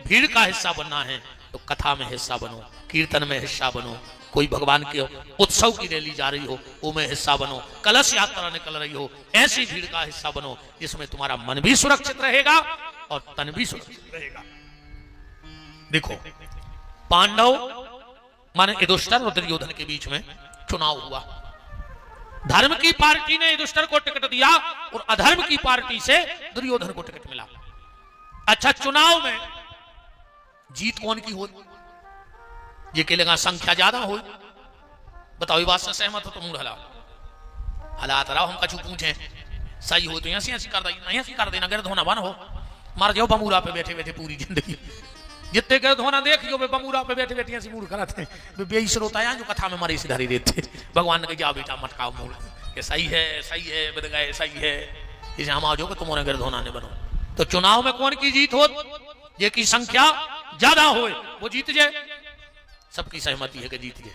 भीड़ का हिस्सा बनना है तो कथा में हिस्सा बनो कीर्तन में हिस्सा बनो कोई भगवान के उत्सव की रैली जा रही हो वो में हिस्सा बनो कलश यात्रा निकल रही हो ऐसी भीड़ का हिस्सा बनो जिसमें तुम्हारा मन भी सुरक्षित रहेगा और तन भी सुरक्षित रहेगा। देखो पांडव माने युधिष्ठिर और दुर्योधन के बीच में चुनाव हुआ। धर्म की पार्टी ने युधिष्ठिर को टिकट दिया और अधर्म की पार्टी से दुर्योधन को टिकट मिला। अच्छा चुनाव में जीत कौन की हो ये के लगा संख्या ज्यादा हो बताओ बात से सहमत हो तो मुंह हालात रहा हम कछु पूछे सही हो तो ऐसी ऐसी कर देना नहीं ऐसी कर देना गिरध होना बन हो मार जाओ बमूरा पे बैठे बैठे पूरी जिंदगी जितने गिरध होना देखियो वे बमूरा पे बैठे बैठे ऐसी मूड कराते वे बेईस रोता है जो कथा में मारे इसी धरी देते भगवान ने कहा बेटा मटकाओ मूड कि सही है बिद गए सही है इसे हम आ जाओ कि तुम्हारे गिरध होना ने बनो। तो चुनाव में कौन की जीत हो ये की संख्या ज्यादा हो वो जीत जाए सबकी सहमति है कि जीत जाए।